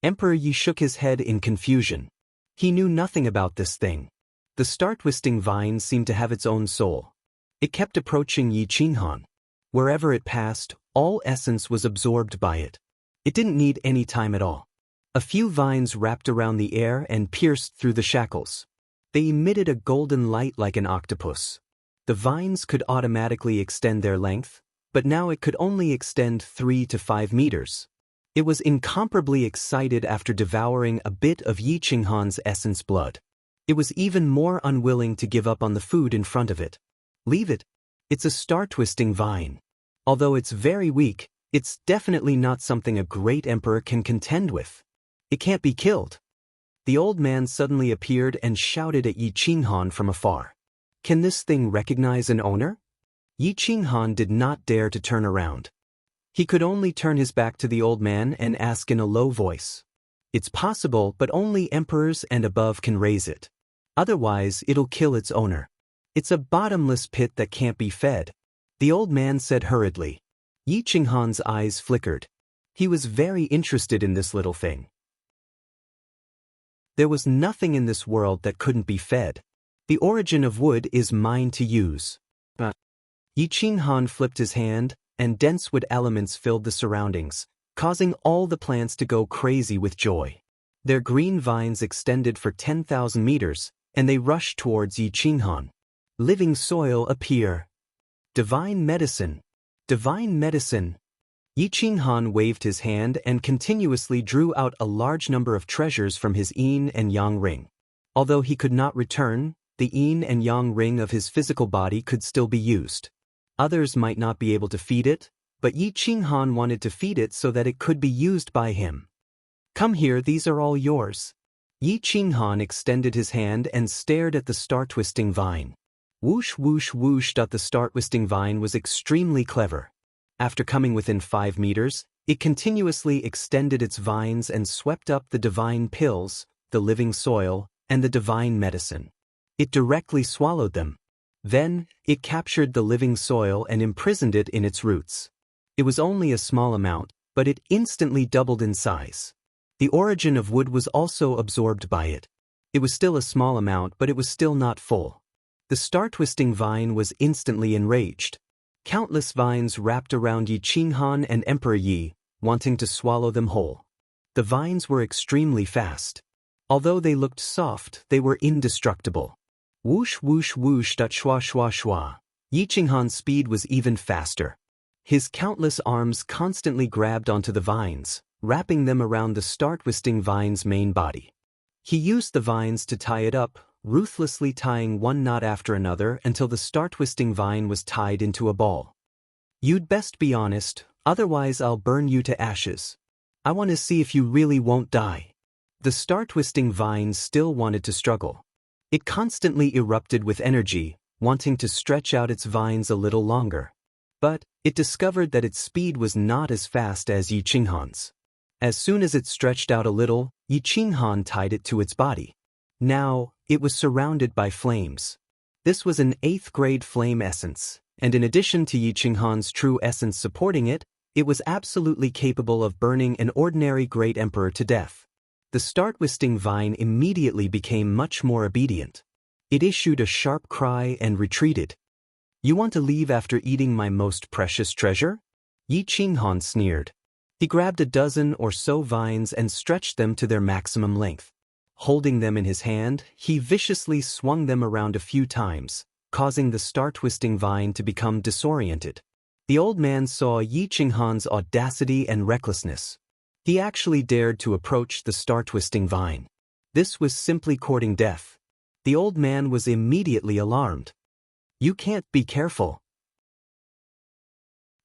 Emperor Yi shook his head in confusion. He knew nothing about this thing. The star-twisting vine seemed to have its own soul. It kept approaching Yi Qinghan. Wherever it passed, all essence was absorbed by it. It didn't need any time at all. A few vines wrapped around the air and pierced through the shackles. They emitted a golden light like an octopus. The vines could automatically extend their length, but now it could only extend 3 to 5 meters. It was incomparably excited after devouring a bit of Yi Qinghan's essence blood. It was even more unwilling to give up on the food in front of it. Leave it. It's a star-twisting vine. Although it's very weak, it's definitely not something a great emperor can contend with. It can't be killed. The old man suddenly appeared and shouted at Yi Qinghan from afar. Can this thing recognize an owner? Yi Qinghan did not dare to turn around. He could only turn his back to the old man and ask in a low voice. It's possible, but only emperors and above can raise it. Otherwise, it'll kill its owner. It's a bottomless pit that can't be fed. The old man said hurriedly. Yi Qinghan's eyes flickered. He was very interested in this little thing. There was nothing in this world that couldn't be fed. The origin of wood is mine to use. Yi Qinghan flipped his hand, and dense wood elements filled the surroundings, causing all the plants to go crazy with joy. Their green vines extended for 10,000 meters, and they rushed towards Yi Qinghan. Living soil appear. Divine medicine. Divine medicine. Yi Qinghan waved his hand and continuously drew out a large number of treasures from his yin and yang ring. Although he could not return, the yin and yang ring of his physical body could still be used. Others might not be able to feed it, but Yi Qinghan wanted to feed it so that it could be used by him. Come here, these are all yours. Yi Qinghan extended his hand and stared at the star-twisting vine. Whoosh whoosh whoosh. The star-twisting vine was extremely clever. After coming within 5 meters, it continuously extended its vines and swept up the divine pills, the living soil, and the divine medicine. It directly swallowed them. Then, it captured the living soil and imprisoned it in its roots. It was only a small amount, but it instantly doubled in size. The origin of wood was also absorbed by it. It was still a small amount, but it was still not full. The star-twisting vine was instantly enraged. Countless vines wrapped around Yi Qinghan and Emperor Yi, wanting to swallow them whole. The vines were extremely fast. Although they looked soft, they were indestructible. Whoosh whoosh whoosh. Shwa shwa shwa. Yi Qinghan's speed was even faster. His countless arms constantly grabbed onto the vines, wrapping them around the star-twisting vine's main body. He used the vines to tie it up, ruthlessly tying one knot after another until the star-twisting vine was tied into a ball. You'd best be honest, otherwise I'll burn you to ashes. I want to see if you really won't die. The star-twisting vine still wanted to struggle. It constantly erupted with energy, wanting to stretch out its vines a little longer. But it discovered that its speed was not as fast as Yi Qinghan's. As soon as it stretched out a little, Yi Qinghan tied it to its body. Now, it was surrounded by flames. This was an 8th grade flame essence, and in addition to Yi Qinghan's true essence supporting it, it was absolutely capable of burning an ordinary great emperor to death. The star-twisting vine immediately became much more obedient. It issued a sharp cry and retreated. You want to leave after eating my most precious treasure? Yi Qinghan sneered. He grabbed a dozen or so vines and stretched them to their maximum length. Holding them in his hand, he viciously swung them around a few times, causing the star-twisting vine to become disoriented. The old man saw Yi Qinghan's audacity and recklessness. He actually dared to approach the star-twisting vine. This was simply courting death. The old man was immediately alarmed. You can't be careful.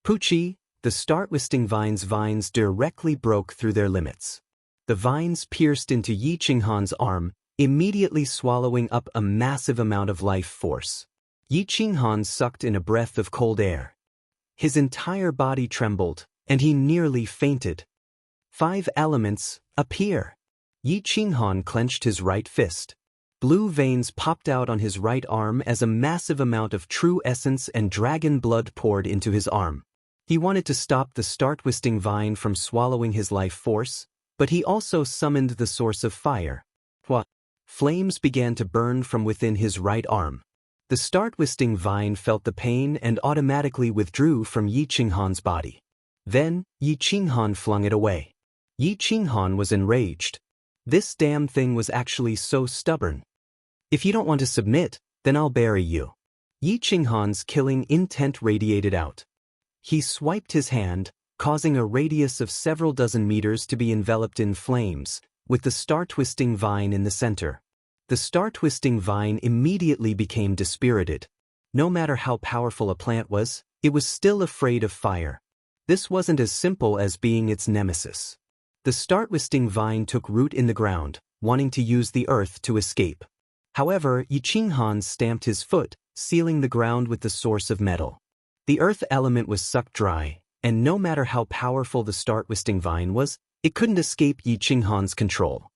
Poochie, the star-twisting vine's vines directly broke through their limits. The vines pierced into Yi Qinghan's arm, immediately swallowing up a massive amount of life force. Yi Qinghan sucked in a breath of cold air. His entire body trembled, and he nearly fainted. 5 elements, appear. Yi Qinghan clenched his right fist. Blue veins popped out on his right arm as a massive amount of true essence and dragon blood poured into his arm. He wanted to stop the star-twisting vine from swallowing his life force, but he also summoned the source of fire. Flames began to burn from within his right arm. The star-twisting vine felt the pain and automatically withdrew from Yi Qinghan's body. Then, Yi Qinghan flung it away. Yi Qinghan was enraged. This damn thing was actually so stubborn. If you don't want to submit, then I'll bury you. Yi Qinghan's killing intent radiated out. He swiped his hand, causing a radius of several dozen meters to be enveloped in flames, with the star-twisting vine in the center. The star-twisting vine immediately became dispirited. No matter how powerful a plant was, it was still afraid of fire. This wasn't as simple as being its nemesis. The star-twisting vine took root in the ground, wanting to use the earth to escape. However, Yi Qinghan stamped his foot, sealing the ground with the source of metal. The earth element was sucked dry, and no matter how powerful the star-twisting vine was, it couldn't escape Yi Qinghan's control.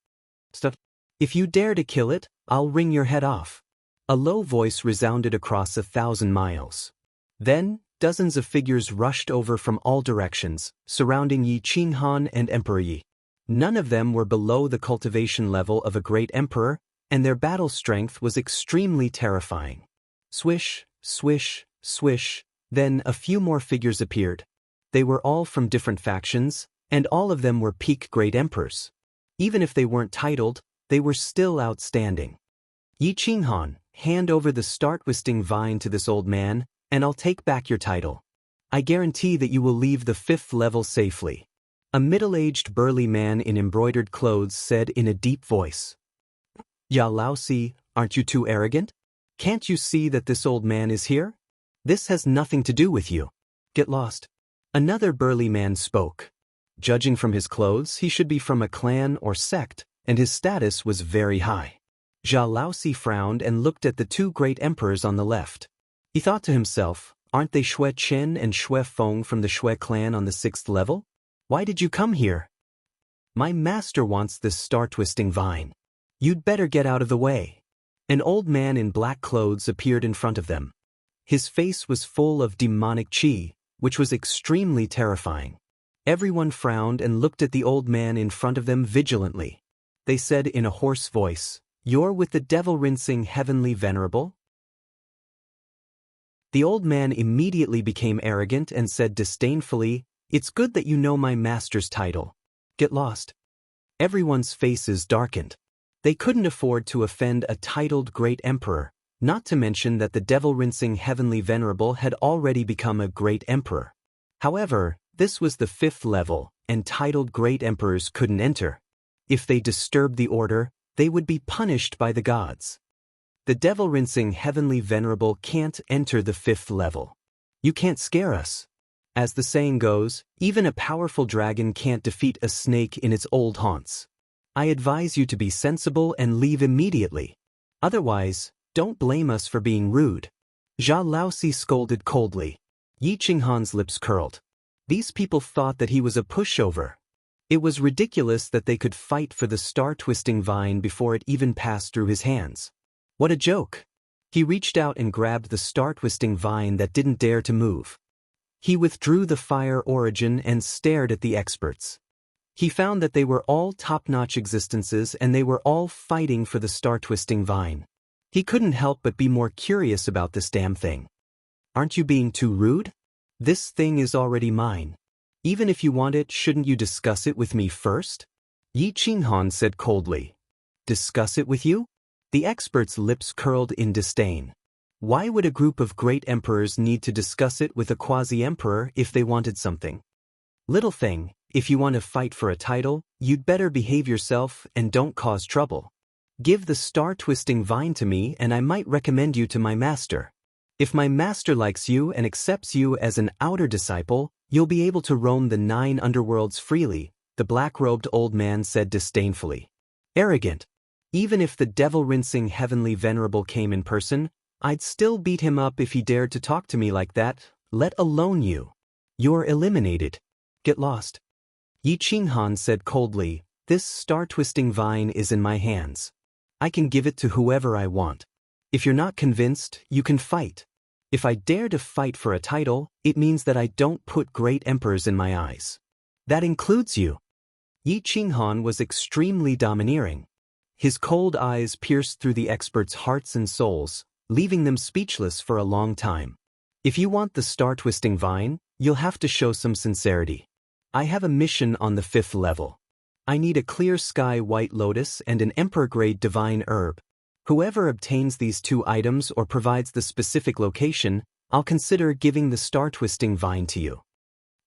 "Stuff. If you dare to kill it, I'll wring your head off." A low voice resounded across 1,000 miles. Then, dozens of figures rushed over from all directions, surrounding Yi Qinghan and Emperor Yi. None of them were below the cultivation level of a great emperor, and their battle strength was extremely terrifying. Swish, swish, swish, then a few more figures appeared. They were all from different factions, and all of them were peak great emperors. Even if they weren't titled, they were still outstanding. "Yi Qinghan, hand over the star-twisting vine to this old man, and I'll take back your title. I guarantee that you will leave the 5th level safely." A middle-aged burly man in embroidered clothes said in a deep voice. "Ya Laosi, aren't you too arrogant? Can't you see that this old man is here? This has nothing to do with you. Get lost." Another burly man spoke. Judging from his clothes, he should be from a clan or sect, and his status was very high. Jia Laosi frowned and looked at the two great emperors on the left. He thought to himself, aren't they Xue Chen and Xue Feng from the Xue clan on the 6th level? Why did you come here? "My master wants this star-twisting vine. You'd better get out of the way." An old man in black clothes appeared in front of them. His face was full of demonic qi, which was extremely terrifying. Everyone frowned and looked at the old man in front of them vigilantly. They said in a hoarse voice, "You're with the devil-rinsing heavenly venerable?" The old man immediately became arrogant and said disdainfully, "It's good that you know my master's title. Get lost." Everyone's faces darkened. They couldn't afford to offend a titled great emperor, not to mention that the devil-rinsing heavenly venerable had already become a great emperor. However, this was the 5th level, and titled great emperors couldn't enter. If they disturbed the order, they would be punished by the gods. The devil-rinsing heavenly venerable can't enter the 5th level. "You can't scare us." As the saying goes, even a powerful dragon can't defeat a snake in its old haunts. I advise you to be sensible and leave immediately. Otherwise, don't blame us for being rude. Jia Laosi scolded coldly. Yi Qinghan's lips curled. These people thought that he was a pushover. It was ridiculous that they could fight for the star-twisting vine before it even passed through his hands. What a joke. He reached out and grabbed the star-twisting vine that didn't dare to move. He withdrew the fire origin and stared at the experts. He found that they were all top-notch existences and they were all fighting for the star-twisting vine. He couldn't help but be more curious about this damn thing. "Aren't you being too rude? This thing is already mine. Even if you want it, shouldn't you discuss it with me first?" Yi Qinghan said coldly. "Discuss it with you?" The expert's lips curled in disdain. Why would a group of great emperors need to discuss it with a quasi-emperor if they wanted something? "Little thing, if you want to fight for a title, you'd better behave yourself and don't cause trouble. Give the star-twisting vine to me and I might recommend you to my master. If my master likes you and accepts you as an outer disciple, you'll be able to roam the 9 underworlds freely," the black-robed old man said disdainfully. "Arrogant. Even if the devil-rinsing heavenly venerable came in person, I'd still beat him up if he dared to talk to me like that, let alone you. You're eliminated. Get lost." Yi Qinghan said coldly, "This star-twisting vine is in my hands. I can give it to whoever I want. If you're not convinced, you can fight. If I dare to fight for a title, it means that I don't put great emperors in my eyes. That includes you." Yi Qinghan was extremely domineering. His cold eyes pierced through the experts' hearts and souls, leaving them speechless for a long time. "If you want the star-twisting vine, you'll have to show some sincerity. I have a mission on the 5th level. I need a clear sky white lotus and an emperor-grade divine herb. Whoever obtains these 2 items or provides the specific location, I'll consider giving the star-twisting vine to you."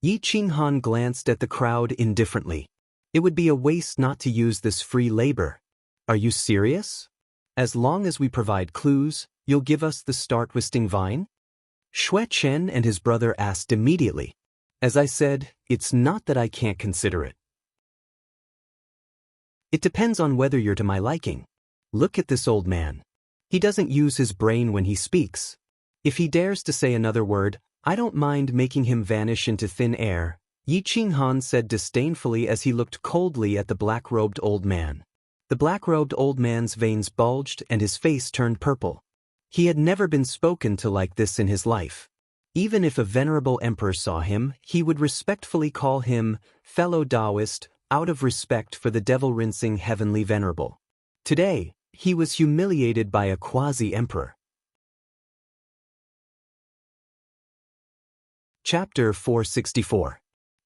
Yi Qinghan glanced at the crowd indifferently. It would be a waste not to use this free labor. "Are you serious? As long as we provide clues, you'll give us the star-twisting vine?" Xue Chen and his brother asked immediately. "As I said, it's not that I can't consider it. It depends on whether you're to my liking. Look at this old man. He doesn't use his brain when he speaks. If he dares to say another word, I don't mind making him vanish into thin air, Yi Qinghan said disdainfully as he looked coldly at the black-robed old man. The black-robed old man's veins bulged and his face turned purple. He had never been spoken to like this in his life. Even if a venerable emperor saw him, he would respectfully call him fellow Taoist, out of respect for the devil-rinsing heavenly venerable. Today, he was humiliated by a quasi-emperor. Chapter 464.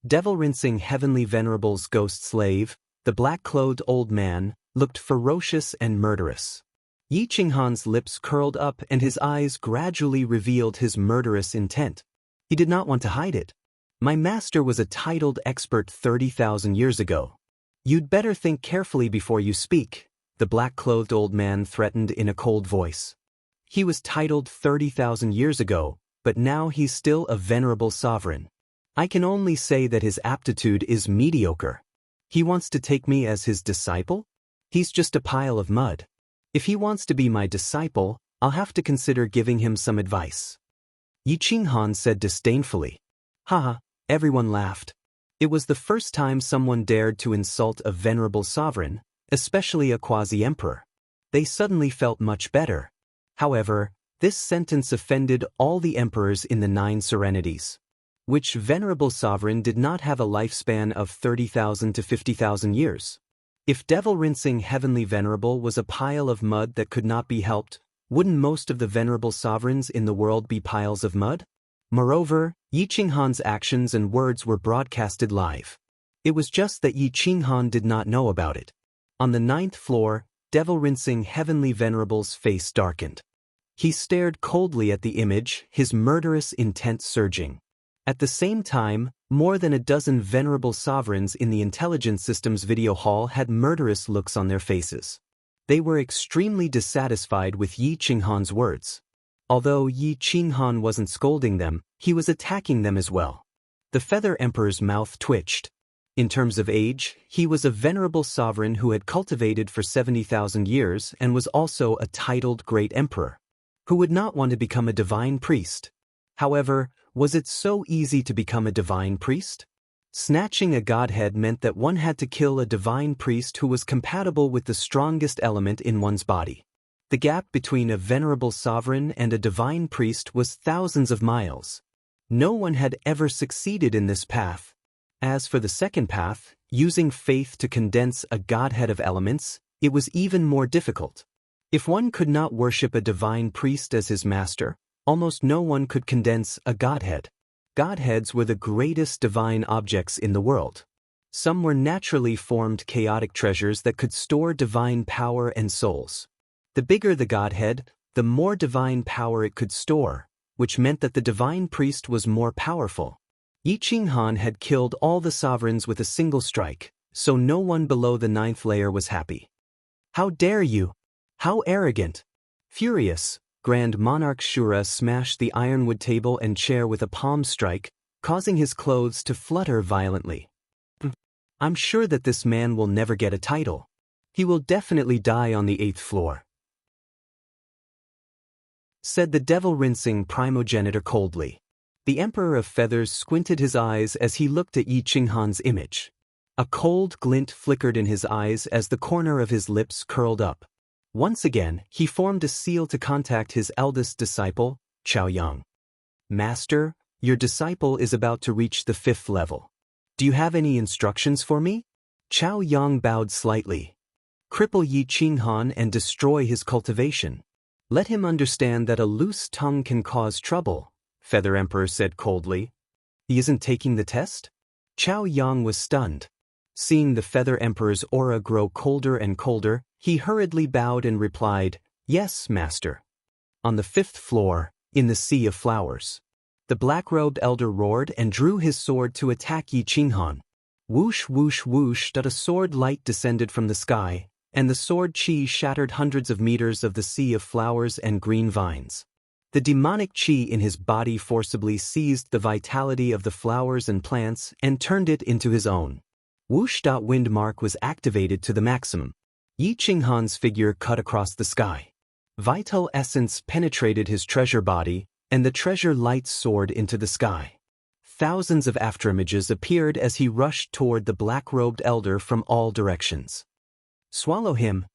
Devil-rinsing heavenly venerable's ghost slave, the black-clothed old man, looked ferocious and murderous. Yi Qinghan's lips curled up and his eyes gradually revealed his murderous intent. He did not want to hide it. My master was a titled expert 30,000 years ago. You'd better think carefully before you speak, the black-clothed old man threatened in a cold voice. He was titled 30,000 years ago, but now he's still a venerable sovereign. I can only say that his aptitude is mediocre. He wants to take me as his disciple? He's just a pile of mud. If he wants to be my disciple, I'll have to consider giving him some advice. Yi Qinghan said disdainfully. Haha, everyone laughed. It was the first time someone dared to insult a venerable sovereign, especially a quasi-emperor. They suddenly felt much better. However, this sentence offended all the emperors in the 9 serenities. Which venerable sovereign did not have a lifespan of 30,000 to 50,000 years? If devil-rinsing heavenly venerable was a pile of mud that could not be helped, wouldn't most of the venerable sovereigns in the world be piles of mud? Moreover, Yi Qinghan's actions and words were broadcasted live. It was just that Yi Qinghan did not know about it. On the 9th floor, devil-rinsing heavenly venerable's face darkened. He stared coldly at the image, his murderous intent surging. At the same time, more than a dozen venerable sovereigns in the intelligence systems video hall had murderous looks on their faces. They were extremely dissatisfied with Yi Qinghan's words. Although Yi Qinghan wasn't scolding them, he was attacking them as well. The Feather Emperor's mouth twitched. In terms of age, he was a venerable sovereign who had cultivated for 70,000 years and was also a titled great emperor. Who would not want to become a divine priest? However, was it so easy to become a divine priest? Snatching a godhead meant that one had to kill a divine priest who was compatible with the strongest element in one's body. The gap between a venerable sovereign and a divine priest was thousands of miles. No one had ever succeeded in this path. As for the second path, using faith to condense a godhead of elements, it was even more difficult. If one could not worship a divine priest as his master, almost no one could condense a godhead. Godheads were the greatest divine objects in the world. Some were naturally formed chaotic treasures that could store divine power and souls. The bigger the godhead, the more divine power it could store, which meant that the divine priest was more powerful. Yi Qinghan had killed all the sovereigns with a single strike, so no one below the 9th layer was happy. How dare you! How arrogant! Furious, Grand Monarch Shura smashed the ironwood table and chair with a palm strike, causing his clothes to flutter violently. I'm sure that this man will never get a title. He will definitely die on the 8th floor, said the devil-rinsing primogenitor coldly. The Emperor of Feathers squinted his eyes as he looked at Yi Qinghan's image. A cold glint flickered in his eyes as the corner of his lips curled up. Once again, he formed a seal to contact his eldest disciple, Chao Yang. Master, your disciple is about to reach the 5th level. Do you have any instructions for me? Chao Yang bowed slightly. Cripple Yi Qinghan and destroy his cultivation. Let him understand that a loose tongue can cause trouble, Feather Emperor said coldly. He isn't taking the test? Chao Yang was stunned. Seeing the Feather Emperor's aura grow colder and colder, he hurriedly bowed and replied, Yes, Master. On the 5th floor, in the Sea of Flowers. The black-robed elder roared and drew his sword to attack Yi Qinghan. Whoosh whoosh whoosh, a sword light descended from the sky, and the sword chi shattered hundreds of meters of the Sea of Flowers and green vines. The demonic chi in his body forcibly seized the vitality of the flowers and plants and turned it into his own. Whoosh. Wind mark was activated to the maximum. Yi Qinghan's figure cut across the sky. Vital essence penetrated his treasure body, and the treasure lights soared into the sky. Thousands of afterimages appeared as he rushed toward the black-robed elder from all directions. "Swallow him."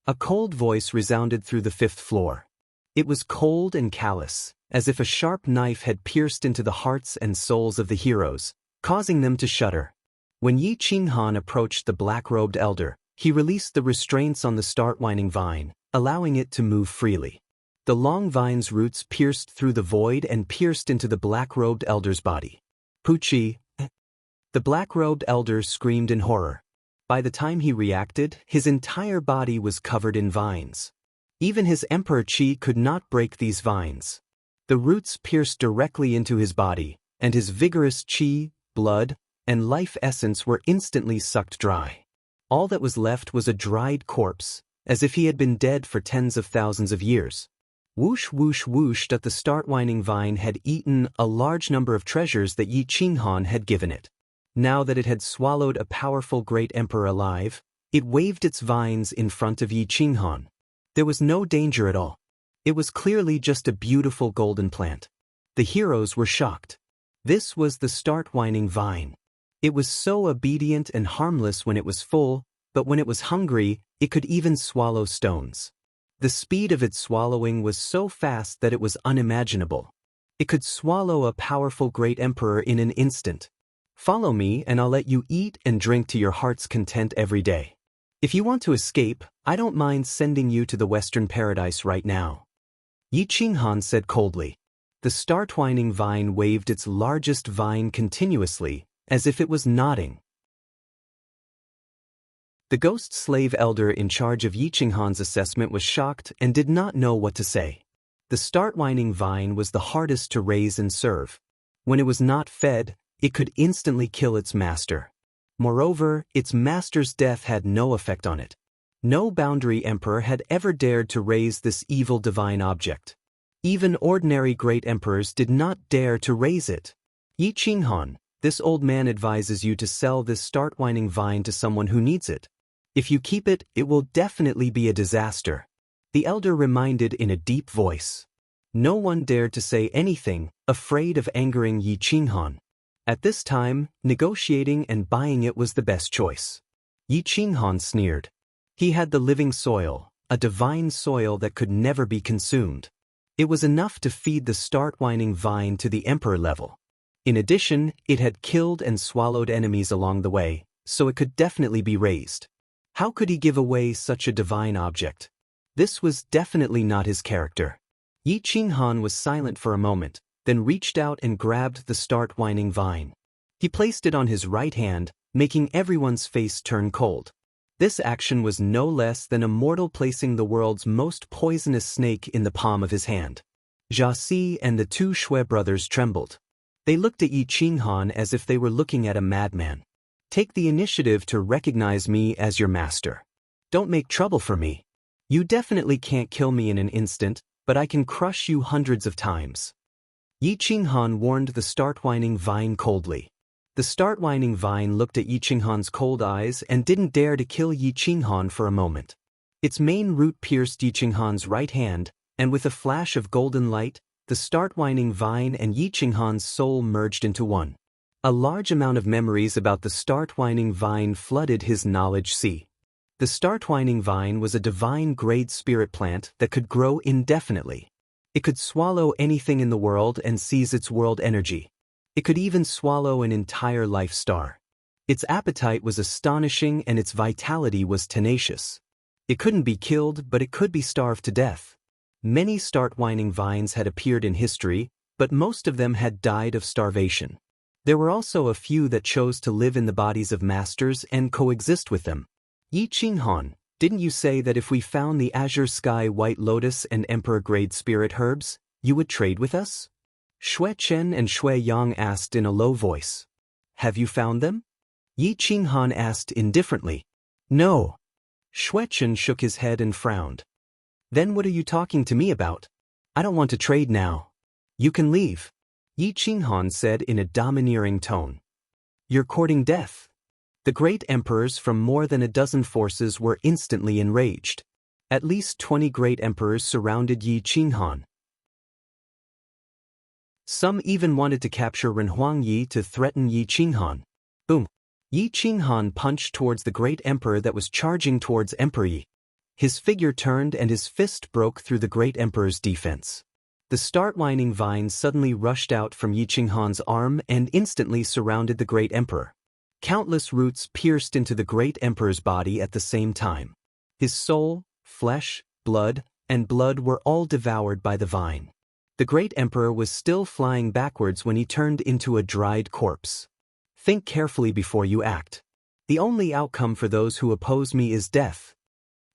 A cold voice resounded through the fifth floor. It was cold and callous, as if a sharp knife had pierced into the hearts and souls of the heroes, causing them to shudder. When Yi Qinghan approached the black-robed elder, he released the restraints on the start-winding vine, allowing it to move freely. The long vine's roots pierced through the void and pierced into the black-robed elder's body. "Puchi!" The black-robed elder screamed in horror. By the time he reacted, his entire body was covered in vines. Even his emperor qi could not break these vines. The roots pierced directly into his body, and his vigorous qi, blood, and life essence were instantly sucked dry. All that was left was a dried corpse, as if he had been dead for tens of thousands of years. Whoosh whoosh whoosh that the start-winding vine had eaten a large number of treasures that Yi Qinghan had given it. Now that it had swallowed a powerful great emperor alive, it waved its vines in front of Yi Qinghan. There was no danger at all. It was clearly just a beautiful golden plant. The heroes were shocked. This was the start-winding vine. It was so obedient and harmless when it was full, but when it was hungry, it could even swallow stones. The speed of its swallowing was so fast that it was unimaginable. It could swallow a powerful great emperor in an instant. "Follow me and I'll let you eat and drink to your heart's content every day. If you want to escape, I don't mind sending you to the Western Paradise right now." Yi Qinghan said coldly. The start-winding vine waved its largest vine continuously, as if it was nodding. The ghost slave elder in charge of Yi Qinghan's assessment was shocked and did not know what to say. The start-winding vine was the hardest to raise and serve. When it was not fed, it could instantly kill its master. Moreover, its master's death had no effect on it. No boundary emperor had ever dared to raise this evil divine object. Even ordinary great emperors did not dare to raise it. "Yi Qinghan, this old man advises you to sell this start-winding vine to someone who needs it. If you keep it, it will definitely be a disaster," the elder reminded in a deep voice. No one dared to say anything, afraid of angering Yi Qinghan. At this time, negotiating and buying it was the best choice. Yi Qinghan sneered. He had the living soil, a divine soil that could never be consumed. It was enough to feed the start-winding vine to the emperor level. In addition, it had killed and swallowed enemies along the way, so it could definitely be raised. How could he give away such a divine object? This was definitely not his character. Yi Qinghan was silent for a moment, then reached out and grabbed the start-winding vine. He placed it on his right hand, making everyone's face turn cold. This action was no less than a mortal placing the world's most poisonous snake in the palm of his hand. Jia Si and the two Shui brothers trembled. They looked at Yi Qinghan as if they were looking at a madman. "Take the initiative to recognize me as your master. Don't make trouble for me. You definitely can't kill me in an instant, but I can crush you hundreds of times." Yi Qinghan warned the start-winding vine coldly. The start-winding vine looked at Yi Qinghan's cold eyes and didn't dare to kill Yi Qinghan for a moment. Its main root pierced Yi Qinghan's right hand, and with a flash of golden light, the start-winding vine and Yi Qinghan's soul merged into one. A large amount of memories about the start-winding vine flooded his knowledge sea. The start-winding vine was a divine grade spirit plant that could grow indefinitely. It could swallow anything in the world and seize its world energy. It could even swallow an entire life star. Its appetite was astonishing and its vitality was tenacious. It couldn't be killed, but it could be starved to death. Many start-winding vines had appeared in history, but most of them had died of starvation. There were also a few that chose to live in the bodies of masters and coexist with them. "Yi Qinghan, didn't you say that if we found the azure sky white lotus and emperor-grade spirit herbs, you would trade with us?" Shui Chen and Shui Yang asked in a low voice. "Have you found them?" Yi Qinghan asked indifferently. "No." Shui Chen shook his head and frowned. "Then what are you talking to me about? I don't want to trade now. You can leave," Yi Qinghan said in a domineering tone. "You're courting death." The great emperors from more than a dozen forces were instantly enraged. At least 20 great emperors surrounded Yi Qinghan. Some even wanted to capture Renhuang Yi to threaten Yi Qinghan. Boom! Yi Qinghan punched towards the great emperor that was charging towards Emperor Yi. His figure turned and his fist broke through the great emperor's defense. The start-whining vine suddenly rushed out from Yi Qinghan's arm and instantly surrounded the great emperor. Countless roots pierced into the great emperor's body at the same time. His soul, flesh, blood, and blood were all devoured by the vine. The great emperor was still flying backwards when he turned into a dried corpse. Think carefully before you act. The only outcome for those who oppose me is death.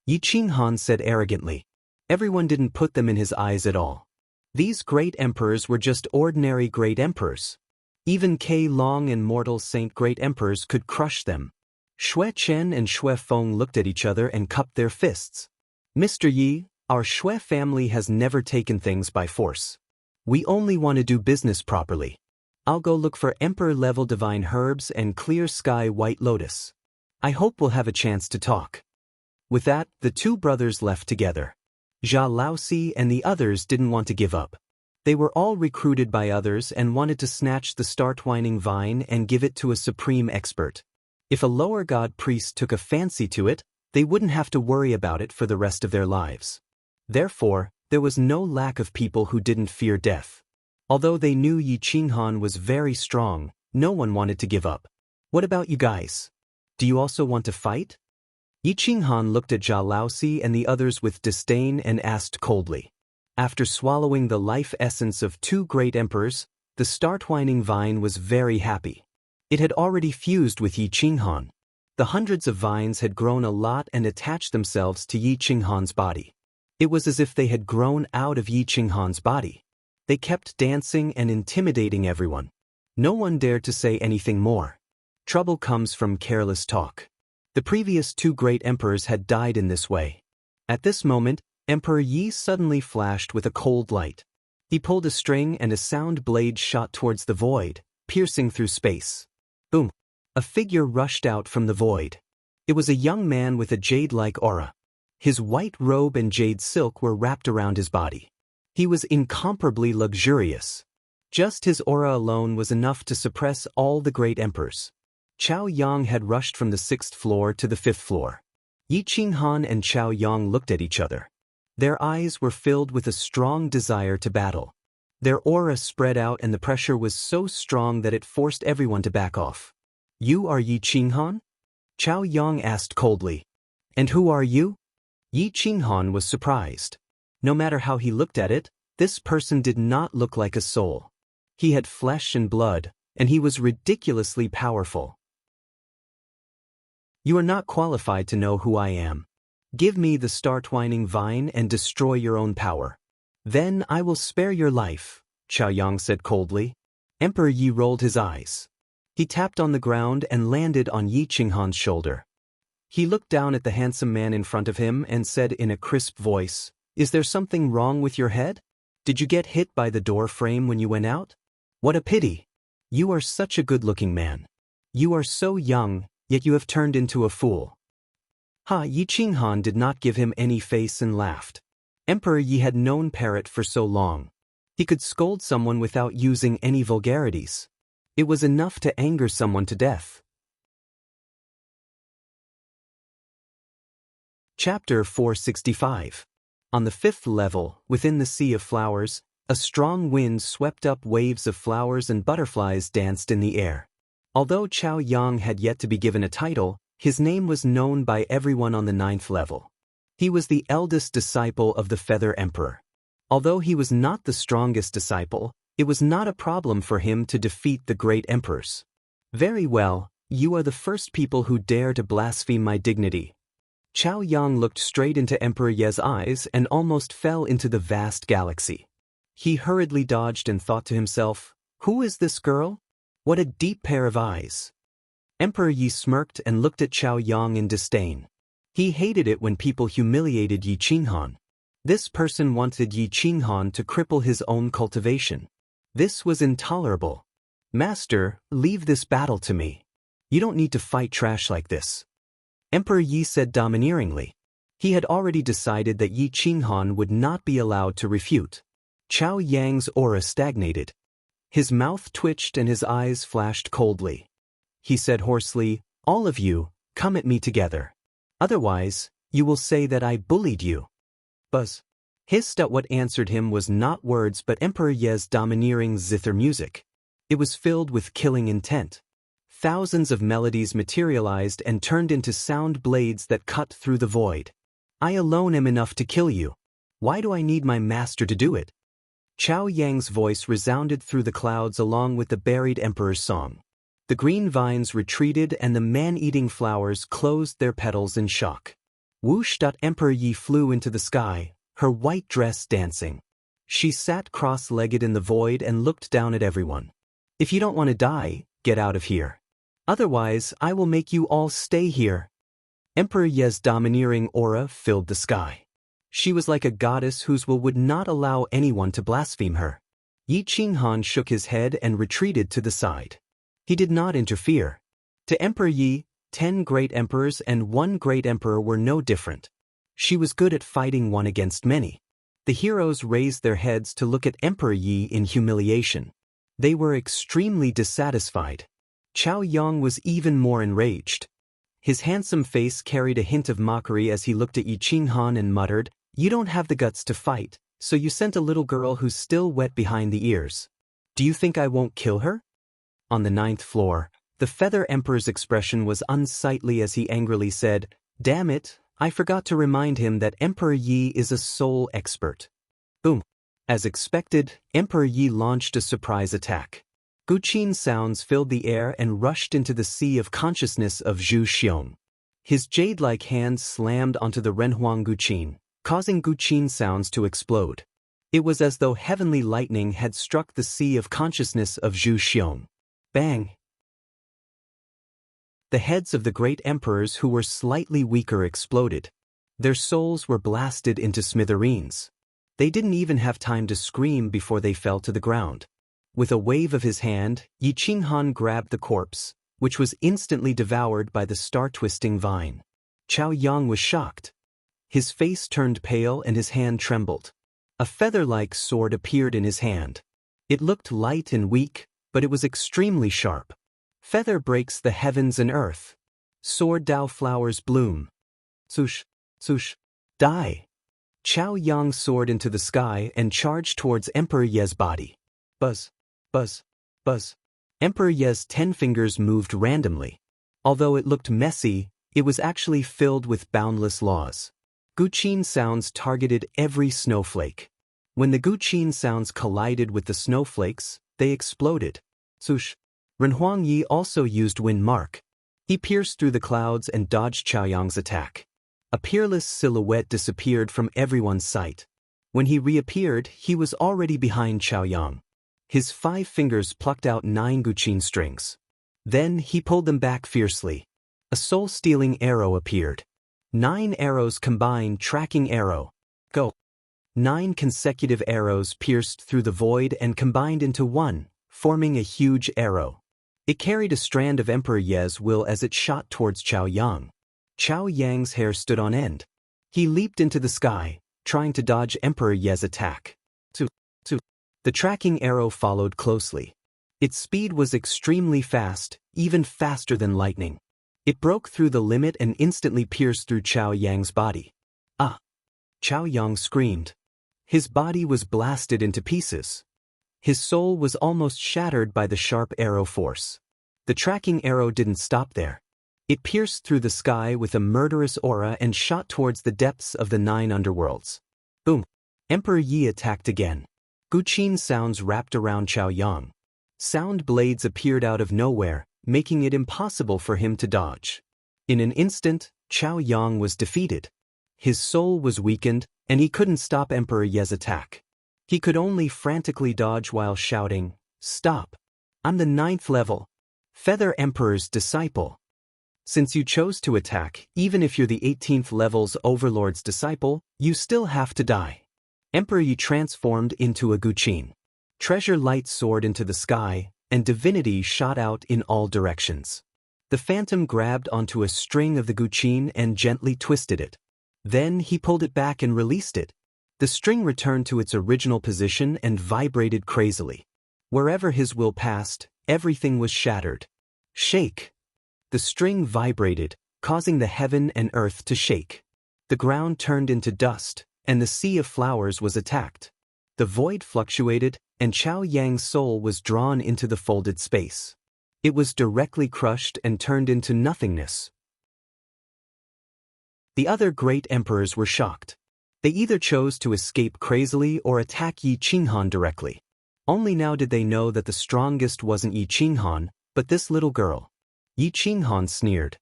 Yi Qinghan said arrogantly. Everyone didn't put them in his eyes at all. These great emperors were just ordinary great emperors. Even Kai Long and mortal saint great emperors could crush them. Xue Chen and Xue Feng looked at each other and cupped their fists. Mr. Yi, our Xue family has never taken things by force. We only want to do business properly. I'll go look for emperor-level divine herbs and clear sky white lotus. I hope we'll have a chance to talk. With that, the two brothers left together. Zha Laosi and the others didn't want to give up. They were all recruited by others and wanted to snatch the start-whining vine and give it to a supreme expert. If a lower god priest took a fancy to it, they wouldn't have to worry about it for the rest of their lives. Therefore, there was no lack of people who didn't fear death. Although they knew Yi Qinghan was very strong, no one wanted to give up. What about you guys? Do you also want to fight? Yi Qinghan looked at Zha Laosi and the others with disdain and asked coldly. After swallowing the life essence of two great emperors, the start-whining vine was very happy. It had already fused with Yi Qinghan. The hundreds of vines had grown a lot and attached themselves to Yi Qinghan's body. It was as if they had grown out of Yi Qinghan's body. They kept dancing and intimidating everyone. No one dared to say anything more. Trouble comes from careless talk. The previous two great emperors had died in this way. At this moment, Emperor Yi suddenly flashed with a cold light. He pulled a string and a sound blade shot towards the void, piercing through space. Boom! A figure rushed out from the void. It was a young man with a jade-like aura. His white robe and jade silk were wrapped around his body. He was incomparably luxurious. Just his aura alone was enough to suppress all the great emperors. Chao Yang had rushed from the 6th floor to the 5th floor. Yi Qinghan and Chao Yang looked at each other. Their eyes were filled with a strong desire to battle. Their aura spread out and the pressure was so strong that it forced everyone to back off. You are Yi Qinghan? Chao Yang asked coldly. And who are you? Yi Qinghan was surprised. No matter how he looked at it, this person did not look like a soul. He had flesh and blood, and he was ridiculously powerful. You are not qualified to know who I am. Give me the start-whining vine and destroy your own power. Then I will spare your life, Chao Yang said coldly. Emperor Yi rolled his eyes. He tapped on the ground and landed on Yi Qinghan's shoulder. He looked down at the handsome man in front of him and said in a crisp voice, Is there something wrong with your head? Did you get hit by the door frame when you went out? What a pity. You are such a good-looking man. You are so young, yet you have turned into a fool. Yi Qinghan did not give him any face and laughed. Emperor Yi had known Parrot for so long. He could scold someone without using any vulgarities. It was enough to anger someone to death. Chapter 465. On the 5th level, within the Sea of Flowers, a strong wind swept up waves of flowers and butterflies danced in the air. Although Chao Yang had yet to be given a title, his name was known by everyone on the 9th level. He was the eldest disciple of the Feather Emperor. Although he was not the strongest disciple, it was not a problem for him to defeat the great emperors. Very well, you are the first people who dare to blaspheme my dignity. Chao Yang looked straight into Emperor Ye's eyes and almost fell into the vast galaxy. He hurriedly dodged and thought to himself, Who is this girl? What a deep pair of eyes. Emperor Yi smirked and looked at Chao Yang in disdain. He hated it when people humiliated Yi Qinghan. This person wanted Yi Qinghan to cripple his own cultivation. This was intolerable. Master, leave this battle to me. You don't need to fight trash like this. Emperor Yi said domineeringly. He had already decided that Yi Qinghan would not be allowed to refute. Chao Yang's aura stagnated. His mouth twitched and his eyes flashed coldly. He said hoarsely, "All of you, come at me together. Otherwise, you will say that I bullied you." Buzz hissed at what answered him was not words but Emperor Ye's domineering zither music. It was filled with killing intent. Thousands of melodies materialized and turned into sound blades that cut through the void. "I alone am enough to kill you. Why do I need my master to do it?" Chao Yang's voice resounded through the clouds along with the buried emperor's song. The green vines retreated and the man-eating flowers closed their petals in shock. Whoosh! Emperor Yi flew into the sky, her white dress dancing. She sat cross-legged in the void and looked down at everyone. "If you don't want to die, get out of here. Otherwise, I will make you all stay here." Emperor Ye's domineering aura filled the sky. She was like a goddess whose will would not allow anyone to blaspheme her. Yi Qinghan shook his head and retreated to the side. He did not interfere. To Emperor Yi, 10 great emperors and 1 great emperor were no different. She was good at fighting one against many. The heroes raised their heads to look at Emperor Yi in humiliation. They were extremely dissatisfied. Chao Yang was even more enraged. His handsome face carried a hint of mockery as he looked at Yi Qinghan and muttered, "You don't have the guts to fight, so you sent a little girl who's still wet behind the ears. Do you think I won't kill her?" On the 9th floor, the Feather Emperor's expression was unsightly as he angrily said, "Damn it, I forgot to remind him that Emperor Yi is a soul expert." Boom! As expected, Emperor Yi launched a surprise attack. Guqin sounds filled the air and rushed into the sea of consciousness of Zhu Xiong. His jade-like hand slammed onto the Renhuang Guqin, causing Guqin sounds to explode. It was as though heavenly lightning had struck the sea of consciousness of Zhu Xiong. Bang! The heads of the great emperors who were slightly weaker exploded. Their souls were blasted into smithereens. They didn't even have time to scream before they fell to the ground. With a wave of his hand, Yi Qinghan grabbed the corpse, which was instantly devoured by the star-twisting vine. Chao Yang was shocked. His face turned pale and his hand trembled. A feather-like sword appeared in his hand. It looked light and weak, but it was extremely sharp. Feather breaks the heavens and earth. Sword Dao flowers bloom. Swoosh, swoosh, die. Chao Yang soared into the sky and charged towards Emperor Ye's body. Buzz, buzz, buzz. Emperor Ye's 10 fingers moved randomly. Although it looked messy, it was actually filled with boundless laws. Guqin sounds targeted every snowflake. When the Guqin sounds collided with the snowflakes, they exploded. Swoosh. Renhuang Yi also used Wind Mark. He pierced through the clouds and dodged Chao Yang's attack. A peerless silhouette disappeared from everyone's sight. When he reappeared, he was already behind Chao Yang. His 5 fingers plucked out 9 Guqin strings. Then he pulled them back fiercely. A soul-stealing arrow appeared. 9 arrows combined, tracking arrow. Go. 9 consecutive arrows pierced through the void and combined into one, forming a huge arrow. It carried a strand of Emperor Ye's will as it shot towards Chao Yang. Chao Yang's hair stood on end. He leaped into the sky, trying to dodge Emperor Ye's attack. The tracking arrow followed closely. Its speed was extremely fast, even faster than lightning. It broke through the limit and instantly pierced through Chao Yang's body. Ah! Chao Yang screamed. His body was blasted into pieces. His soul was almost shattered by the sharp arrow force. The tracking arrow didn't stop there. It pierced through the sky with a murderous aura and shot towards the depths of the 9 underworlds. Boom! Emperor Yi attacked again. Guqin sounds wrapped around Chao Yang. Sound blades appeared out of nowhere, making it impossible for him to dodge. In an instant, Chao Yang was defeated. His soul was weakened, and he couldn't stop Emperor Ye's attack. He could only frantically dodge while shouting, "Stop! I'm the 9th level. Feather Emperor's disciple. Since you chose to attack, even if you're the 18th level's Overlord's disciple, you still have to die." Emperor Yi transformed into a Guqin. Treasure light soared into the sky, and divinity shot out in all directions. The phantom grabbed onto a string of the Guqin and gently twisted it. Then he pulled it back and released it. The string returned to its original position and vibrated crazily. Wherever his will passed, everything was shattered. Shake! The string vibrated, causing the heaven and earth to shake. The ground turned into dust, and the sea of flowers was attacked. The void fluctuated, and Chao Yang's soul was drawn into the folded space. It was directly crushed and turned into nothingness. The other great emperors were shocked. They either chose to escape crazily or attack Yi Qinghan directly. Only now did they know that the strongest wasn't Yi Qinghan, but this little girl. Yi Qinghan sneered.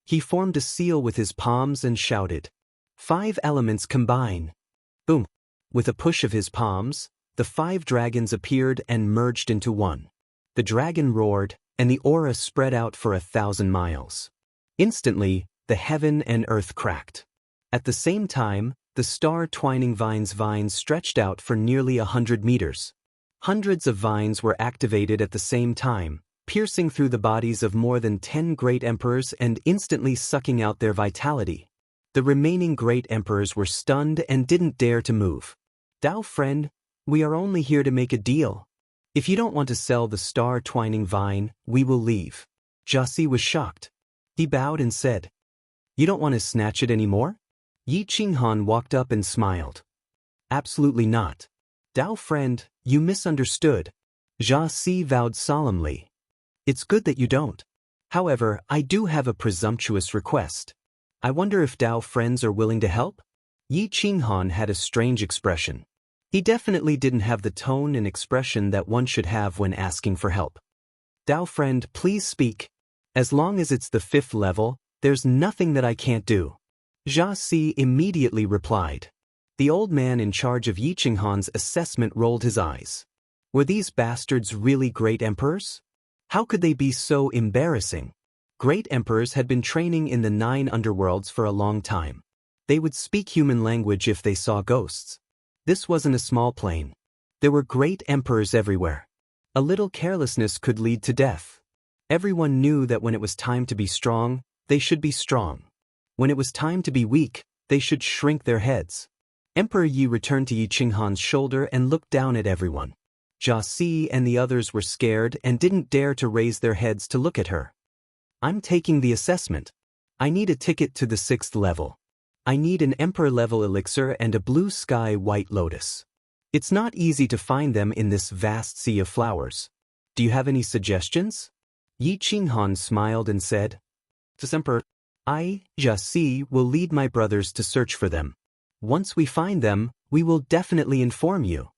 He formed a seal with his palms and shouted, "5 elements combine." Boom! With a push of his palms, the 5 dragons appeared and merged into one. The dragon roared, and the aura spread out for 1,000 miles. Instantly, the heaven and earth cracked. At the same time, the star-twining vines stretched out for nearly 100 meters. Hundreds of vines were activated at the same time, piercing through the bodies of more than 10 great emperors and instantly sucking out their vitality. The remaining great emperors were stunned and didn't dare to move. "Dao friend, we are only here to make a deal. If you don't want to sell the star-twining vine, we will leave." Jiasi was shocked. He bowed and said, "You don't want to snatch it anymore?" Yi Qinghan walked up and smiled. "Absolutely not. Dao friend, you misunderstood." Jiasi vowed solemnly. "It's good that you don't. However, I do have a presumptuous request. I wonder if Dao friends are willing to help?" Yi Qinghan had a strange expression. He definitely didn't have the tone and expression that one should have when asking for help. "Dao friend, please speak. As long as it's the 5th level, there's nothing that I can't do." Jiasi immediately replied. The old man in charge of Yi Qinghan's assessment rolled his eyes. Were these bastards really great emperors? How could they be so embarrassing? Great emperors had been training in the 9 underworlds for a long time. They would speak human language if they saw ghosts. This wasn't a small plane. There were great emperors everywhere. A little carelessness could lead to death. Everyone knew that when it was time to be strong, they should be strong. When it was time to be weak, they should shrink their heads. Emperor Yi returned to Yi Qinghan's shoulder and looked down at everyone. Jiasi and the others were scared and didn't dare to raise their heads to look at her. "I'm taking the assessment. I need a ticket to the 6th level. I need an emperor-level elixir and a blue sky white lotus. It's not easy to find them in this vast sea of flowers. Do you have any suggestions?" Yi Qinghan smiled and said, "This emperor, I, Jiasi, will lead my brothers to search for them. Once we find them, we will definitely inform you."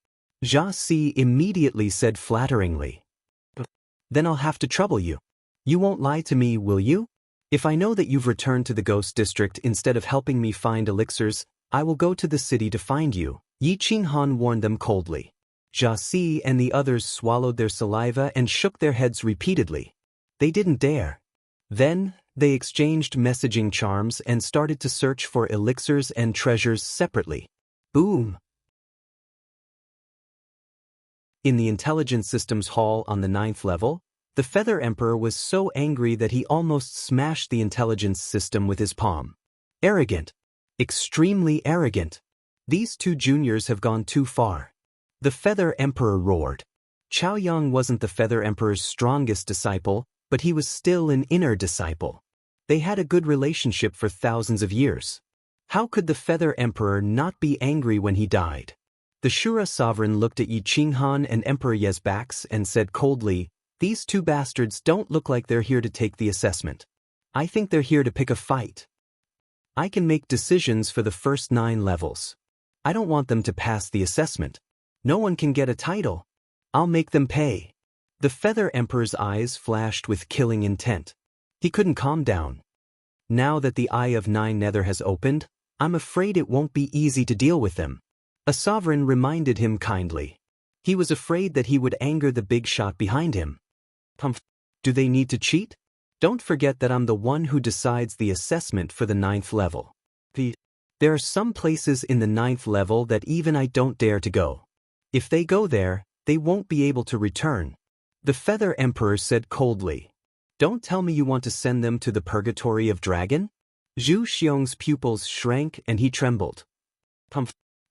Jiasi immediately said flatteringly, "Then I'll have to trouble you. You won't lie to me, will you? If I know that you've returned to the Ghost District instead of helping me find elixirs, I will go to the city to find you," Yi Qinghan warned them coldly. Jiasi and the others swallowed their saliva and shook their heads repeatedly. They didn't dare. Then, they exchanged messaging charms and started to search for elixirs and treasures separately. Boom! In the Intelligence Systems Hall on the 9th level, the Feather Emperor was so angry that he almost smashed the intelligence system with his palm. Arrogant. Extremely arrogant. These 2 juniors have gone too far. The Feather Emperor roared. Chao Yang wasn't the Feather Emperor's strongest disciple, but he was still an inner disciple. They had a good relationship for thousands of years. How could the Feather Emperor not be angry when he died? The Shura sovereign looked at Yi Qinghan and Emperor Yezbax and said coldly, "These 2 bastards don't look like they're here to take the assessment. I think they're here to pick a fight. I can make decisions for the first 9 levels. I don't want them to pass the assessment. No one can get a title. I'll make them pay." The Feather Emperor's eyes flashed with killing intent. He couldn't calm down. "Now that the Eye of 9 Nether has opened, I'm afraid it won't be easy to deal with them." A sovereign reminded him kindly. He was afraid that he would anger the big shot behind him. "Do they need to cheat? Don't forget that I'm the one who decides the assessment for the 9th level. There are some places in the 9th level that even I don't dare to go. If they go there, they won't be able to return." The Feather Emperor said coldly. "Don't tell me you want to send them to the Purgatory of Dragon?" Zhu Xiong's pupils shrank and he trembled.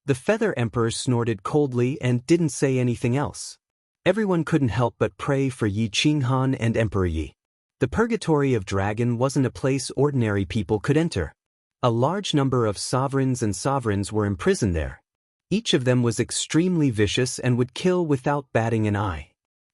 The Feather Emperor snorted coldly and didn't say anything else. Everyone couldn't help but pray for Yi Qinghan and Emperor Yi. The Purgatory of Dragon wasn't a place ordinary people could enter. A large number of sovereigns were imprisoned there. Each of them was extremely vicious and would kill without batting an eye.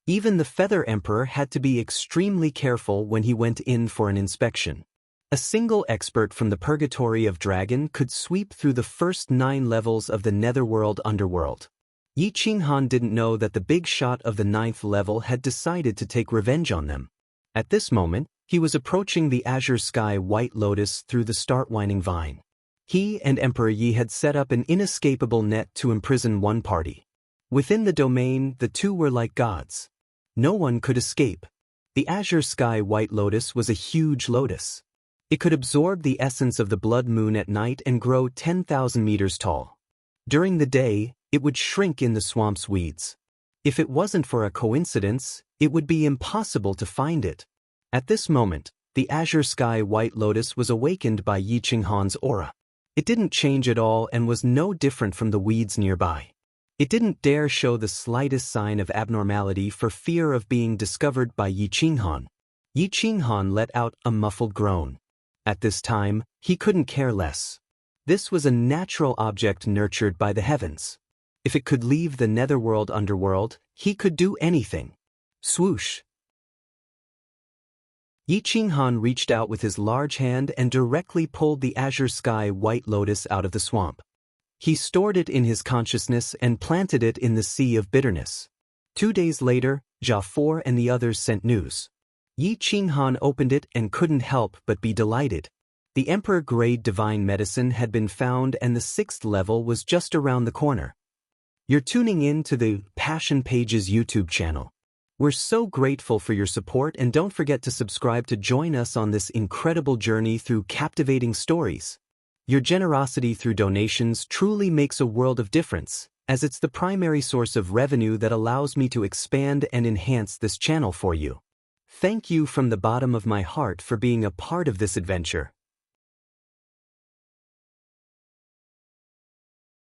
Even the Feather Emperor had to be extremely careful when he went in for an inspection. A single expert from the Purgatory of Dragon could sweep through the first 9 levels of the Netherworld underworld. Yi Qinghan didn't know that the big shot of the 9th level had decided to take revenge on them. At this moment, he was approaching the azure sky White Lotus through the Startwining Vine. He and Emperor Yi had set up an inescapable net to imprison one party. Within the domain, the two were like gods. No one could escape. The azure sky White Lotus was a huge lotus. It could absorb the essence of the blood moon at night and grow 10,000 meters tall. During the day, it would shrink in the swamp's weeds. If it wasn't for a coincidence, it would be impossible to find it. At this moment, the azure sky White Lotus was awakened by Yi Qinghan's aura. It didn't change at all and was no different from the weeds nearby. It didn't dare show the slightest sign of abnormality for fear of being discovered by Yi Qinghan. Yi Qinghan let out a muffled groan. At this time, he couldn't care less. This was a natural object nurtured by the heavens. If it could leave the netherworld underworld, he could do anything. Swoosh! Yi Qinghan reached out with his large hand and directly pulled the azure sky White Lotus out of the swamp. He stored it in his consciousness and planted it in the Sea of Bitterness. 2 days later, Jafor and the others sent news. Yi Qinghan opened it and couldn't help but be delighted. The Emperor-grade divine medicine had been found and the 6th level was just around the corner. You're tuning in to the Passion Pages YouTube channel. We're so grateful for your support and don't forget to subscribe to join us on this incredible journey through captivating stories. Your generosity through donations truly makes a world of difference, as it's the primary source of revenue that allows me to expand and enhance this channel for you. Thank you from the bottom of my heart for being a part of this adventure.